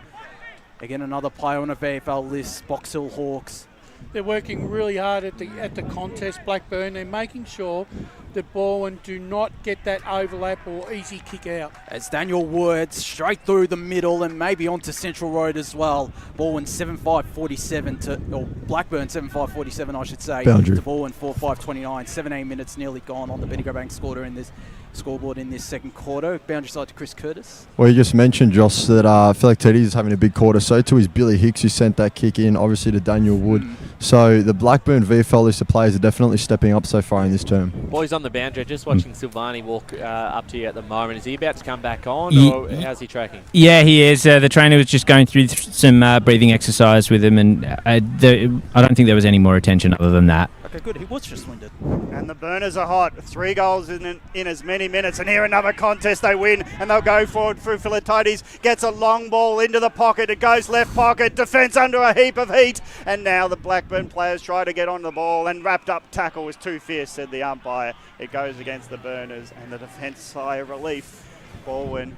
Again, another player on a VFL list, Box Hill Hawks. They're working really hard at the contest, Blackburn. They're making sure that Balwyn do not get that overlap or easy kick out. As Daniel Wood straight through the middle and maybe onto Central Road as well. Balwyn 7-5-47 to, or Blackburn 7-5-47 I should say. Boundary. To Balwyn 4-5-29. 17 minutes nearly gone on the Bendigo Bank scorer in this scoreboard in this second quarter. Boundary side to Chris Curtis. Well, you just mentioned, Josh, that Philoctetes is having a big quarter. So too is Billy Hicks, who sent that kick in, obviously to Daniel Wood. So the Blackburn VFL list of players are definitely stepping up so far in this term. Boys on the boundary, just watching Silvani walk up to you at the moment. Is he about to come back on, or how's he tracking? Yeah, he is. The trainer was just going through some breathing exercise with him, and I don't think there was any more attention other than that. Okay, good. He was just winded. And the Burners are hot. 3 goals in as many minutes. And here another contest. They win and they'll go forward through Philoctetes. Gets a long ball into the pocket. It goes left pocket. Defence under a heap of heat. And now the Blackburn players try to get on the ball. And wrapped up tackle was too fierce, said the umpire. It goes against the Burners. And the defence sigh of relief. Balwyn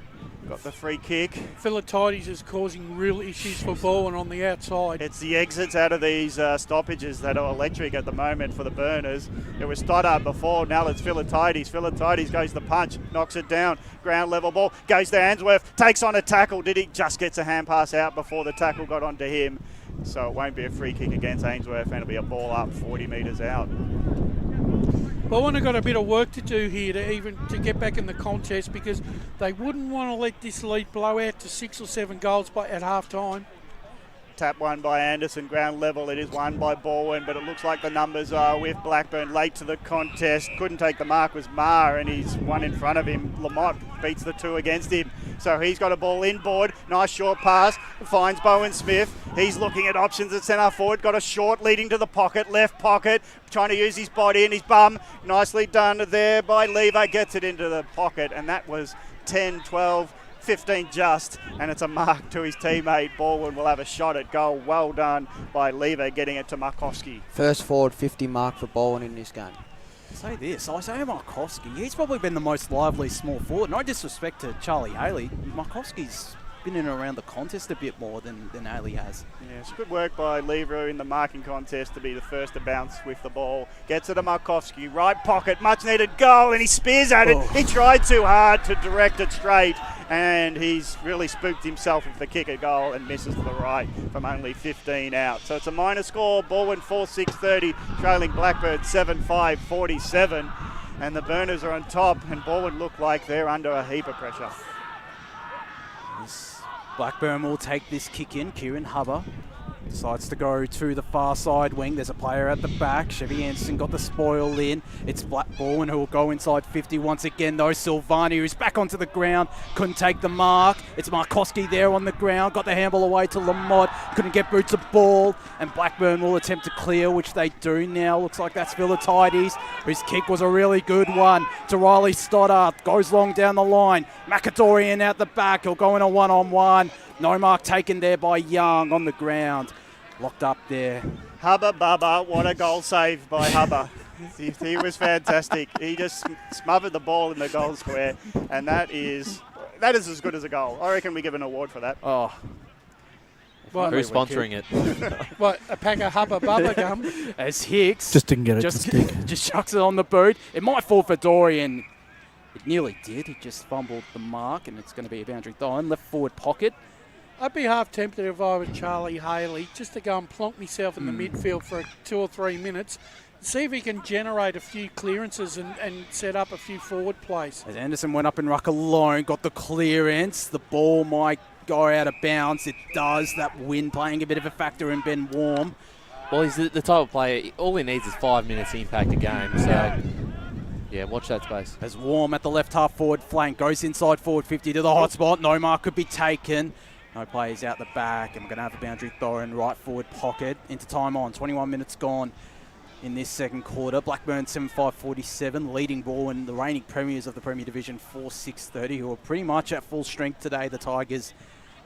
got the free kick. Philoctetes is causing real issues for Balwyn on the outside. It's the exits out of these stoppages that are electric at the moment for the Burners. It was Stoddart before, now it's Philoctetes. Philoctetes goes the punch, knocks it down, ground level ball, goes to Answorth, takes on a tackle. Did he just gets a hand pass out before the tackle got onto him? So it won't be a free kick against Ainsworth, and it'll be a ball up 40 metres out. Balwyn have got a bit of work to do here to get back in the contest, because they wouldn't want to let this lead blow out to 6 or 7 goals at half time. Tap one by Anderson, ground level. It is won by Balwyn, but it looks like the numbers are with Blackburn late to the contest. Couldn't take the mark was Marr, and he's one in front of him. Lamont beats the 2 against him. So he's got a ball inboard. Nice short pass. Finds Bowen Smith. He's looking at options at centre forward. Got a short leading to the pocket, left pocket. Trying to use his body and his bum. Nicely done there by Lever. Gets it into the pocket, and that was 10, 12, 15 just, and it's a mark to his teammate. Balwyn will have a shot at goal. Well done by Lever, getting it to Markowski. First forward 50 mark for Balwyn in this game. Say this, Isaiah Markowski, he's probably been the most lively small forward. No disrespect to Charlie Haley, Markowski's been in and around the contest a bit more than Haley has. Yeah, it's good work by Lever in the marking contest to be the first to bounce with the ball. Gets it to Markowski, right pocket, much needed goal, and he spears at it. He tried too hard to direct it straight, and he's really spooked himself with the kick at goal and misses to the right from only 15 out. So it's a minor score. Balwyn 4-6-30, trailing Blackburn 7-5-47, and the Burners are on top, and Balwyn look like they're under a heap of pressure. Blackburn will take this kick in. Kieran Hubber decides to go to the far side wing. There's a player at the back. Chevy Anderson got the spoil in. It's Balwyn who will go inside 50 once again, though. Silvani, who's back onto the ground, couldn't take the mark. It's Markowski there on the ground. Got the handball away to Lamont. Couldn't get Boots a ball. And Blackburn will attempt to clear, which they do now. Looks like that's Philoctetes, whose kick was a really good one. To Riley Stoddart. Goes long down the line. McAdorian out the back. He'll go in a one-on-one. No mark taken there by Young on the ground. Locked up there. Hubba Bubba, what a goal save by Hubba. He was fantastic. He just smothered the ball in the goal square, and that is as good as a goal. I reckon we give an award for that. Oh. Well, who's sponsoring it? What, a pack of Hubba Bubba gum? As Hicks just didn't get it to stick. Just chucks it on the boot. It might fall for Dorian. It nearly did. He just fumbled the mark, and it's going to be a boundary throw in left forward pocket. I'd be half tempted if I was Charlie Haley just to go and plonk myself in the midfield for 2 or 3 minutes, see if he can generate a few clearances and set up a few forward plays. As Anderson went up in ruck alone, got the clearance. The ball might go out of bounds. It does. That wind playing a bit of a factor in Ben Warm. Well, he's the type of player, all he needs is 5 minutes to impact a game. So, yeah, watch that space. As Warm at the left half forward flank goes inside forward 50 to the hot spot. No mark could be taken. No players out the back, and we're going to have a boundary throw in right forward pocket. Into time on, 21 minutes gone in this second quarter. Blackburn 7-5-47, leading Balwyn, the reigning premiers of the Premier Division 4-6-30, who are pretty much at full strength today, the Tigers,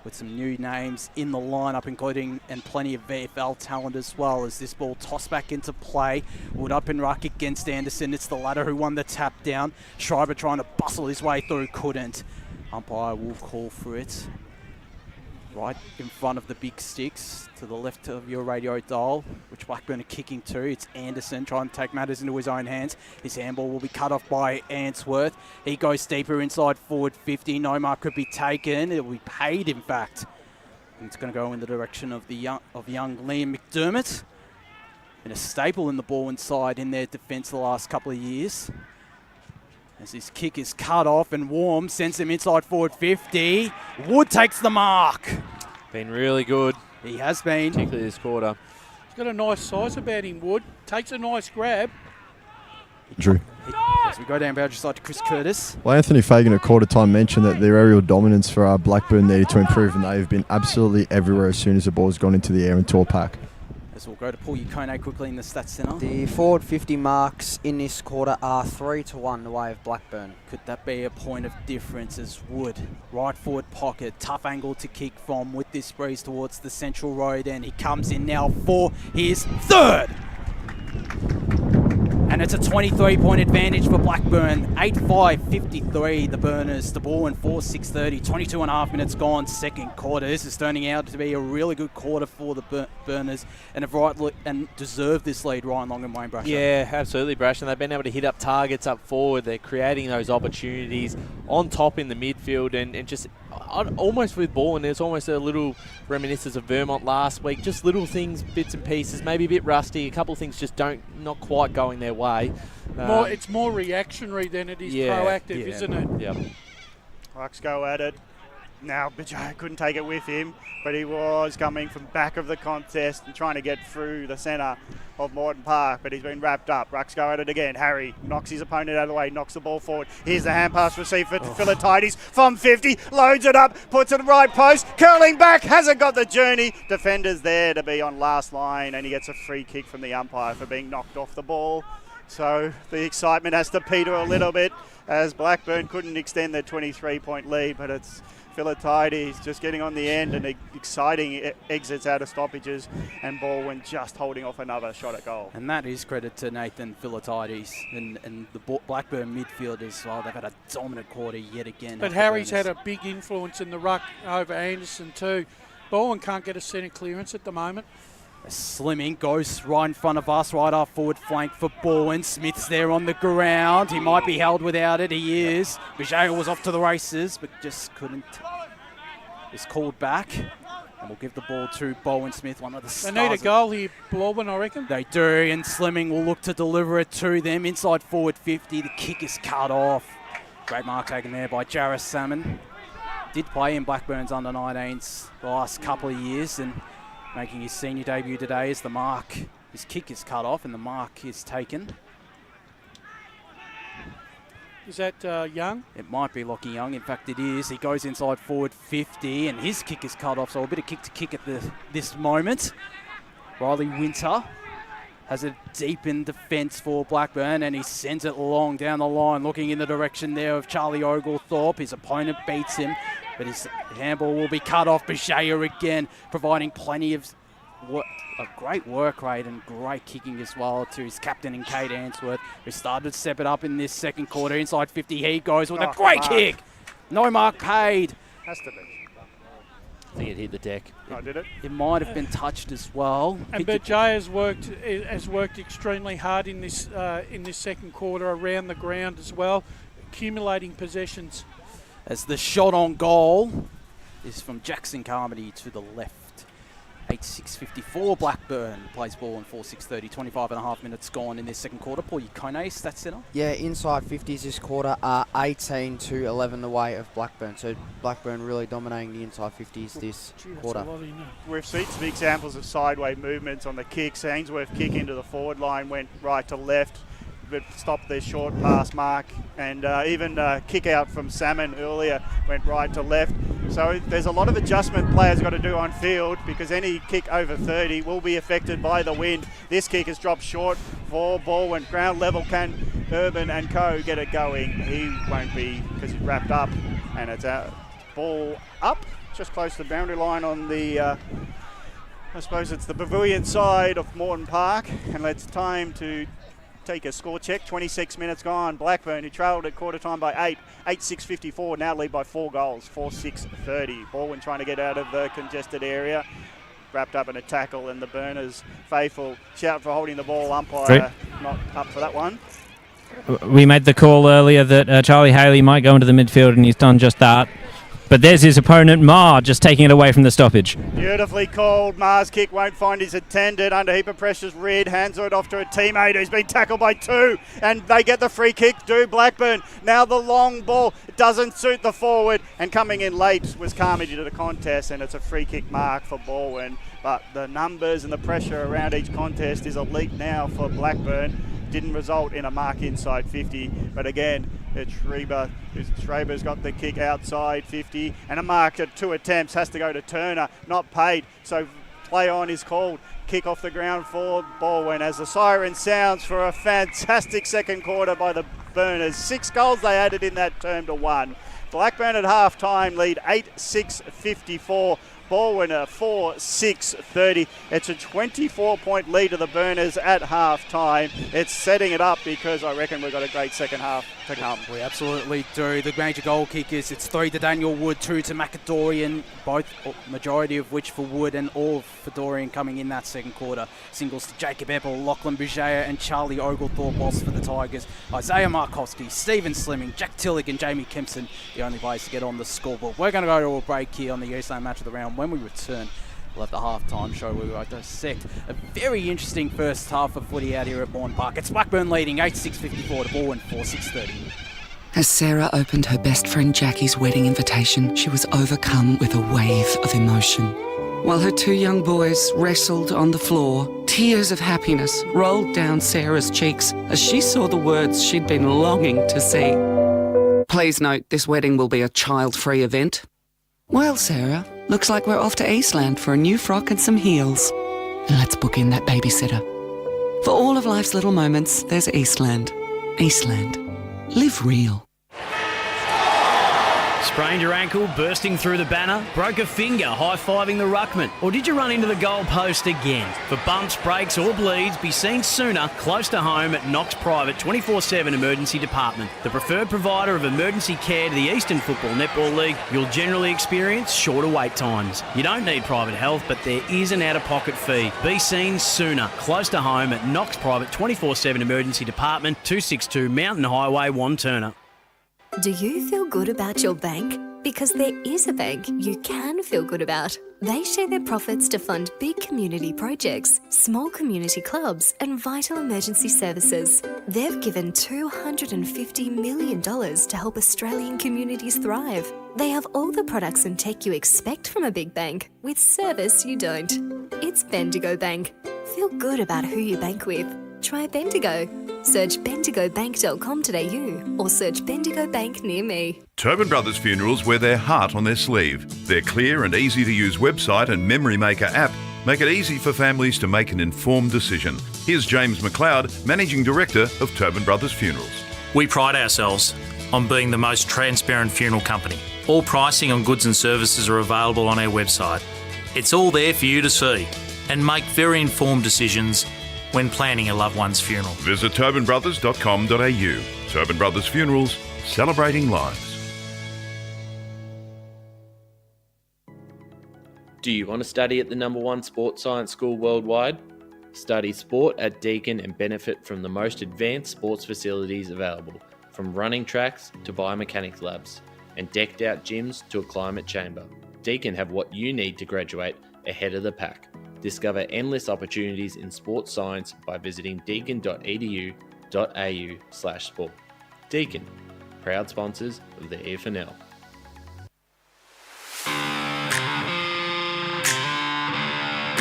with some new names in the lineup, including and plenty of VFL talent as well. As this ball tossed back into play, Wood up in ruck against Anderson. It's the latter who won the tap down. Schreiber trying to bustle his way through, couldn't. Umpire will call for it. Right in front of the big sticks to the left of your radio dial, which Blackburn are kicking to. It's Anderson trying to take matters into his own hands. His handball will be cut off by Answorth. He goes deeper inside forward 50. No mark could be taken. It will be paid, in fact. And it's going to go in the direction of the young Liam McDermott. Been a staple in the Balwyn side in their defence the last couple of years. As his kick is cut off and Warm sends him inside forward 50. Wood takes the mark. Been really good. He has been. Particularly this quarter. He's got a nice size about him, Wood. Takes a nice grab. Drew. As we go down boundary side to Chris Curtis. Well, Anthony Fagan at quarter time mentioned that their aerial dominance for Blackburn needed to improve, and they've been absolutely everywhere as soon as the ball's gone into the air and tore pack. As we'll go to Paul Ukone quickly in the stats centre. The forward 50 marks in this quarter are 3-1 the way of Blackburn. Could that be a point of difference as Wood, right forward pocket, tough angle to kick from with this breeze towards the central road, and he comes in now for his third. And it's a 23-point advantage for Blackburn. 8-5-53, the Burners. The ball in 4-6-30. 22 and a half minutes gone, second quarter. This is turning out to be a really good quarter for the Burners and have deserved this lead, Ryan Long and Wayne Brasher. Yeah, absolutely, Brash. And they've been able to hit up targets up forward. They're creating those opportunities on top in the midfield and just almost with ball. And there's almost a little reminiscence of Vermont last week. Just little things, bits and pieces, maybe a bit rusty. A couple of things just not quite going their way. It's more reactionary than it is proactive, isn't it? Yep. Bucks go at it. Now, Bijay couldn't take it with him, but he was coming from back of the contest and trying to get through the centre of Morton Park, but he's been wrapped up. Rucks go at it again. Harry knocks his opponent out of the way, knocks the ball forward. Here's the hand pass received for Philatides from 50, loads it up, puts it at the right post, curling back, hasn't got the journey. Defender's there to be on last line, and he gets a free kick from the umpire for being knocked off the ball. So the excitement has to peter a little bit as Blackburn couldn't extend their 23-point lead, but it's Philatides just getting on the end and exciting exits out of stoppages, and Balwyn just holding off another shot at goal. And that is credit to Nathan Philatides and the Blackburn midfield as well. They've had a dominant quarter yet again. But Harry's had a big influence in the ruck over Anderson too. Balwyn can't get a centre clearance at the moment. Slimming goes right in front of us, right off forward flank for Balwyn. Smith's there on the ground. He might be held without it. He is. Bijay was off to the races, but just couldn't. Is called back. And we'll give the ball to Balwyn Smith, one of the stars. They need a goal here, Balwyn, I reckon. They do, and Slimming will look to deliver it to them. Inside forward 50. The kick is cut off. Great mark taken there by Jarrah Salmon. Did play in Blackburn's under-19s the last couple of years, and making his senior debut today as the mark. His kick is cut off and the mark is taken. Is that Young? It might be Lockie Young. In fact, it is. He goes inside forward 50 and his kick is cut off. So a bit of kick to kick at this moment. Riley Winter has a deep in defence for Blackburn and he sends it long down the line, looking in the direction there of Charlie Oglethorpe. His opponent beats him, but his handball will be cut off. Bijaya again, providing plenty of a great work rate and great kicking as well to his captain in Kate Answorth, who started to step it up in this second quarter. Inside 50, he goes with a great kick. No mark paid. Has to be. I think it hit the deck. Oh, did it? It might have been touched as well. And Bijay has worked extremely hard in this second quarter around the ground as well, accumulating possessions. As the shot on goal is from Jackson Carmody to the left. 8-6-54 Blackburn plays ball in 4-6-30. 25 and a half minutes gone in this second quarter. Paul Ukone, stats center. Yeah, inside 50s this quarter are 18-11 the way of Blackburn. So Blackburn really dominating the inside 50s this quarter. We've seen some examples of sideway movements on the kicks. Ainsworth kick into the forward line, went right to left, but stopped their short pass mark, and even kick out from Salmon earlier went right to left. So there's a lot of adjustment players got to do on field because any kick over 30 will be affected by the wind. This kick has dropped short for Balwyn. Ground level, can Urban and co get it going? He won't be because he's wrapped up, and it's out. Ball up, just close to the boundary line on the, I suppose it's the pavilion side of Morton Park, and it's time to take a score check. 26 minutes gone. Blackburn, who trailed at quarter time by 8-6-54, now lead by 4 goals, 4-6-30. Balwyn trying to get out of the congested area. Wrapped up in a tackle, and the Burners faithful shout for holding the ball. Umpire not up for that one. We made the call earlier that Charlie Haley might go into the midfield, and he's done just that. But there's his opponent, Ma, just taking it away from the stoppage. Beautifully called. Ma's kick won't find his intended. Under heap of pressure's Reid. Hands it off to a teammate who's been tackled by two. And they get the free kick. Do Blackburn. Now the long ball doesn't suit the forward. And coming in late was Carmody to the contest. And it's a free kick mark for Balwyn. But the numbers and the pressure around each contest is elite now for Blackburn. Didn't result in a mark inside 50, but again, it's Schreiber. Schreiber's got the kick outside 50, and a mark at 2 attempts has to go to Turner, not paid, so play on is called. Kick off the ground for Balwyn as the siren sounds for a fantastic second quarter by the Burners. 6 goals they added in that term to 1. Blackburn at half-time lead 8-6-54. Balwyn 4-6-30. It's a 24-point lead to the Burners at half-time. It's setting it up because I reckon we've got a great second half to come. We absolutely do. The major goal kickers, it's 3 to Daniel Wood, 2 to Macadorian, both majority of which for Wood and all for Dorian coming in that second quarter. Singles to Jacob Eppel, Lachlan Boucher and Charlie Oglethorpe lost for the Tigers. Isaiah Markowski, Stephen Slimming, Jack Tillich and Jamie Kempson, the only players to get on the scoreboard. We're going to go to a break here on the Eastland Match of the Round. When we return, we'll have the half-time show where we dissect a very interesting first half of footy out here at Bourne Park. It's Blackburn leading 8-6-54 to Balwyn 4-6-30. As Sarah opened her best friend Jackie's wedding invitation, she was overcome with a wave of emotion. While her 2 young boys wrestled on the floor, tears of happiness rolled down Sarah's cheeks as she saw the words she'd been longing to see. Please note, this wedding will be a child-free event. Well, Sarah, looks like we're off to Eastland for a new frock and some heels. And let's book in that babysitter. For all of life's little moments, there's Eastland. Eastland. Live real. Sprained your ankle, bursting through the banner, broke a finger high-fiving the ruckman, or did you run into the goal post again? For bumps, breaks or bleeds, be seen sooner, close to home at Knox Private 24/7 Emergency Department, the preferred provider of emergency care to the Eastern Football Netball League. You'll generally experience shorter wait times. You don't need private health, but there is an out-of-pocket fee. Be seen sooner, close to home at Knox Private 24/7 Emergency Department, 262 Mountain Highway, Wanturna. Do you feel good about your bank? Because there is a bank you can feel good about. They share their profits to fund big community projects, small community clubs, and vital emergency services. They've given $250 million to help Australian communities thrive. They have all the products and tech you expect from a big bank, with service you don't. It's Bendigo Bank. Feel good about who you bank with. Try Bendigo. Search bendigobank.com.au or search Bendigo Bank near me. Tobin Brothers Funerals wear their heart on their sleeve. Their clear and easy-to-use website and Memory Maker app make it easy for families to make an informed decision. Here's James McLeod, Managing Director of Tobin Brothers Funerals. We pride ourselves on being the most transparent funeral company. All pricing on goods and services are available on our website. It's all there for you to see and make very informed decisions when planning a loved one's funeral. Visit tobinbrothers.com.au. Tobin Brothers Funerals, celebrating lives. Do you want to study at the #1 sports science school worldwide? Study sport at Deakin and benefit from the most advanced sports facilities available, from running tracks to biomechanics labs, and decked out gyms to a climate chamber. Deakin have what you need to graduate ahead of the pack. Discover endless opportunities in sports science by visiting deakin.edu.au/sport. Deakin, proud sponsors of the EFNL.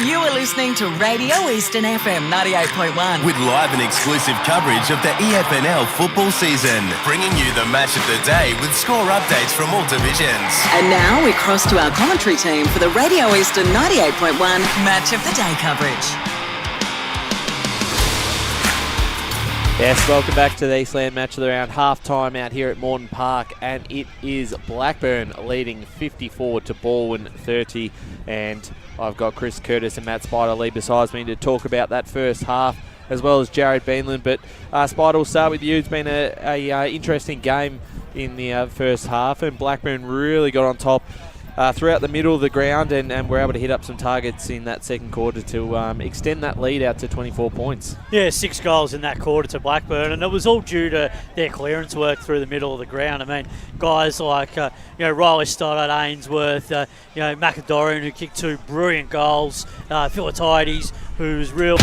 You are listening to Radio Eastern FM 98.1. With live and exclusive coverage of the EFNL football season, bringing you the match of the day with score updates from all divisions. And now we cross to our commentary team for the Radio Eastern 98.1 Match of the Day coverage. Yes, welcome back to the Eastland Match of the Round. Half-time out here at Moreton Park, and it is Blackburn leading 54 to Balwyn 30. And I've got Chris Curtis and Matt Spider-Lee besides me to talk about that first half, as well as Jared Beanland. But Spider, we'll start with you. It's been a interesting game in the first half, and Blackburn really got on top. throughout the middle of the ground and were able to hit up some targets in that second quarter to extend that lead out to 24 points. Yeah, 6 goals in that quarter to Blackburn, and it was all due to their clearance work through the middle of the ground. I mean, guys like Riley Stoddart, Ainsworth, Macadorian, who kicked 2 brilliant goals, Philatides, who's real.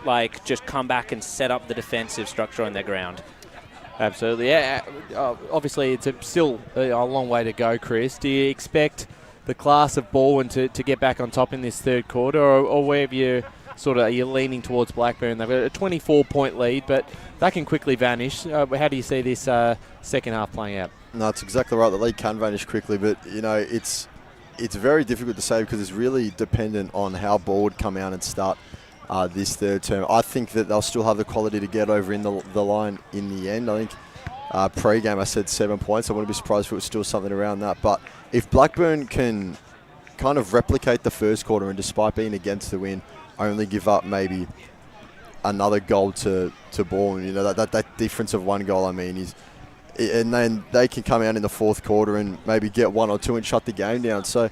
Like, just come back and set up the defensive structure on their ground. Absolutely. Yeah. Obviously, it's still a long way to go, Chris. Do you expect the class of Balwyn to get back on top in this third quarter, or where have you are you leaning towards Blackburn? They've got a 24-point lead, but that can quickly vanish. How do you see this second half playing out? No, it's exactly right. The lead can vanish quickly, but it's very difficult to say because it's really dependent on how Ball would come out and start this third term. I think that they'll still have the quality to get over in the line in the end. I think pre-game I said 7 points. I wouldn't be surprised if it was still something around that. But if Blackburn can kind of replicate the first quarter and despite being against the win, only give up maybe another goal to Balwyn, that difference of 1 goal, and then they can come out in the fourth quarter and maybe get 1 or 2 and shut the game down. So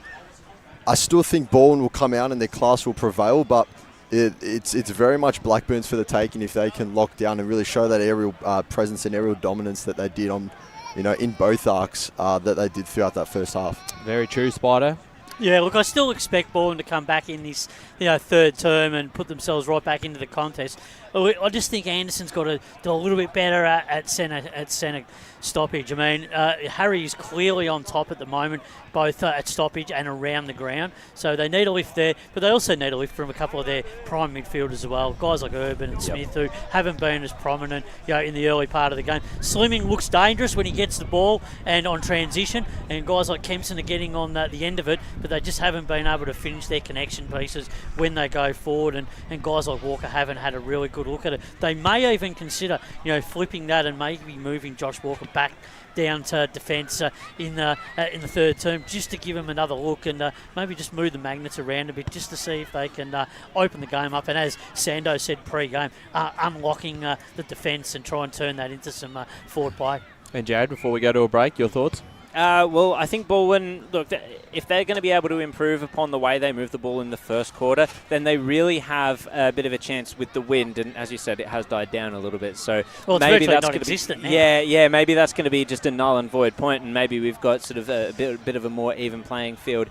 I still think Balwyn will come out and their class will prevail, but it's very much Blackburn's for the taking if they can lock down and really show that aerial presence and aerial dominance that they did on, in both arcs that they did throughout that first half. Very true, Spider. Yeah, look, I still expect Balwyn to come back in this third term and put themselves right back into the contest. I just think Anderson's got to do a little bit better at centre stoppage. Harry is clearly on top at the moment, both at stoppage and around the ground. So they need a lift there, but they also need a lift from a couple of their prime midfielders as well. Guys like Urban and Smith, who haven't been as prominent in the early part of the game. Slimming looks dangerous when he gets the ball and on transition, and guys like Kempson are getting on the end of it, but they just haven't been able to finish their connection pieces when they go forward, and guys like Walker haven't had a really good look at it. They may even consider flipping that and maybe moving Josh Walker back down to defence in the third term, just to give him another look and maybe just move the magnets around a bit just to see if they can open the game up, and as Sando said pre-game, unlocking the defence and try and turn that into some forward play. And Jared, before we go to a break, your thoughts? Well, I think Balwyn, look, if they're going to be able to improve upon the way they move the ball in the first quarter, then they really have a bit of a chance with the wind. And as you said, it has died down a little bit. So maybe that's going to be, maybe that's going to be just a null and void point, and maybe we've got sort of a bit of a more even playing field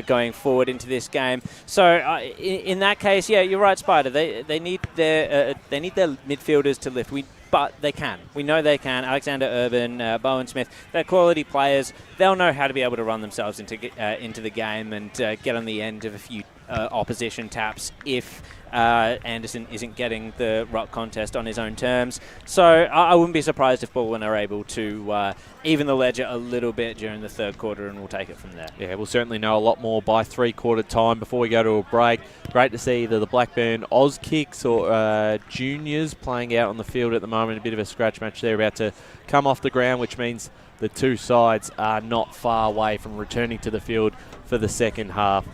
going forward into this game. So in that case, yeah, you're right, Spider. They need their midfielders to lift. But they can. We know they can. Alexander Urban, Bowen Smith, they're quality players. They'll know how to be able to run themselves into the game and get on the end of a few opposition taps if Anderson isn't getting the ruck contest on his own terms. So I wouldn't be surprised if Balwyn are able to even the ledger a little bit during the third quarter, and we'll take it from there. Yeah, we'll certainly know a lot more by three-quarter time. Before we go to a break, great to see either the Blackburn Oz Kicks or juniors playing out on the field at the moment. A bit of a scratch match there about to come off the ground, which means the two sides are not far away from returning to the field for the second half.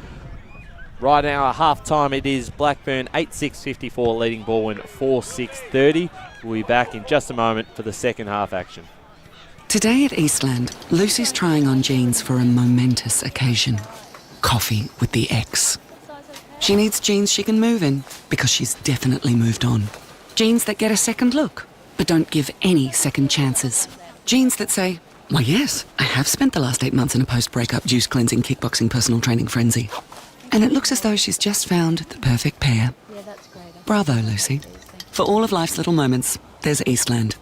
Right now, at half-time, it is Blackburn 8-6-54 leading Balwyn 4-6-30. We'll be back in just a moment for the second half action. Today at Eastland, Lucy's trying on jeans for a momentous occasion. Coffee with the ex. She needs jeans she can move in because she's definitely moved on. Jeans that get a second look, but don't give any second chances. Jeans that say, why yes, I have spent the last 8 months in a post-breakup juice cleansing kickboxing personal training frenzy. And it looks as though she's just found the perfect pair. Yeah, that's great. Bravo, Lucy. For all of life's little moments, there's Eastland.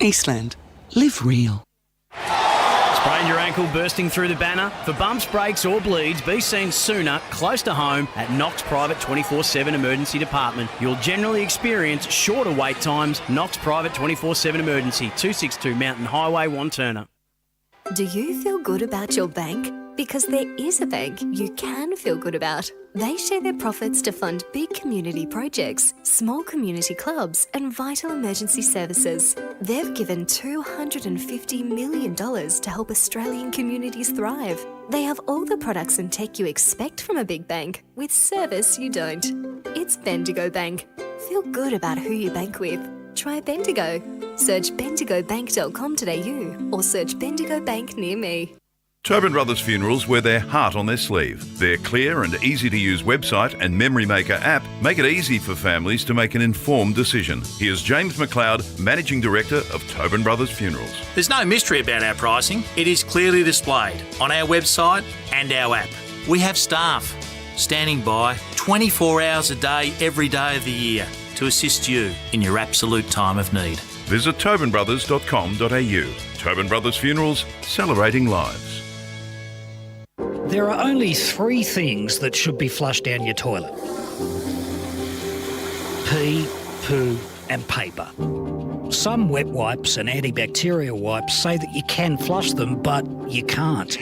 Eastland. Live real. Sprain your ankle bursting through the banner? For bumps, breaks or bleeds, be seen sooner, close to home, at Knox Private 24/7 Emergency Department. You'll generally experience shorter wait times. Knox Private 24/7 Emergency, 262 Mountain Highway, Wanturna. Do you feel good about your bank? Because there is a bank you can feel good about. They share their profits to fund big community projects, small community clubs, and vital emergency services. They've given $250 million to help Australian communities thrive. They have all the products and tech you expect from a big bank, with service you don't. It's Bendigo Bank. Feel good about who you bank with. Try Bendigo. Search bendigobank.com.au or search Bendigo Bank near me. Tobin Brothers Funerals wear their heart on their sleeve. Their clear and easy-to-use website and Memory Maker app make it easy for families to make an informed decision. Here's James McLeod, Managing Director of Tobin Brothers Funerals. There's no mystery about our pricing. It is clearly displayed on our website and our app. We have staff standing by 24 hours a day, every day of the year to assist you in your absolute time of need. Visit tobinbrothers.com.au. Tobin Brothers Funerals, celebrating lives. There are only 3 things that should be flushed down your toilet. Pee, poo and paper. Some wet wipes and antibacterial wipes say that you can flush them, but you can't.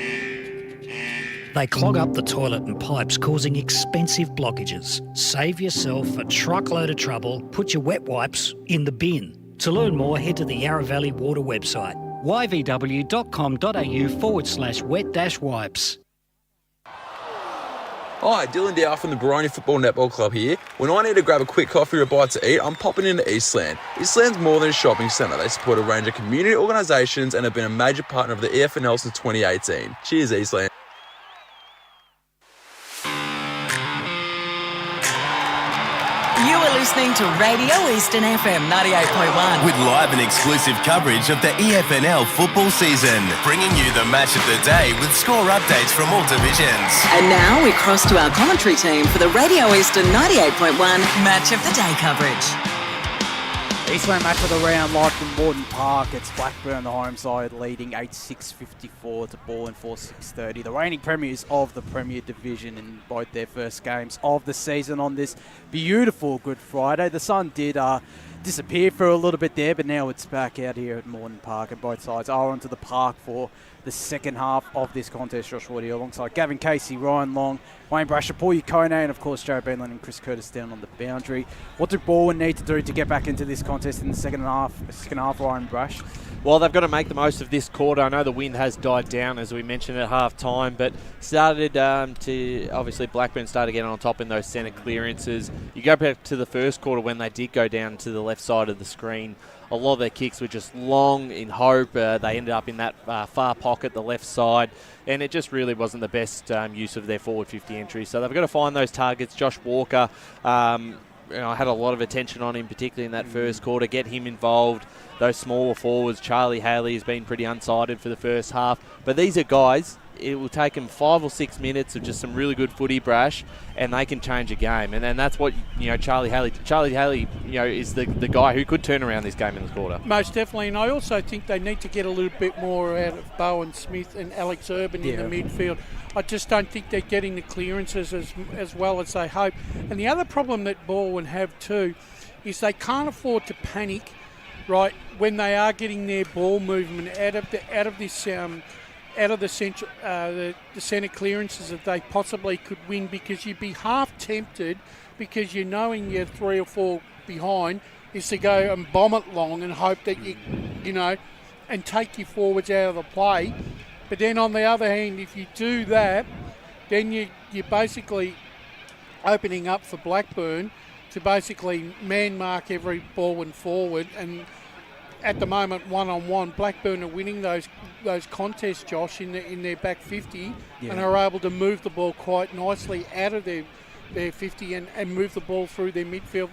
They clog up the toilet and pipes, causing expensive blockages. Save yourself a truckload of trouble. Put your wet wipes in the bin. To learn more, head to the Yarra Valley Water website, yvw.com.au/wet-wipes. Hi, Dylan Dow from the Baroni Football Netball Club here. When I need to grab a quick coffee or a bite to eat, I'm popping into Eastland. Eastland's more than a shopping centre. They support a range of community organisations and have been a major partner of the EFNL since 2018. Cheers, Eastland. You are listening to Radio Eastern FM 98.1. With live and exclusive coverage of the EFNL football season. Bringing you the match of the day with score updates from all divisions. And now we cross to our commentary team for the Radio Eastern 98.1 Match of the Day coverage. Eastland Match of the round live from Moreton Park. It's Blackburn, the home side, leading 8-6-54 to Balwyn 4-6-30. The reigning premiers of the Premier Division in both their first games of the season on this beautiful Good Friday. The sun did disappear for a little bit there, but now it's back out here at Moreton Park, and both sides are onto the park for the second half of this contest. Josh Woody alongside Gavin Casey, Ryan Long, Wayne Brasher, Paul Ukone, and of course Joe Beanland and Chris Curtis down on the boundary. What do Balwyn need to do to get back into this contest in the second half, Ryan Brash? Well, they've got to make the most of this quarter. I know the wind has died down, as we mentioned at half-time, but started to, obviously Blackburn started getting on top in those centre clearances. You go back to the first quarter when they did go down to the left side of the screen. A lot of their kicks were just long in hope. They ended up in that far pocket, the left side, and it just really wasn't the best use of their forward 50 entry. So they've got to find those targets. Josh Walker, I had a lot of attention on him, particularly in that first quarter. Get him involved. Those smaller forwards, Charlie Haley has been pretty unsighted for the first half. But these are guys it will take them 5 or 6 minutes of just some really good footy, Brash, and they can change a game. And then that's what, Charlie Haley, is the guy who could turn around this game in the quarter. Most definitely, and I also think they need to get a little bit more out of Bowen Smith and Alex Urban in the midfield. I just don't think they're getting the clearances as well as they hope. And the other problem that Balwyn have too is they can't afford to panic, right, when they are getting their ball movement out of the centre clearances that they possibly could win, because you'd be half tempted, because you're knowing you're 3 or 4 behind, is to go and bomb it long and hope that and take your forwards out of the play. But then on the other hand, if you do that, then you're basically opening up for Blackburn to basically man mark every Balwyn forward. And at the moment, one-on-one, Blackburn are winning those contests, Josh, in their back 50, and are able to move the ball quite nicely out of their 50 and move the ball through their midfield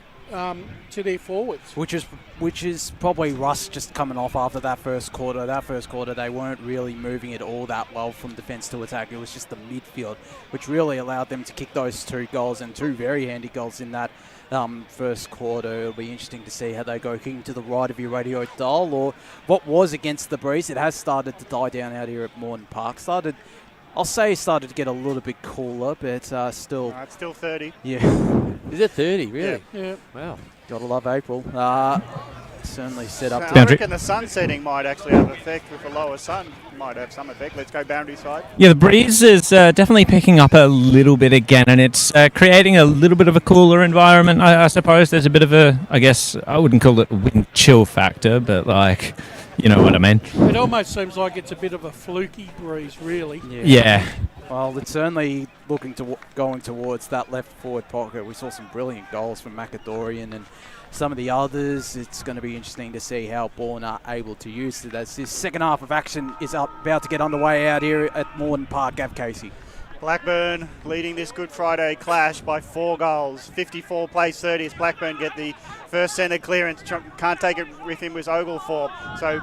to their forwards. Which is probably Russ just coming off after that first quarter. That first quarter, they weren't really moving it all that well from defence to attack. It was just the midfield, which really allowed them to kick those 2 goals, and 2 very handy goals in that first quarter. It'll be interesting to see how they go kicking to the right of your radio dial, or what was against the breeze. It has started to die down out here at Morton Park. Started to get a little bit cooler, but still... No, it's still 30. Yeah. Is it 30, really? Yeah. Wow. Gotta love April. Certainly set up... I reckon the sun setting might actually have effect with the lower sun. Might have some effect. Let's go boundary side. Yeah, the breeze is definitely picking up a little bit again, and it's creating a little bit of a cooler environment. I suppose there's a bit of a, I guess, I wouldn't call it a wind chill factor, but like, you know what I mean. It almost seems like it's a bit of a fluky breeze, really. Yeah. Well, it's certainly going towards that left forward pocket. We saw some brilliant goals from McAdorian and some of the others. It's going to be interesting to see how Bourne are able to use it, as this second half of action is about to get underway out here at Morton Park. Gav Casey. Blackburn leading this Good Friday clash by 4 goals. 54 plays 30 as Blackburn get the first centre clearance. Can't take it with him was Oglethorpe. So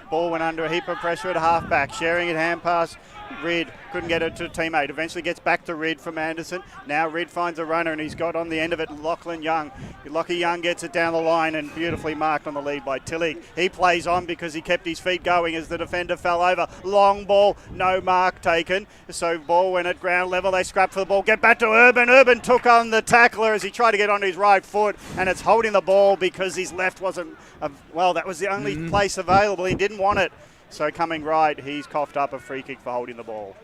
ball went under a heap of pressure at half-back. Sharing it, hand pass. Rid couldn't get it to a teammate. Eventually gets back to Rid from Anderson. Now Rid finds a runner, and he's got on the end of it Lachlan Young. Lockie Young gets it down the line and beautifully marked on the lead by Tillich. He plays on because he kept his feet going as the defender fell over. Long ball, no mark taken. So ball went at ground level. They scrap for the ball. Get back to Urban. Urban took on the tackler as he tried to get onto his right foot, and it's holding the ball because his left wasn't... that was the only place available. He didn't want it. So coming right, he's coughed up a free kick for holding the ball.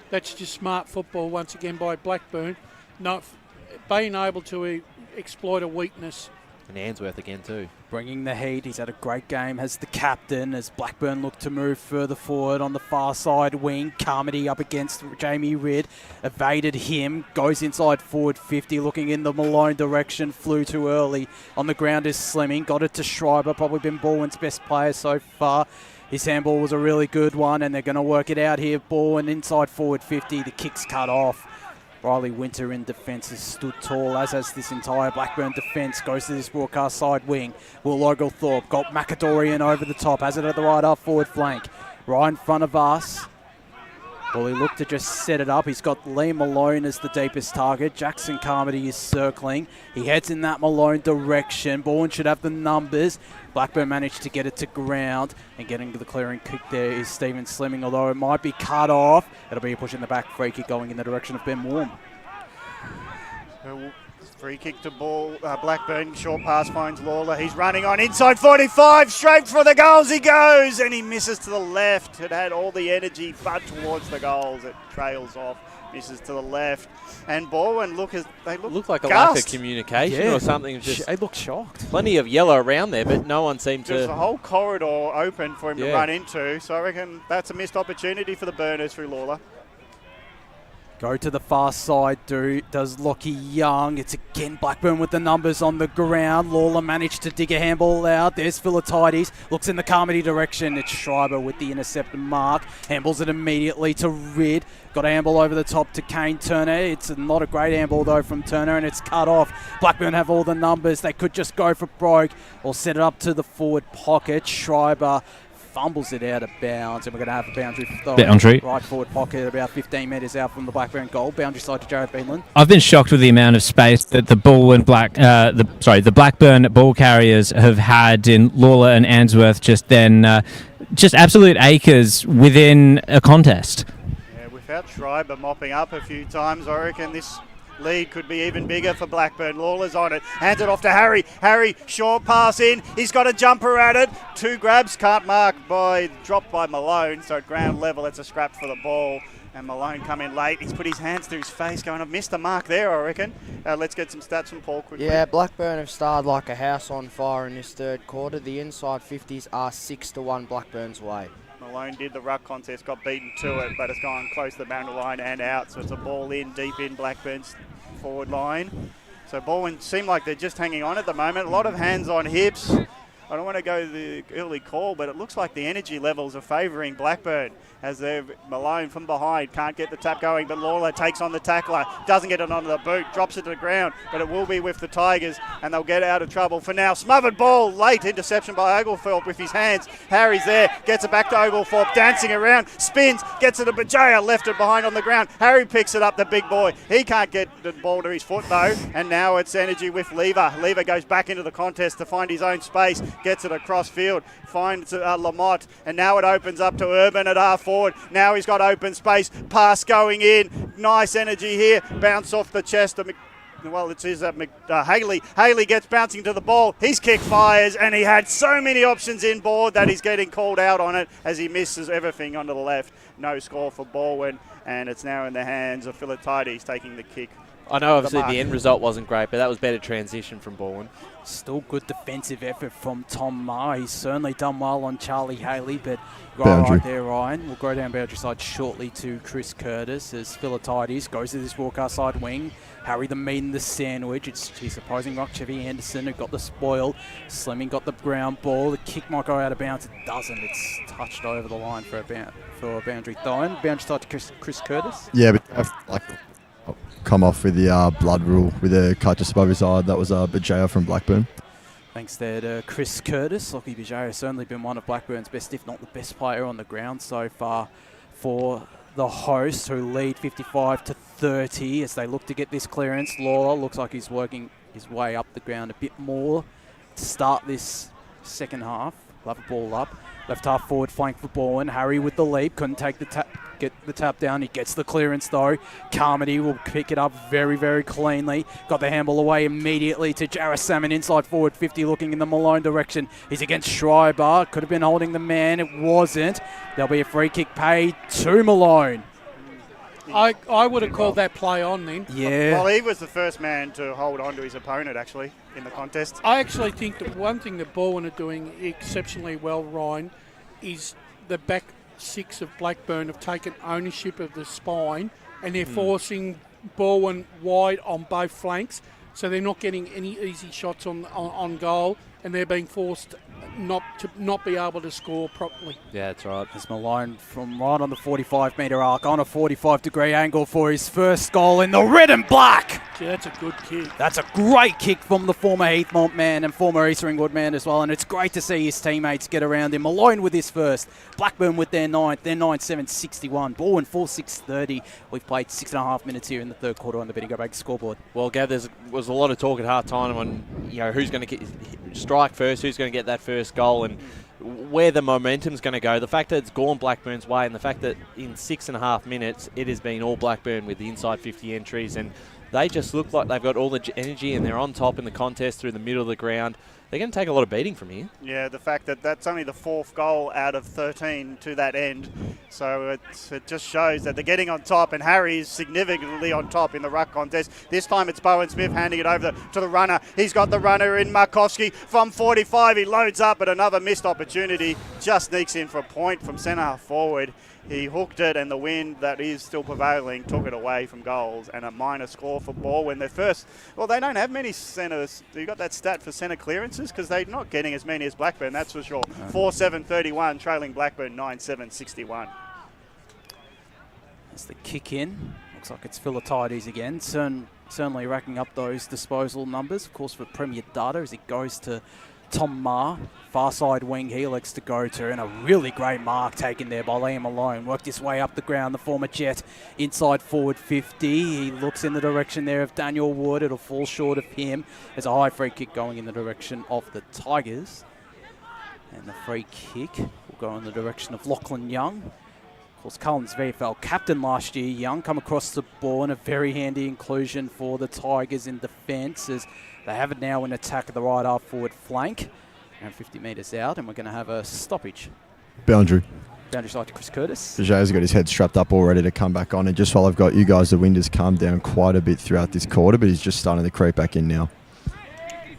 That's just smart football once again by Blackburn, not being able to exploit a weakness. And Ainsworth again too. Bringing the heat. He's had a great game as the captain, as Blackburn look to move further forward on the far side wing. Carmody up against Jamie Rid. Evaded him. Goes inside forward 50, looking in the Malone direction. Flew too early. On the ground is Slimming. Got it to Schreiber. Probably been Balwyn's best player so far. His handball was a really good one, and they're going to work it out here. Balwyn inside forward 50. The kick's cut off. Riley Winter in defence has stood tall, as has this entire Blackburn defence. Goes to this broadcast side wing. Will Oglethorpe got McAdorian over the top. Has it at the right half forward flank. Right in front of us. Well, he looked to just set it up. He's got Lee Malone as the deepest target. Jackson Carmody is circling. He heads in that Malone direction. Bourne should have the numbers. Blackburn managed to get it to ground, and getting to the clearing kick there is Stephen Slimming, although it might be cut off. It'll be a push in the back free kick going in the direction of Ben Warm. Free kick to ball. Blackburn, short pass finds Lawler. He's running on inside 45. Straight for the goals he goes, and he misses to the left. It had all the energy, but towards the goals it trails off. Misses to the left. And Balwyn look like a gassed. lack of communication or something. They look shocked. Plenty of yellow around there, but no one seemed There's to... a whole corridor open for him to run into, so I reckon that's a missed opportunity for the Burners through Lawler. Go to the far side, does Lockie Young. It's again Blackburn with the numbers on the ground. Lawler managed to dig a handball out. There's Philatides. Looks in the Carmody direction. It's Schreiber with the intercepted mark. Handballs it immediately to Rid. Got a handball over the top to Kane Turner. It's not a great handball though from Turner, and it's cut off. Blackburn have all the numbers. They could just go for broke or set it up to the forward pocket. Schreiber fumbles it out of bounds, and we're going to have a boundary Boundary. right forward pocket about 15 metres out from the Blackburn goal. Boundary side to Jared Beanland. I've been shocked with the amount of space that the the Blackburn ball carriers have had in Lawler and Answorth just absolute acres within a contest. Yeah, without Schreiber mopping up a few times, I reckon this lead could be even bigger for Blackburn. Lawler's on it, hands it off to Harry. Harry, short pass in, he's got a jumper at it. 2 grabs, can't mark dropped by Malone, so at ground level it's a scrap for the ball. And Malone come in late, he's put his hands through his face going, I've missed a mark there, I reckon. Let's get some stats from Paul quickly. Yeah, Blackburn have started like a house on fire in this third quarter. The inside 50s are 6-1 Blackburn's way. Malone did the ruck contest, got beaten to it, but it's gone close to the boundary line and out. So it's a ball in, deep in Blackburn's forward line. So Balwyn seem like they're just hanging on at the moment. A lot of hands on hips. I don't want to go the early call, but it looks like the energy levels are favouring Blackburn as they're Malone from behind. Can't get the tap going, but Lawler takes on the tackler. Doesn't get it onto the boot, drops it to the ground, but it will be with the Tigers, and they'll get out of trouble for now. Smothered ball, late interception by Oglethorpe with his hands. Harry's there, gets it back to Oglethorpe, dancing around, spins, gets it to Bajaya, left it behind on the ground. Harry picks it up, the big boy. He can't get the ball to his foot though, and now it's energy with Lever. Lever goes back into the contest to find his own space. Gets it across field, finds Lamont, and now it opens up to Urban at half forward. Now he's got open space, pass going in, nice energy here, bounce off the chest of Haley. Haley gets bouncing to the ball, his kick fires, and he had so many options in board that he's getting called out on it as he misses everything onto the left. No score for Balwyn, and it's now in the hands of Philatides taking the kick. I know obviously the end result wasn't great, but that was better transition from Balwyn. Still good defensive effort from Tom Maher. He's certainly done well on Charlie Haley, but right there, Ryan. We'll go down boundary side shortly to Chris Curtis as Philatides goes to this broadcast side wing. Harry the meat and the sandwich. It's his opposing rock, Chevy Anderson, who got the spoil. Slimming got the ground ball. The kick might go out of bounds. It doesn't. It's touched over the line for a boundary throw-in. Boundary side to Chris Curtis. Yeah, but come off with the blood rule with a cut just above his eye. That was Bajaya from Blackburn. Thanks there to Chris Curtis. Lockie Bajaya has certainly been one of Blackburn's best, if not the best player on the ground so far for the hosts, who lead 55-30 as they look to get this clearance. Lawler looks like he's working his way up the ground a bit more to start this second half. Love a ball up. Left half forward flank for Balwyn. Harry with the leap. Couldn't take get the tap down. He gets the clearance though. Carmody will pick it up very, very cleanly. Got the handball away immediately to Jarrah Salmon inside forward 50 looking in the Malone direction. He's against Schreiber. Could have been holding the man. It wasn't. There'll be a free kick paid to Malone. I would have called that play on then. Yeah. Well, he was the first man to hold on to his opponent, actually, in the contest. I actually think that one thing that Balwyn are doing exceptionally well, Ryan, is the back six of Blackburn have taken ownership of the spine and they're forcing Balwyn wide on both flanks, so they're not getting any easy shots on goal, and they're being forced not be able to score properly. Yeah, that's right. As Malone from right on the 45-metre arc on a 45-degree angle for his first goal in the red and black. Yeah, that's a good kick. That's a great kick from the former Heathmont man and former East Ringwood man as well, and it's great to see his teammates get around him. Malone with his first, Blackburn with their ninth, their 9-7-61, Balwyn 4-6-30. We've played 6.5 minutes here in the third quarter on the Bendigo Bank scoreboard. Well, Gav, there was a lot of talk at half-time on who's going to strike first, who's going to get that first goal, and where the momentum's going to go. The fact that it's gone Blackburn's way, and the fact that in 6.5 minutes it has been all Blackburn with the inside 50 entries, and they just look like they've got all the energy and they're on top in the contest through the middle of the ground. They're going to take a lot of beating from here. Yeah, the fact that that's only the fourth goal out of 13 to that end. So it just shows that they're getting on top, and Harry is significantly on top in the ruck contest. This time it's Bowen Smith handing it over to the runner. He's got the runner in Markowski from 45. He loads up, but another missed opportunity. Just sneaks in for a point from centre half forward. He hooked it, and the wind that is still prevailing took it away from goals, and a minor score for Balwyn. Their first, well, they don't have many centres. You got that stat for centre clearances because they're not getting as many as Blackburn, that's for sure. 4-7-31, trailing Blackburn 9-7-61. As the kick in, looks like it's Philatides again. Certainly racking up those disposal numbers, of course, for Premier Data as it goes to Tom Ma, far side wing he elects to go to, and a really great mark taken there by Liam Malone. Worked his way up the ground, the former Jet, inside forward 50. He looks in the direction there of Daniel Wood. It'll fall short of him. There's a high free kick going in the direction of the Tigers. And the free kick will go in the direction of Lachlan Young. Of course, Cullen's VFL captain last year. Young come across the ball, and a very handy inclusion for the Tigers in defence as they have it now in attack of the right half forward flank. Around 50 metres out, and we're going to have a stoppage. Boundary. Boundary side to Chris Curtis. Jay's got his head strapped up all ready to come back on. And just while I've got you guys, the wind has calmed down quite a bit throughout this quarter, but he's just starting to creep back in now.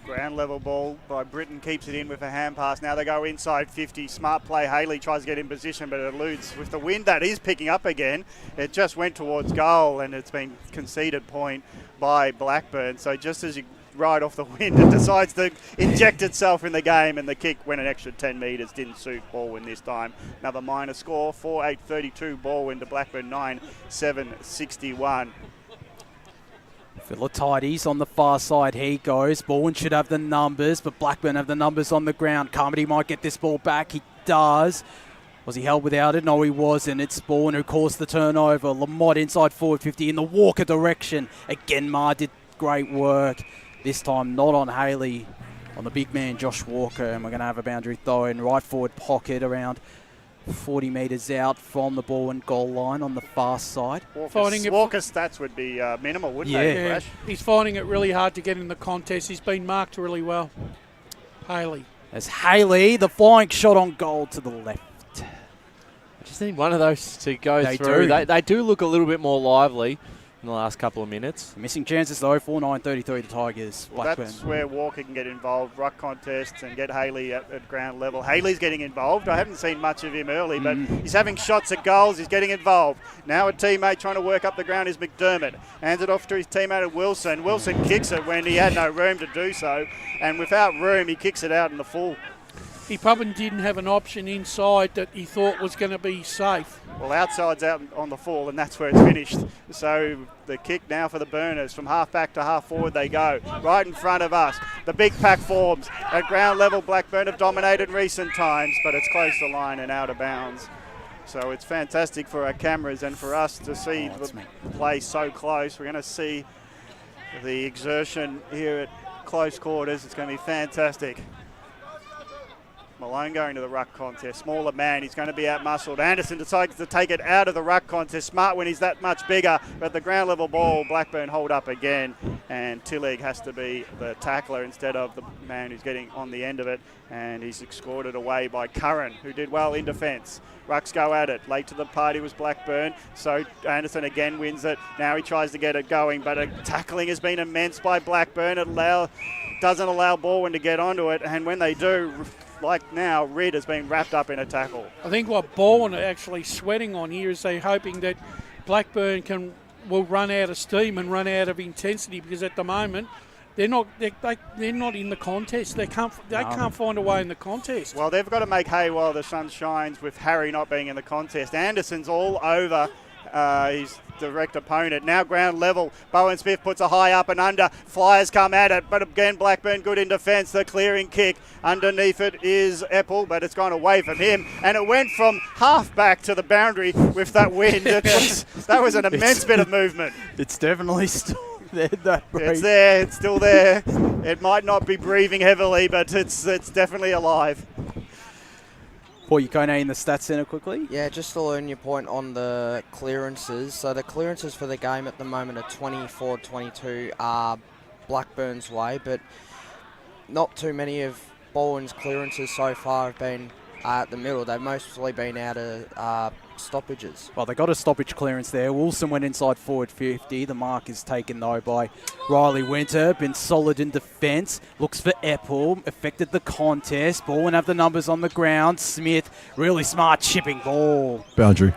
Ground level ball by Britton, keeps it in with a hand pass. Now they go inside 50. Smart play. Haley tries to get in position, but it eludes. With the wind that is picking up again, it just went towards goal, and it's been conceded point by Blackburn. So just as you ride off the wind, it decides to inject itself in the game, and the kick went an extra 10 metres. Didn't suit Balwyn this time. Another minor score, 4-8-32. Balwyn to Blackburn 9-7-61. Philatides on the far side, he goes. Balwyn should have the numbers, but Blackburn have the numbers on the ground. Carmody might get this ball back. He does. Was he held without it? No, he wasn't. It's Balwyn who caused the turnover. Lamont inside forward 50 in the Walker direction. Again, Ma did great work. This time not on Haley, on the big man Josh Walker, and we're going to have a boundary throw in right forward pocket around 40 metres out from the ball and goal line on the far side. Walker's stats would be minimal, wouldn't they? Yeah, he's finding it really hard to get in the contest. He's been marked really well. Haley. As Haley, the flying shot on goal to the left. I just need one of those to go through. They do look a little bit more lively in the last couple of minutes. Missing chances though, 4-9-33 the Tigers. Well, that's where Walker can get involved, ruck contests, and get Haley at ground level. Haley's getting involved. I haven't seen much of him early, but he's having shots at goals. He's getting involved. Now a teammate trying to work up the ground is McDermott. Hands it off to his teammate at Wilson. Wilson kicks it when he had no room to do so, and without room, he kicks it out in the full. He probably didn't have an option inside that he thought was going to be safe. Well, outside's out on the full, and that's where it's finished. So the kick now for the Burners. From half back to half forward they go. Right in front of us. The big pack forms. At ground level, Blackburn have dominated in recent times, but it's close to line and out of bounds. So it's fantastic for our cameras and for us to see the play so close. We're going to see the exertion here at close quarters. It's going to be fantastic. Malone going to the ruck contest. Smaller man, he's going to be out-muscled. Anderson decides to take it out of the ruck contest. Smart when he's that much bigger, but the ground level ball, Blackburn hold up again, and Tillig has to be the tackler instead of the man who's getting on the end of it, and he's escorted away by Curran, who did well in defence. Rucks go at it. Late to the party was Blackburn, so Anderson again wins it. Now he tries to get it going, but tackling has been immense by Blackburn. It doesn't allow Balwyn to get onto it, and when they do, like now, Reid has been wrapped up in a tackle. I think what Balwyn are actually sweating on here is they're hoping that Blackburn will run out of steam and run out of intensity, because at the moment they're not in the contest. They can't find a way in the contest. Well, they've got to make hay while the sun shines with Harry not being in the contest. Anderson's all over his direct opponent. Now ground level. Bowen Smith puts a high up and under. Flyers come at it, but again Blackburn good in defence. The clearing kick. Underneath it is Epple, but it's gone away from him, and it went from half back to the boundary with that wind. That was an immense bit of movement. It's definitely still there. It's there. It's still there. It might not be breathing heavily, but it's definitely alive. Paul Yukone in the stats centre quickly. Yeah, just to learn your point on the clearances. So the clearances for the game at the moment are 24-22 are Blackburn's way, but not too many of Balwyn's clearances so far have been at the middle. They've mostly been out of stoppages. Well, they got a stoppage clearance there. Wilson went inside forward 50. The mark is taken though by Riley Winter. Been solid in defence. Looks for Epple. Affected the contest. Balwyn have the numbers on the ground. Smith, really smart chipping ball. Boundary.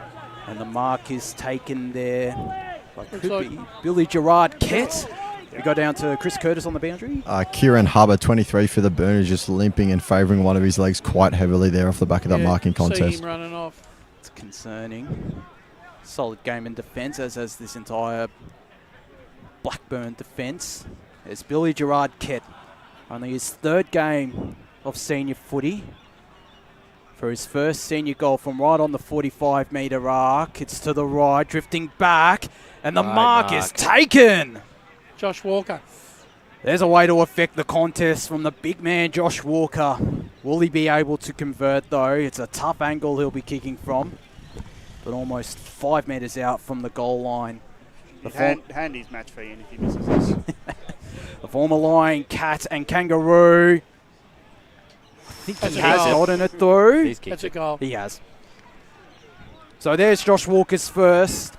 And the mark is taken there. Could be Billy Gerard Kett. We go down to Chris Curtis on the boundary. Kieran Hubber, 23 for the Burners, just limping and favouring one of his legs quite heavily there off the back of that marking contest. See him running off. It's concerning. Solid game in defence, as has this entire Blackburn defence. There's Billy Gerard Kett. Only his third game of senior footy for his first senior goal from right on the 45-metre arc. It's to the right, drifting back, and the mark is taken. Josh Walker. There's a way to affect the contest from the big man, Josh Walker. Will he be able to convert, though? It's a tough angle he'll be kicking from, but almost 5 metres out from the goal line. Hand his match fee in if he misses this. The former Lion, Cat and Kangaroo. I think he has gotten it through. That's a goal. He has. So there's Josh Walker's first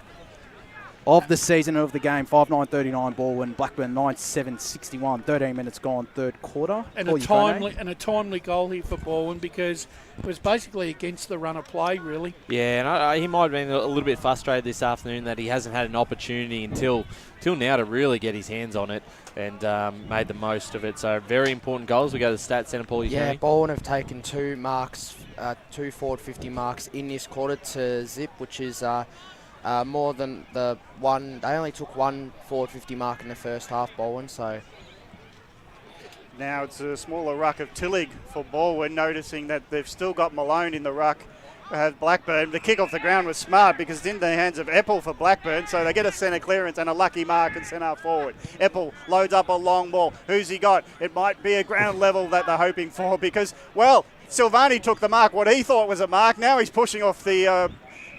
of the season of the game. 5-9-39 Balwyn. Blackburn 9-7-61. 13 minutes gone, third quarter. And a timely goal here for Balwyn because it was basically against the run of play, really. Yeah, and he might have been a little bit frustrated this afternoon that he hasn't had an opportunity until now to really get his hands on it and made the most of it. So very important goals. We go to the stats centre, Paul. Yeah, Balwyn have taken 2 marks, 2 forward 50 marks in this quarter to zip, which is more than the one. They only took 1 forward 50 mark in the first half, Balwyn, so. Now it's a smaller ruck of Tillig for Balwyn, noticing that they've still got Malone in the ruck. Has Blackburn. The kick off the ground was smart because it's in the hands of Eppel for Blackburn, so they get a centre clearance and a lucky mark and centre forward. Eppel loads up a long ball. Who's he got? It might be a ground level that they're hoping for because, well, Silvani took the mark, what he thought was a mark. Now he's pushing off the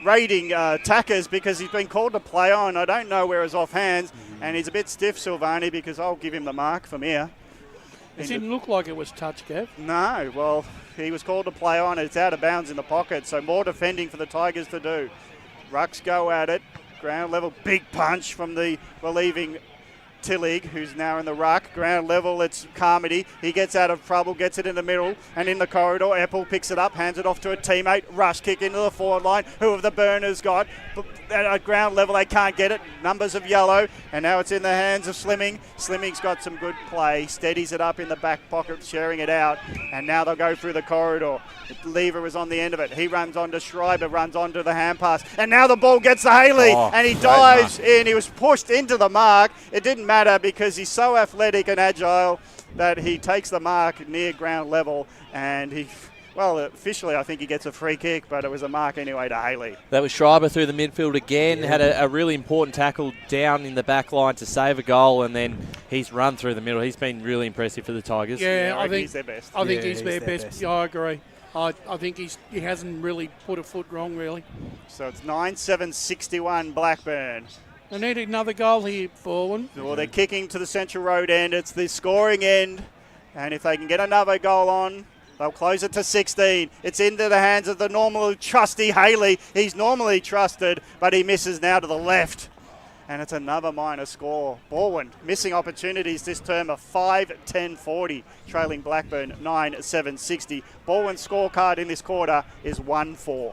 raiding tackers because he's been called to play on. I don't know where he's off hands, and he's a bit stiff, Silvani, because I'll give him the mark from here. It didn't look like it was touch, Gav. No, well, he was called to play on. It's out of bounds in the pocket, so more defending for the Tigers to do. Rucks go at it. Ground level, big punch from the relieving Tillig, who's now in the ruck. Ground level, it's Carmody. He gets out of trouble, gets it in the middle, and in the corridor, Eppel picks it up, hands it off to a teammate. Rush kick into the forward line. Who have the Burners got? At ground level, they can't get it. Numbers of yellow, and now it's in the hands of Slimming. Slimming's got some good play. Steadies it up in the back pocket, sharing it out, and now they'll go through the corridor. The lever is on the end of it. He runs on to Schreiber, runs on to the hand pass, and now the ball gets to Haley, and he dives in. He was pushed into the mark. It didn't matter because he's so athletic and agile that he takes the mark near ground level, and he, well, officially I think he gets a free kick, but it was a mark anyway to Haley. That was Schreiber through the midfield again, had a really important tackle down in the back line to save a goal, and then he's run through the middle. He's been really impressive for the Tigers. Yeah, I think he's their best. I think he's their best. Yeah, I agree. I think he hasn't really put a foot wrong, really. So it's 9-7-61 Blackburn. They need another goal here, Balwyn. Well, they're kicking to the Central Road end. It's the scoring end. And if they can get another goal on, they'll close it to 16. It's into the hands of the normal trusty Haley. He's normally trusted, but he misses now to the left. And it's another minor score. Balwyn missing opportunities this term of 5-10-40, trailing Blackburn 9-7-60. Balwyn's scorecard in this quarter is 1-4.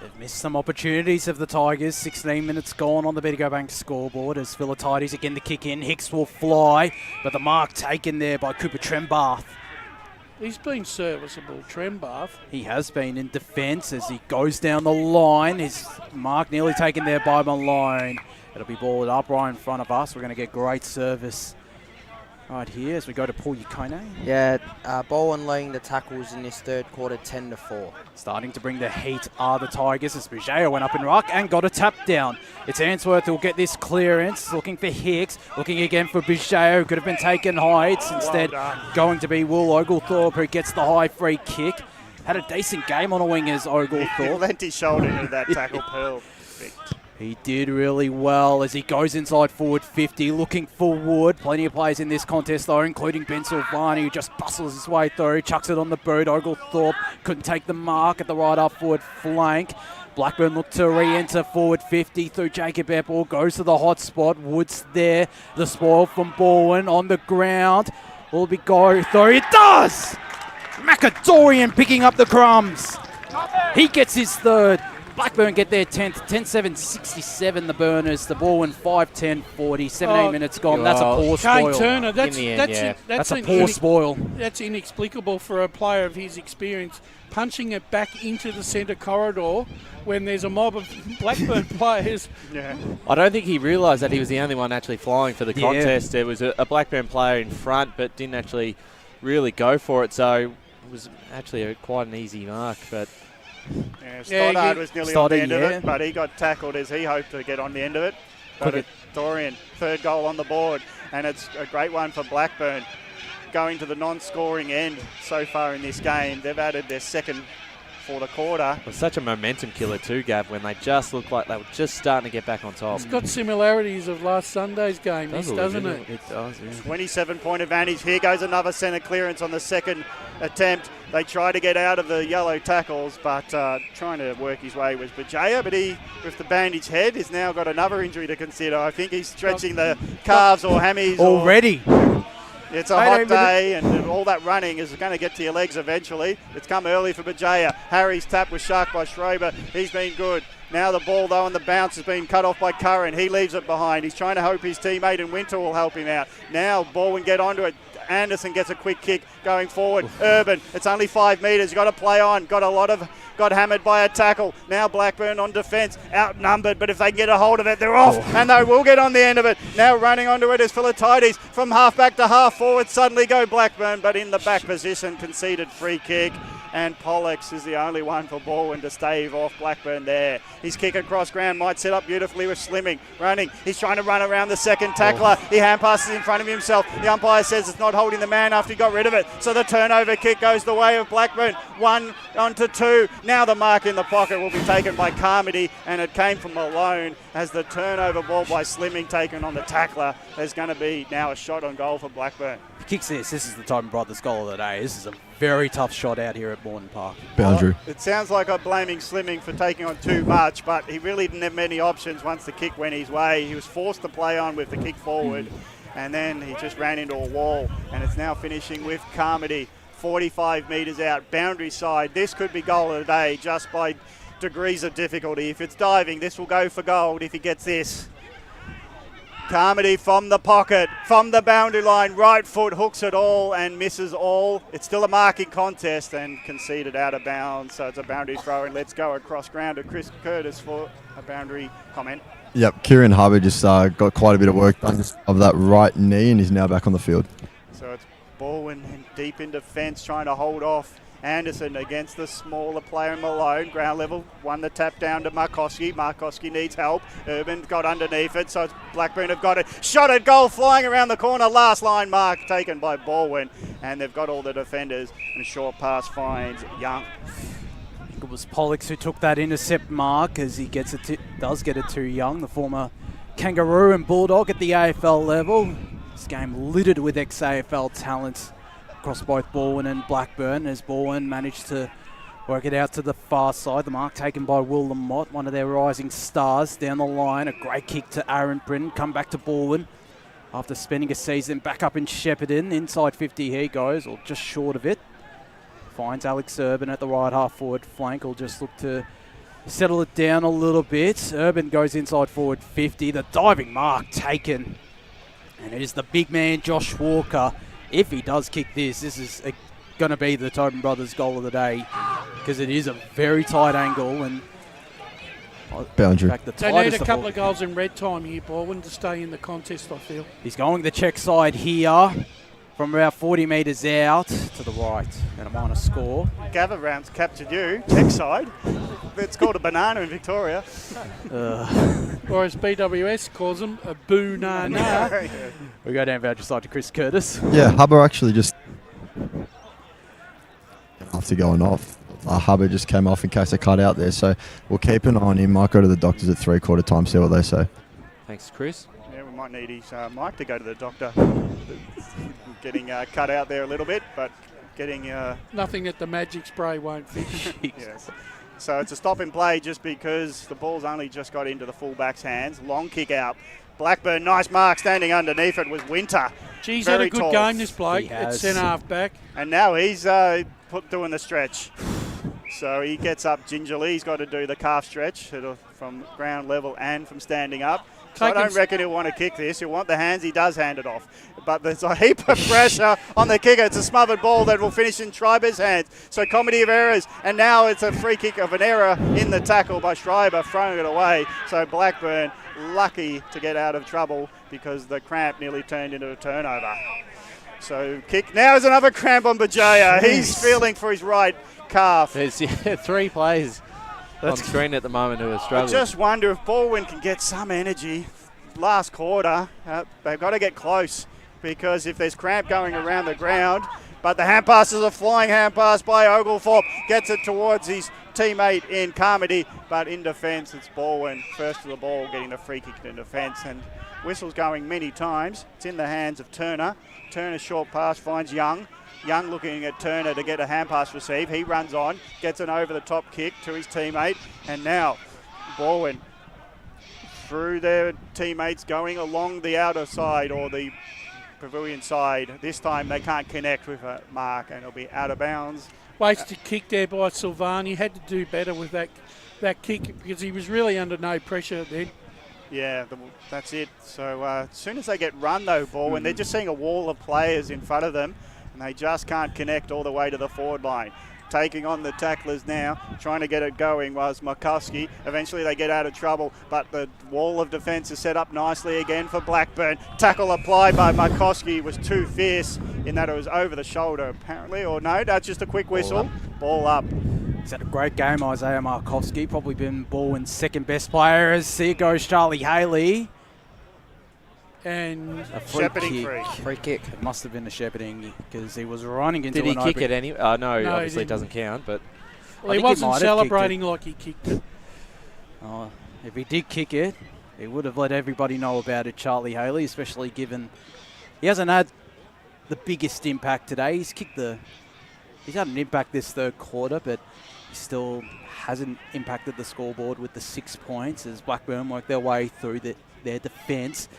They've missed some opportunities of the Tigers. 16 minutes gone on the Bedigo Bank scoreboard as Philatides again to kick in. Hicks will fly, but the mark taken there by Cooper Trembath. He's been serviceable, Trembath. He has been in defence as he goes down the line. His mark nearly taken there by Malone. It'll be balled up right in front of us. We're going to get great service right here as we go to Paul Yukone. Yeah, Balwyn leading the tackles in this third quarter 10-4. Starting to bring the heat are the Tigers as Bujeo went up in ruck and got a tap down. It's Answorth who'll get this clearance, looking for Hicks, looking again for Bujeo, could have been taken high. It's instead going to be Will Oglethorpe who gets the high free kick. Had a decent game on a wing as Oglethorpe. He lent his shoulder into that tackle, Pearl. He did really well as he goes inside forward 50, looking for Wood. Plenty of players in this contest, though, including Ben Silvani, who just bustles his way through, chucks it on the boot. Oglethorpe couldn't take the mark at the right up forward flank. Blackburn look to re-enter forward 50 through Jacob Eppel, goes to the hot spot. Wood's there. The spoil from Balwyn on the ground. Will be go through. It does! Macadorian picking up the crumbs. He gets his third. Blackburn get their 10th, 10-7-67 the Burners. The Balwyn 5-10-40, 17 minutes gone. That's a poor spoil. Kane Turner, that's a poor spoil. That's inexplicable for a player of his experience. Punching it back into the centre corridor when there's a mob of Blackburn players. Yeah. I don't think he realised that he was the only one actually flying for the contest. There was a Blackburn player in front but didn't actually really go for it. So it was actually quite an easy mark, but... Yeah, Stoddard was nearly on the end of it, but he got tackled as he hoped to get on the end of it. But Dorian, third goal on the board, and it's a great one for Blackburn. Going to the non-scoring end so far in this game. They've added their second for the quarter. It was such a momentum killer too, Gav, when they just looked like they were just starting to get back on top. It's got similarities of last Sunday's game, doesn't it? It does, yeah. 27-point advantage. Here goes another centre clearance on the second attempt. They try to get out of the yellow tackles, but trying to work his way was Bajaya, but he, with the bandaged head, has now got another injury to consider. I think he's stretching the calves or hammies. Already. It's a hot day, and all that running is going to get to your legs eventually. It's come early for Bajaya. Harry's tap was shark by Schrober. He's been good. Now the ball, though, and the bounce has been cut off by Curran. He leaves it behind. He's trying to hope his teammate in Winter will help him out. Now Balwyn get onto it. Anderson gets a quick kick going forward. Urban, it's only 5 metres. Got to play on. Got hammered by a tackle. Now Blackburn on defence, outnumbered, but if they can get a hold of it, they're off, and they will get on the end of it. Now running onto it is Philatides. From half back to half forward, suddenly go Blackburn, but in the back position, conceded free kick. And Pollux is the only one for Balwyn to stave off Blackburn there. His kick across ground might set up beautifully with Slimming. Running, he's trying to run around the second tackler. He hand passes in front of himself. The umpire says it's not holding the man after he got rid of it. So the turnover kick goes the way of Blackburn. 1 onto 2. Now the mark in the pocket will be taken by Carmody, and it came from Malone as the turnover ball by Slimming taken on the tackler. There's going to be now a shot on goal for Blackburn. Kicks this. This is the Tobin Brothers goal of the day. This is a very tough shot out here at Morton Park. Boundary. Well, it sounds like I'm blaming Slimming for taking on too much, but he really didn't have many options once the kick went his way. He was forced to play on with the kick forward, and then he just ran into a wall, and it's now finishing with Carmody. 45 metres out, boundary side. This could be goal of the day just by degrees of difficulty. If it's diving, this will go for gold if he gets this. Carmody from the pocket, from the boundary line, right foot hooks it all and misses all. It's still a marking contest and conceded out of bounds, so it's a boundary throw. And let's go across ground to Chris Curtis for a boundary comment. Yep, Kieran Hubbard just got quite a bit of work done of that right knee, and he's now back on the field. So it's Balwyn deep in defence, trying to hold off Anderson against the smaller player Malone. Ground level, won the tap down to Markowski. Markowski needs help. Urban got underneath it, so Blackburn have got it. Shot at goal, flying around the corner. Last line mark taken by Balwyn, and they've got all the defenders. And a short pass finds Young. I think it was Pollux who took that intercept mark as he does get it to Young, the former Kangaroo and Bulldog at the AFL level. This game littered with ex-AFL talent across both Balwyn and Blackburn, as Balwyn managed to work it out to the far side. The mark taken by Will Lamott, one of their rising stars down the line. A great kick to Aaron Britton. Come back to Balwyn after spending a season back up in Shepparton. Inside 50 he goes, or just short of it. Finds Alex Urban at the right half forward flank. Will just look to settle it down a little bit. Urban goes inside forward 50. The diving mark taken. And it is the big man, Josh Walker. If he does kick this, this is going to be the Tobin Brothers goal of the day, because it is a very tight angle. And boundary. They need a couple of goals in red time here, Balwyn, to stay in the contest, I feel. He's going the check side here from about 40 metres out to the right. And a minor score. Gavin rounds captured you, check side. It's called a banana in Victoria. Or as BWS calls them, a boo-na-na. We go down voucher side to Chris Curtis. Yeah, Hubbard actually just after going off. Hubbard just came off in case they cut out there, so we'll keep an eye on him. Might go to the doctors at 3/4 time, see what they say. Thanks, Chris. Yeah, we might need his mic to go to the doctor. Getting cut out there a little bit, but getting... Nothing that the magic spray won't fix. Yes. So it's a stop in play just because the ball's only just got into the fullback's hands. Long kick out. Blackburn, nice mark, standing underneath it was Winter. He's had a good game, this bloke, at centre half back. And now he's doing the stretch. So he gets up gingerly. He's got to do the calf stretch from ground level and from standing up. So I don't reckon he'll want to kick this. He'll want the hands. He does hand it off. But there's a heap of pressure on the kicker. It's a smothered ball that will finish in Schreiber's hands. So comedy of errors. And now it's a free kick of an error in the tackle by Schreiber, throwing it away. So Blackburn lucky to get out of trouble because the cramp nearly turned into a turnover. So kick. Now is another cramp on Bajaya. He's feeling for his right calf. There's 3 players on screen at the moment who are I struggling. just wonder if Balwyn can get some energy. Last quarter, they've got to get close, because if there's cramp going around the ground, but the hand pass is a flying hand pass by Oglethorpe, gets it towards his teammate in Carmody, but in defence it's Balwyn first to the ball, getting the free kick in defence, and whistle's going many times. It's in the hands of Turner. Turner's short pass finds Young. Young looking at Turner to get a hand pass receive. He runs on, gets an over the top kick to his teammate, and now Balwyn through their teammates going along the outer side or the pavilion side. This time they can't connect with a mark, and it'll be out of bounds. Wasted kick there by Silvani. Had to do better with that kick, because he was really under no pressure then. Yeah, that's it. So as soon as they get run though, Balwyn, they're just seeing a wall of players in front of them, and they just can't connect all the way to the forward line. Taking on the tacklers now, trying to get it going was Makowski. Eventually they get out of trouble, but the wall of defence is set up nicely again for Blackburn. Tackle applied by Makowski was too fierce in that it was over the shoulder apparently, or no, that's just a quick whistle. Ball up. He's had a great game, Isaiah Markowski. Probably been Balwyn's second best player. As here goes Charlie Haley. And a free kick. It must have been a shepherding, because he was running into Did he kick it anyway? No, obviously it doesn't count. But well, he wasn't celebrating like he kicked it. Oh, if he did kick it, he would have let everybody know about it, Charlie Haley, especially given he hasn't had the biggest impact today. He's had an impact this third quarter, but he still hasn't impacted the scoreboard with the 6 points as Blackburn work their way through their defence.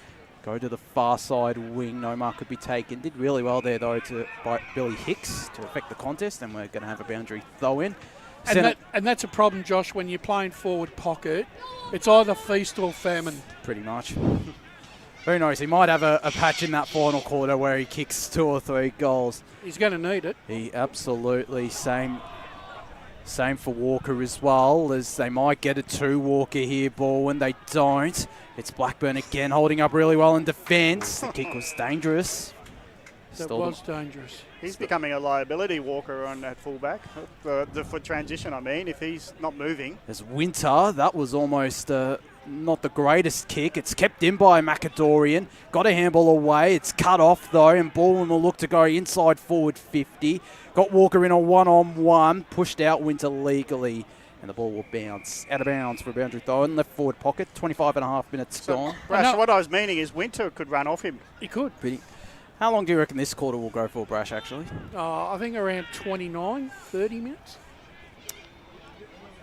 Go to the far side wing. No mark could be taken. Did really well there, though, by Billy Hicks to affect the contest, and we're going to have a boundary throw-in. And that's a problem, Josh, when you're playing forward pocket. It's either feast or famine. Pretty much. Who knows? He might have a patch in that final quarter where he kicks 2 or 3 goals. He's going to need it. He absolutely. Same for Walker as well, as they might get a 2 Walker here, Balwyn. They don't. It's Blackburn again holding up really well in defence. The kick was dangerous. That was dangerous. He's becoming a liability, Walker, on that fullback. The foot transition, I mean, if he's not moving. As Winter, that was almost not the greatest kick. It's kept in by Macadorian. Got a handball away. It's cut off, though, and Balwyn will look to go inside forward 50. Got Walker in a one-on-one. Pushed out Winter legally. And the ball will bounce out of bounds for a boundary throw in left forward pocket. 25.5 minutes gone. Brash, what I was meaning is Winter could run off him. He could. How long do you reckon this quarter will go for, Brash, actually? I think around 29, 30 minutes.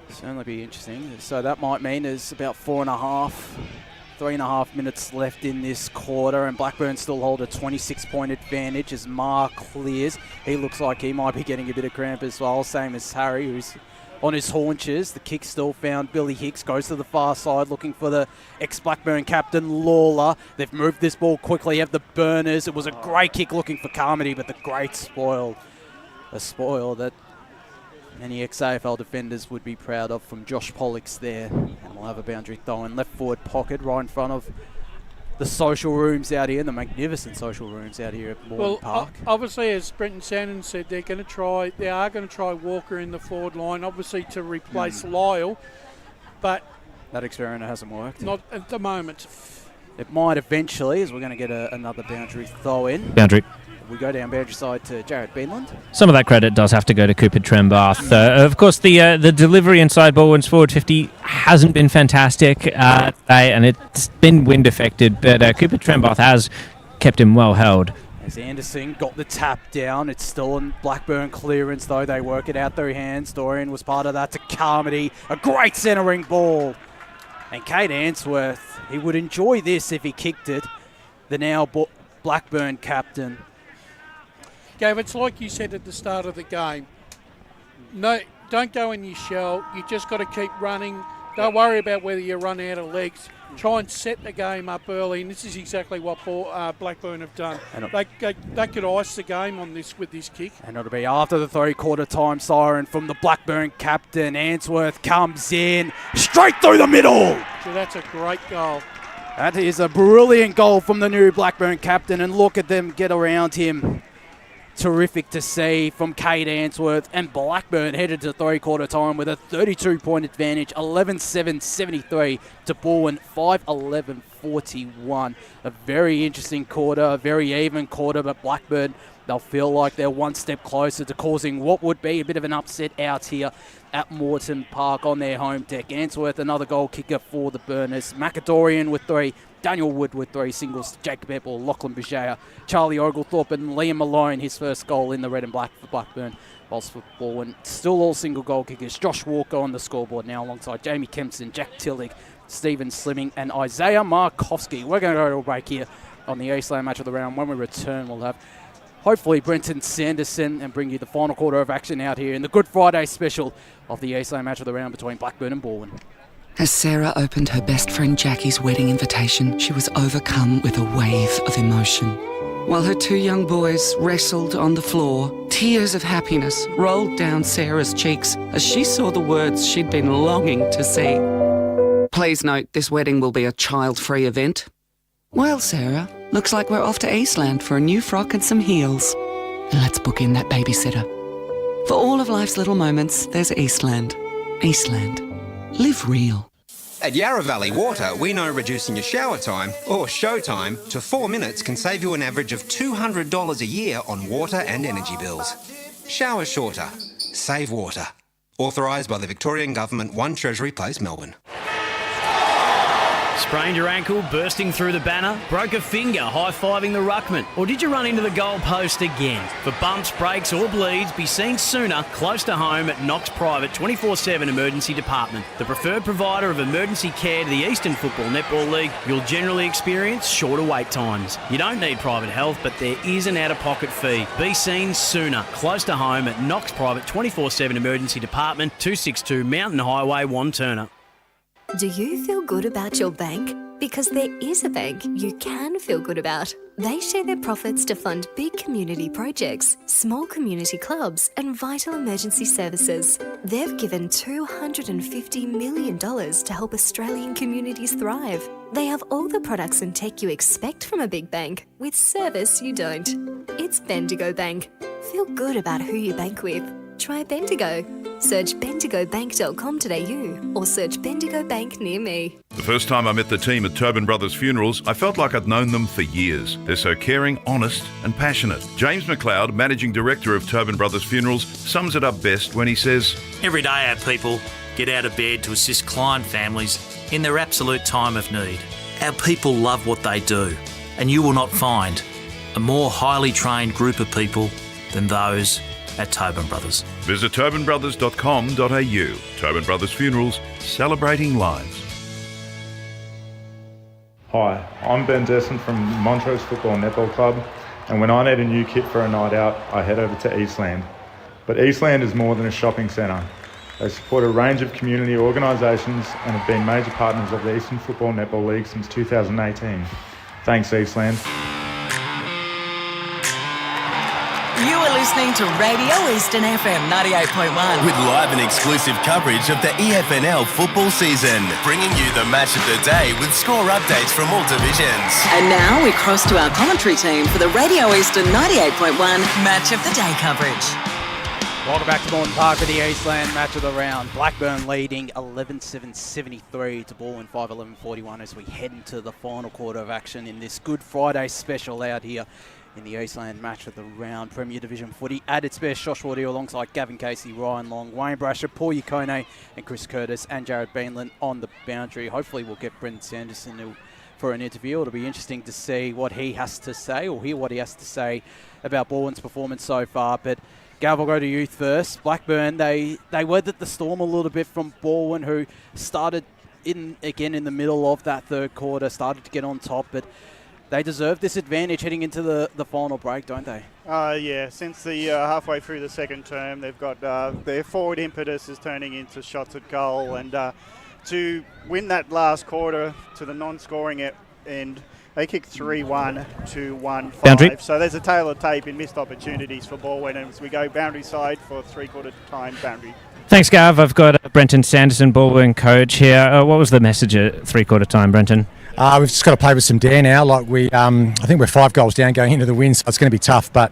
Certainly be interesting. So that might mean there's about 3.5 minutes left in this quarter, and Blackburn still hold a 26-point advantage as Mark clears. He looks like he might be getting a bit of cramp as well, same as Harry, who's on his haunches. The kick still found Billy Hicks, goes to the far side looking for the ex-Blackburn captain Lawler. They've moved this ball quickly, have the burners. It was a great kick looking for Carmody, but the great spoiled. A spoil that many ex-AFL defenders would be proud of from Josh Pollux there. And we'll have a boundary throw in left forward pocket right in front of the social rooms out here, the magnificent social rooms out here at Moore Park. Obviously, as Brenton Sandon said, they are going to try Walker in the forward line, obviously to replace Lyle, but that experiment hasn't worked. Not at the moment. It might eventually, as we're going to get another boundary throw in. Boundary. We go down boundary side to Jared Beanland. Some of that credit does have to go to Cooper Trembath. Of course, the delivery inside Balwyn's forward 50 hasn't been fantastic today, and it's been wind affected, but Cooper Trembath has kept him well held. As Anderson got the tap down, it's still in Blackburn clearance, though. They work it out through hands. Dorian was part of that to Carmody. A great centering ball. And Kate Answorth, he would enjoy this if he kicked it. The now Blackburn captain. Gav, it's like you said at the start of the game. No, don't go in your shell. You just got to keep running. Don't worry about whether you run out of legs. Try and set the game up early, and this is exactly what Blackburn have done. They could ice the game on this with this kick. And it'll be after the 3/4 time siren from the Blackburn captain. Answorth comes in straight through the middle. So that's a great goal. That is a brilliant goal from the new Blackburn captain, and look at them get around him. terrific to see from Kate Answorth, and Blackburn headed to three-quarter time with a 32-point advantage, 11-7-73 to Balwyn, 5-11-41. A very interesting quarter, a very even quarter, but Blackburn, they'll feel like they're one step closer to causing what would be a bit of an upset out here at Moreton Park on their home deck. Answorth, another goal kicker for the Burners. Macadorian with 3. Daniel Wood with 3 singles. Jacob Epple, Lachlan Bajaya, Charlie Oglethorpe and Liam Malone, his first goal in the red and black for Blackburn. Whilst for Balwyn, still all single goal kickers. Josh Walker on the scoreboard now alongside Jamie Kempson, Jack Tillich, Stephen Slimming and Isaiah Markowski. We're going to go to a break here on the Eastland Match of the Round. When we return, we'll have hopefully Brenton Sanderson and bring you the final quarter of action out here in the Good Friday special of the Eastland Match of the Round between Blackburn and Balwyn. As Sarah opened her best friend Jackie's wedding invitation, she was overcome with a wave of emotion. While her 2 young boys wrestled on the floor, tears of happiness rolled down Sarah's cheeks as she saw the words she'd been longing to see. Please note, this wedding will be a child-free event. Well, Sarah, looks like we're off to Eastland for a new frock and some heels. And let's book in that babysitter. For all of life's little moments, there's Eastland. Eastland. Live real. At Yarra Valley Water, we know reducing your shower time, or show time, to 4 minutes can save you an average of $200 a year on water and energy bills. Shower shorter. Save water. Authorised by the Victorian Government, 1 Treasury Place, Melbourne. Sprained your ankle, bursting through the banner? Broke a finger, high-fiving the ruckman? Or did you run into the goal post again? For bumps, breaks or bleeds, be seen sooner, close to home at Knox Private 24/7 Emergency Department. The preferred provider of emergency care to the Eastern Football Netball League, you'll generally experience shorter wait times. You don't need private health, but there is an out-of-pocket fee. Be seen sooner, close to home at Knox Private 24/7 Emergency Department, 262 Mountain Highway, Wantirna. Do you feel good about your bank? Because there is a bank you can feel good about. They share their profits to fund big community projects, small community clubs, and vital emergency services. They've given $250 million to help Australian communities thrive. They have all the products and tech you expect from a big bank, with service you don't. It's Bendigo Bank. Feel good about who you bank with. Try Bendigo. Search bendigobank.com.au or search Bendigo Bank near me. The first time I met the team at Tobin Brothers Funerals, I felt like I'd known them for years. They're so caring, honest and passionate. James McLeod, Managing Director of Tobin Brothers Funerals, sums it up best when he says, Every day our people get out of bed to assist client families in their absolute time of need. Our people love what they do, and you will not find a more highly trained group of people than those at Tobin Brothers. Visit tobinbrothers.com.au. Tobin Brothers Funerals, celebrating lives. Hi, I'm Ben Desson from Montrose Football Netball Club, and when I need a new kit for a night out, I head over to Eastland. But Eastland is more than a shopping centre. They support a range of community organisations and have been major partners of the Eastern Football Netball League since 2018. Thanks, Eastland. You are listening to Radio Eastern FM 98.1. With live and exclusive coverage of the EFNL football season, bringing you the match of the day with score updates from all divisions. And now we cross to our commentary team for the Radio Eastern 98.1 Match of the Day coverage. Welcome back to Moreton Park for the Eastland Match of the Round. Blackburn leading 11-7-73 to Balwyn 5-11-41 as we head into the final quarter of action in this Good Friday special out here in the Eastland Match of the Round. Premier Division footy at its best. Josh Ward here alongside Gavin Casey, Ryan Long, Wayne Brasher, Paul Yukone and Chris Curtis and Jared Beanland on the boundary. Hopefully we'll get Brendan Sanderson for an interview. It'll be interesting to see what he has to say or hear what he has to say about Balwyn's performance so far. But Gav, I'll go to you first. Blackburn, they weathered the storm a little bit from Balwyn, who started in the middle of that third quarter, started to get on top, but they deserve this advantage heading into the final break, don't they? Yeah, since the halfway through the second term, they've got their forward impetus is turning into shots at goal, and to win that last quarter to the non-scoring end, they kicked 3-1 to 1-5. Boundary. So there's a tail of tape in missed opportunities for Balwyn, and as we go boundary side for three-quarter time boundary. Thanks, Gav. I've got Brenton Sanderson, Balwyn coach here. What was the message at three-quarter time, Brenton? We've just got to play with some dare now. Like I think we're 5 goals down going into the win, so it's going to be tough. But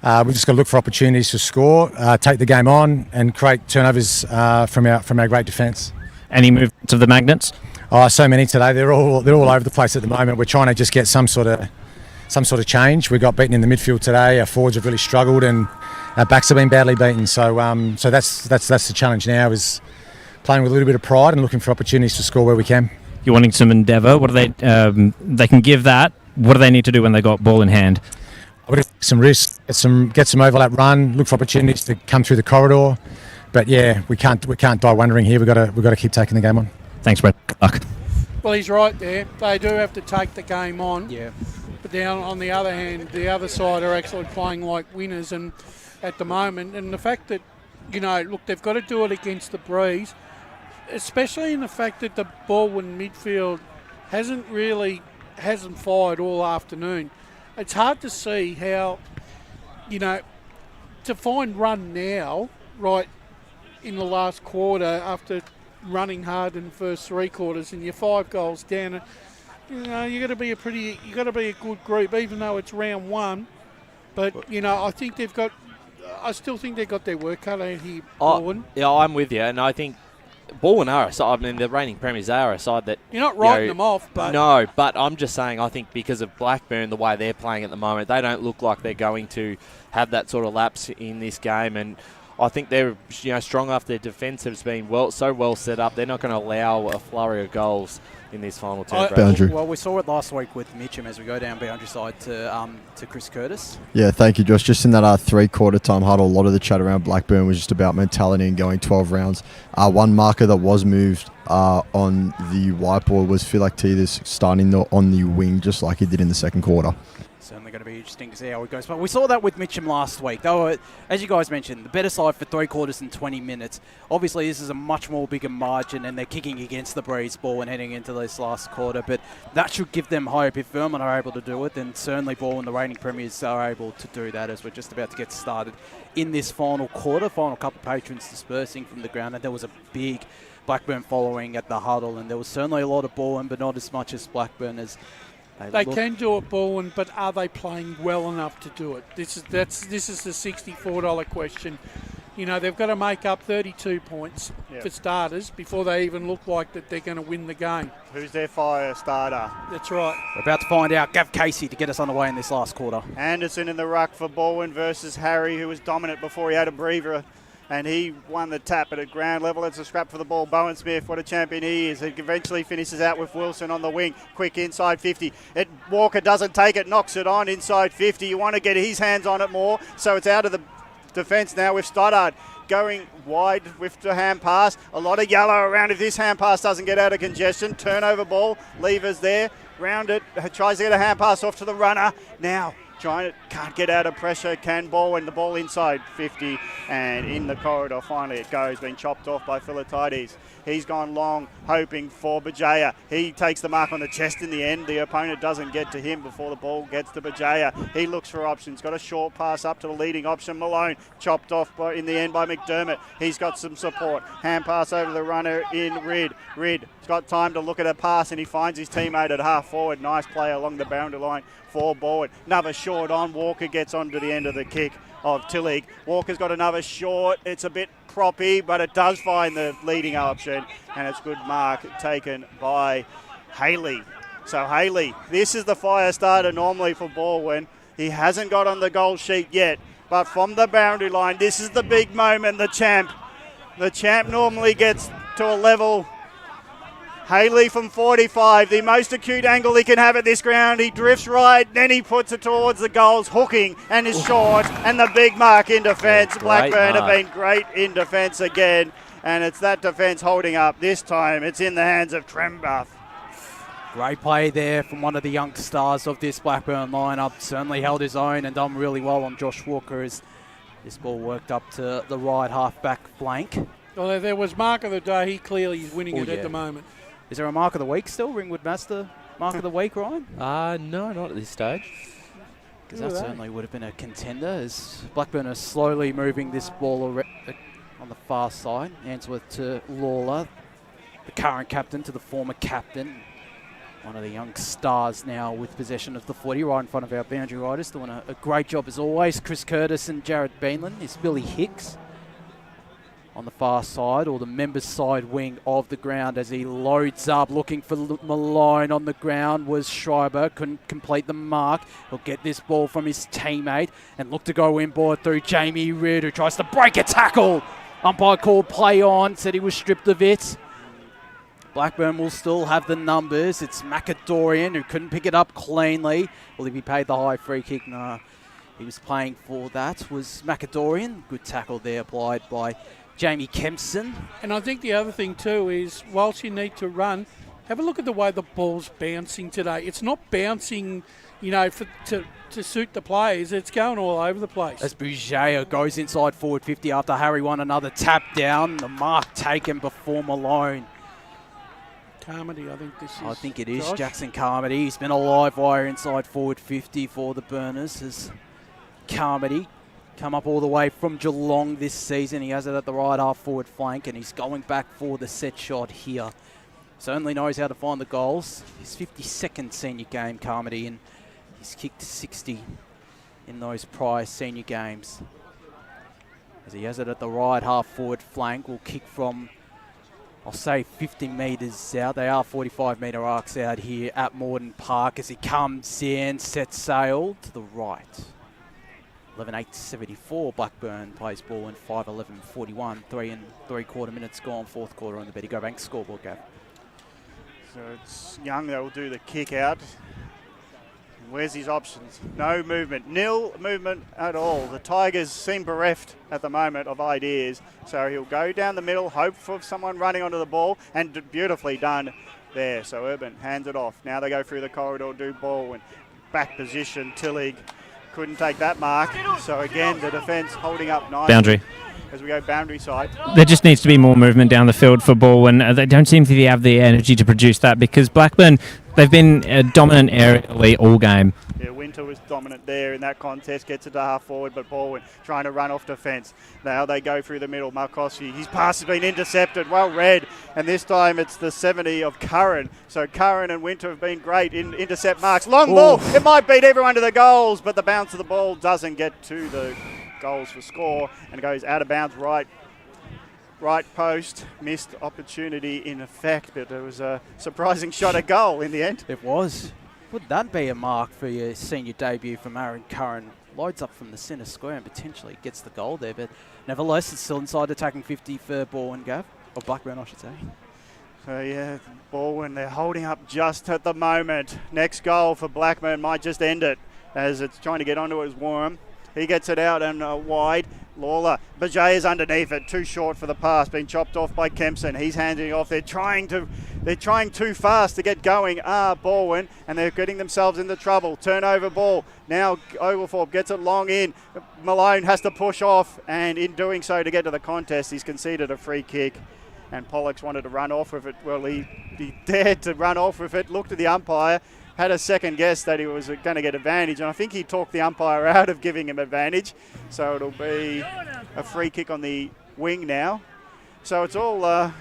We've just got to look for opportunities to score, take the game on, and create turnovers from our great defence. Any movements of the Magnets? Oh, so many today. They're all over the place at the moment. We're trying to just get some sort of change. We got beaten in the midfield today. Our forwards have really struggled, and our backs have been badly beaten. So that's the challenge now, is playing with a little bit of pride and looking for opportunities to score where we can. You're wanting some endeavour. What do they can give that? What do they need to do when they got ball in hand? I would take some risks, get some overlap run, look for opportunities to come through the corridor. But yeah, we can't die wondering here. We've got to keep taking the game on. Thanks, Brett. Good luck. Well, he's right there. They do have to take the game on. Yeah. But down on the other hand, the other side are actually playing like winners, and at the moment, and the fact that, look, they've got to do it against the Breeze, especially in the fact that the Balwyn midfield hasn't fired all afternoon. It's hard to see how, to find run now, right in the last quarter after running hard in the first 3 quarters, and you're 5 goals down. You got to be a good group, even though it's round 1. But I still think they've got their work cut out here, Balwyn. Yeah, I'm with you, and I think Balwyn are a side. I mean, the reigning premiers, they are a side that you're not writing them off, but no. But I'm just saying, I think because of Blackburn, the way they're playing at the moment, they don't look like they're going to have that sort of lapse in this game, and I think they're strong enough. Their defence has been so well set up. They're not going to allow a flurry of goals in this final turn. Boundary. Well, we saw it last week with Mitchum as we go down boundary side to Chris Curtis. Yeah, thank you, Josh. Just in that 3-quarter time huddle, a lot of the chat around Blackburn was just about mentality and going 12 rounds. One marker that was moved on the whiteboard was Philak Teethers starting on the wing, just like he did in the second quarter. Certainly going to be interesting to see how it goes. But we saw that with Mitchum last week. They were, as you guys mentioned, the better side for 3 quarters and 20 minutes. Obviously, this is a much more bigger margin, and they're kicking against the Breeze ball and heading into this last quarter. But that should give them hope. If Vermont are able to do it, then certainly Ball and the reigning premiers are able to do that, as we're just about to get started in this final quarter. Final couple of patrons dispersing from the ground, and there was a big Blackburn following at the huddle, and there was certainly a lot of Ball, but not as much as Blackburn as they can do it, Balwyn, but are they playing well enough to do it? This is the $64 question. They've got to make up 32 points for starters before they even look like that they're going to win the game. Who's their fire starter? That's right. We're about to find out. Gav Casey to get us underway in this last quarter. Anderson in the ruck for Balwyn versus Harry, who was dominant before he had a breather. And he won the tap at ground level. It's a scrap for the ball. Bowen Smith, what a champion he is. He eventually finishes out with Wilson on the wing. Quick inside 50. Walker doesn't take it, knocks it on inside 50. You want to get his hands on it more. So it's out of the defence now with Stoddard going wide with the hand pass. A lot of yellow around if this hand pass doesn't get out of congestion. Turnover ball. Levers there. Round it. Tries to get a hand pass off to the runner. Now can't get out of pressure. Can Balwyn the ball inside 50 and in the corridor. Finally it goes. Been chopped off by Philatides. He's gone long, hoping for Bajaya. He takes the mark on the chest in the end. The opponent doesn't get to him before the ball gets to Bajaya. He looks for options. Got a short pass up to the leading option, Malone. Chopped off in the end by McDermott. He's got some support. Hand pass over the runner in Rid. Rid's got time to look at a pass, and he finds his teammate at half forward. Nice play along the boundary line for Balwyn. Another short on. Walker gets onto the end of the kick of Tillig. Walker's got another short. It's a bit proppy, but it does find the leading option, and it's good mark taken by Haley. So Haley, this is the fire starter normally for Balwyn. He hasn't got on the goal sheet yet, but from the boundary line, this is the big moment. The champ normally gets to a level. Haley from 45, the most acute angle he can have at this ground. He drifts right, then he puts it towards the goals, hooking, and is short, and the big mark in defence. Blackburn have been great in defence again, and it's that defence holding up. This time it's in the hands of Trembuth. Great play there from one of the young stars of this Blackburn lineup. Certainly held his own and done really well on Josh Walker as this ball worked up to the right half-back flank. Well, there was mark of the day. He clearly is winning at the moment. Is there a mark of the week still? Ringwood Master mark of the week, Ryan? No, not at this stage. Because that certainly would have been a contender as Blackburn are slowly moving this ball on the far side. Answorth to Lawler, the current captain to the former captain. One of the young stars now with possession of the footy right in front of our boundary riders, doing a great job as always. Chris Curtis and Jared Beanland. It's Billy Hicks on the far side, or the members' side wing of the ground, as he loads up, looking for Malone on the ground. Was Schreiber, couldn't complete the mark. He'll get this ball from his teammate and look to go inboard through Jamie Reid, who tries to break a tackle. Umpire called play on, said he was stripped of it. Blackburn will still have the numbers. It's Macadorian, who couldn't pick it up cleanly. Will he be paid the high free kick? No, he was playing for that. Was Macadorian. Good tackle there applied by Jamie Kempson. And I think the other thing too is, whilst you need to run, have a look at the way the ball's bouncing today. It's not bouncing, to suit the players. It's going all over the place. As Bouger goes inside forward 50 after Harry won another tap down. The mark taken before Malone. Carmody, I think this is. I think it is Josh. Jackson Carmody. He's been a live wire inside forward 50 for the Burners. As Carmody come up all the way from Geelong this season. He has it at the right half forward flank, and he's going back for the set shot here. Certainly knows how to find the goals. His 52nd senior game, Carmody, and he's kicked 60 in those prior senior games. As he has it at the right half forward flank, will kick from, I'll say, 50 metres out. They are 45-metre arcs out here at Morden Park as he comes in, sets sail to the right. 11:8:74. Blackburn plays ball in 5:11:41. 3 3/4 minutes gone, fourth quarter on the Betty Go Bank scoreboard, Gav. So it's Young that will do the kick out. Where's his options? No movement. Nil movement at all. The Tigers seem bereft at the moment of ideas. So he'll go down the middle, hope for someone running onto the ball, and beautifully done there. So Urban hands it off. Now they go through the corridor, do Balwyn. Back position, Tillig couldn't take that mark. So again, the defence holding up nicely. Boundary. As we go boundary side. There just needs to be more movement down the field for Balwyn. They don't seem to have the energy to produce that, because Blackburn, they've been dominant aerially all game. Yeah, Winter was dominant there in that contest, gets it to half forward, but Balwyn trying to run off defence. Now they go through the middle. Markossi, his pass has been intercepted, well read, and this time it's the 70 of Curran. So Curran and Winter have been great in intercept marks. Long ball, it might beat everyone to the goals, but the bounce of the ball doesn't get to the goals for score, and it goes out of bounds right post. Missed opportunity in effect, but it was a surprising shot at goal in the end. It was. Would that be a mark for your senior debut from Aaron Curran? Loads up from the centre square and potentially gets the goal there, but nevertheless, it's still inside attacking 50 for Balwyn, Gav. Or Blackburn, I should say. So yeah, Balwyn, they're holding up just at the moment. Next goal for Blackburn might just end it, as it's trying to get onto his worm. He gets it out and wide. Lawler. Bajay is underneath it. Too short for the pass. Being chopped off by Kempson. He's handing it off. They're trying too fast to get going. Balwyn, and they're getting themselves into trouble. Turnover ball. Now Oglethorpe gets it long in. Malone has to push off, and in doing so to get to the contest, he's conceded a free kick. And Pollux wanted to run off with it. Well, he dared to run off with it. Looked at the umpire. Had a second guess that he was going to get advantage, and I think he talked the umpire out of giving him advantage. So it'll be a free kick on the wing now. So it's all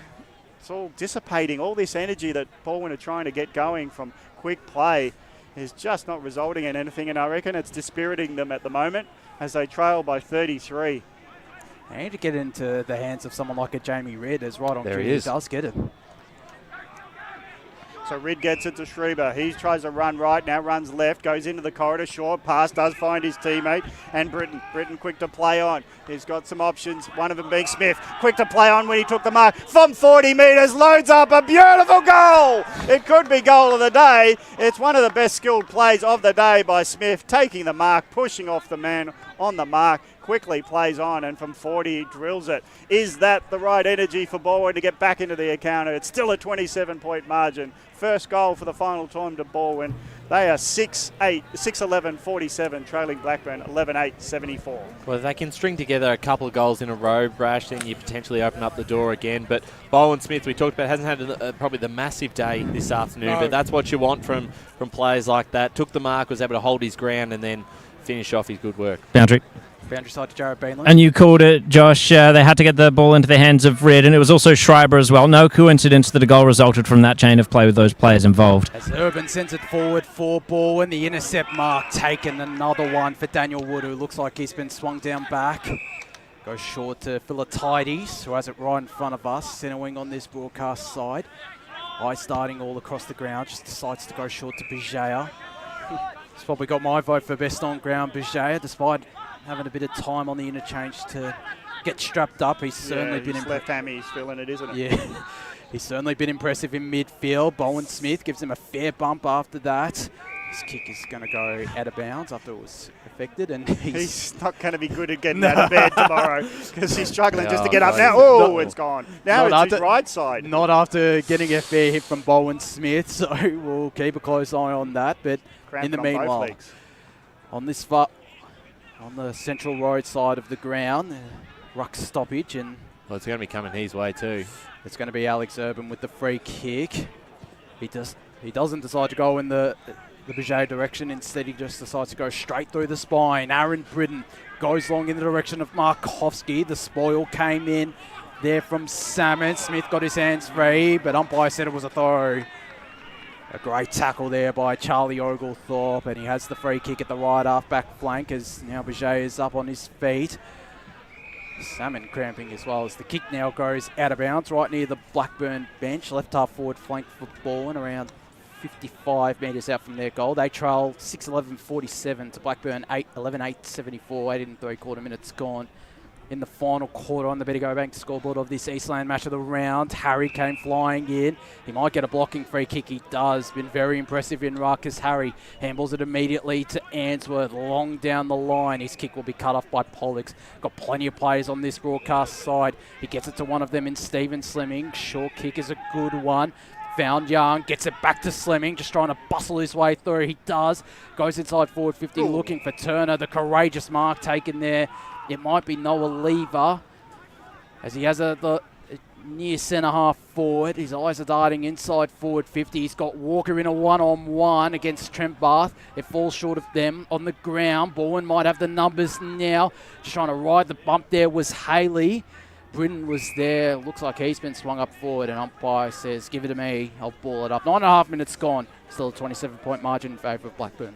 dissipating. All this energy that Balwyn are trying to get going from quick play is just not resulting in anything, and I reckon it's dispiriting them at the moment as they trail by 33. They need to get into the hands of someone like a Jamie Reid, as right on there cue. He does get it. So Reid gets it to Schreiber. He tries to run right, now runs left, goes into the corridor, short pass, does find his teammate, and Britton quick to play on. He's got some options, one of them being Smith. Quick to play on when he took the mark from 40 metres, loads up a beautiful goal. It could be goal of the day. It's one of the best skilled plays of the day by Smith, taking the mark, pushing off the man on the mark. Quickly plays on, and from 40 he drills it. Is that the right energy for Balwyn to get back into the encounter? It's still a 27-point margin. First goal for the final time to Balwyn. They are 6-11-47, trailing Blackburn 11-8-74. Well, if they can string together a couple of goals in a row, Brash, then you potentially open up the door again. But Bowen Smith, we talked about, hasn't had probably the massive day this afternoon, but that's what you want from players like that. Took the mark, was able to hold his ground, and then finish off his good work. Boundary. Boundary side to Jared Beanland. And you called it, Josh. They had to get the ball into the hands of Red, and it was also Schreiber as well. No coincidence that a goal resulted from that chain of play with those players involved. As Urban sends it forward for Balwyn, the intercept mark taken. Another one for Daniel Wood, who looks like he's been swung down back. Goes short to Philatides, who has it right in front of us, centre wing on this broadcast side. High starting all across the ground, just decides to go short to Bijaya. He's probably got my vote for best on ground, Bijaya, despite having a bit of time on the interchange to get strapped up. He's certainly been left hammy, he's feeling it, isn't it? Yeah, he's certainly been impressive in midfield. Bowen Smith gives him a fair bump after that. His kick is going to go out of bounds after it was affected, and he's not going to be good at getting out of bed tomorrow because he's struggling just to get up now. Oh, it's gone. Now it's his right side. Not after getting a fair hit from Bowen Smith, so we'll keep a close eye on that. But in the meanwhile, on the Central Road side of the ground, ruck stoppage, and well, it's going to be coming his way too. It's going to be Alex Urban with the free kick. He doesn't decide to go in the Bijay direction. Instead, he just decides to go straight through the spine. Aaron Britton goes long in the direction of Markovski. The spoil came in there from Salmon. Smith got his hands free, but umpire said it was a throw. A great tackle there by Charlie Oglethorpe, and he has the free kick at the right half-back flank as now Bijay is up on his feet. Salmon cramping as well as the kick now goes out of bounds right near the Blackburn bench. Left half forward flank for Balwyn around 55 metres out from their goal. They trail 6-11-47 to Blackburn 8-11-8-74. 8 and 3/4 minutes gone in the final quarter on the Betty Go Bank scoreboard of this Eastland match of the round. Harry came flying in. He might get a blocking free kick. He does. Been very impressive in ruck as Harry handballs it immediately to Answorth. Long down the line. His kick will be cut off by Pollux. Got plenty of players on this broadcast side. He gets it to one of them in Stephen Slimming. Short kick is a good one. Found Young, gets it back to Slimming, just trying to bustle his way through. He does. Goes inside forward 50, looking for Turner. The courageous mark taken there. It might be Noah Lever, as he has the near centre half forward. His eyes are darting inside forward 50. He's got Walker in a one-on-one against Trent Bath. It falls short of them on the ground. Balwyn might have the numbers now. Just trying to ride the bump there was Haley. Britton was there. Looks like he's been swung up forward, and umpire says, give it to me. I'll ball it up. 9.5 minutes gone. Still a 27-point margin in favour of Blackburn.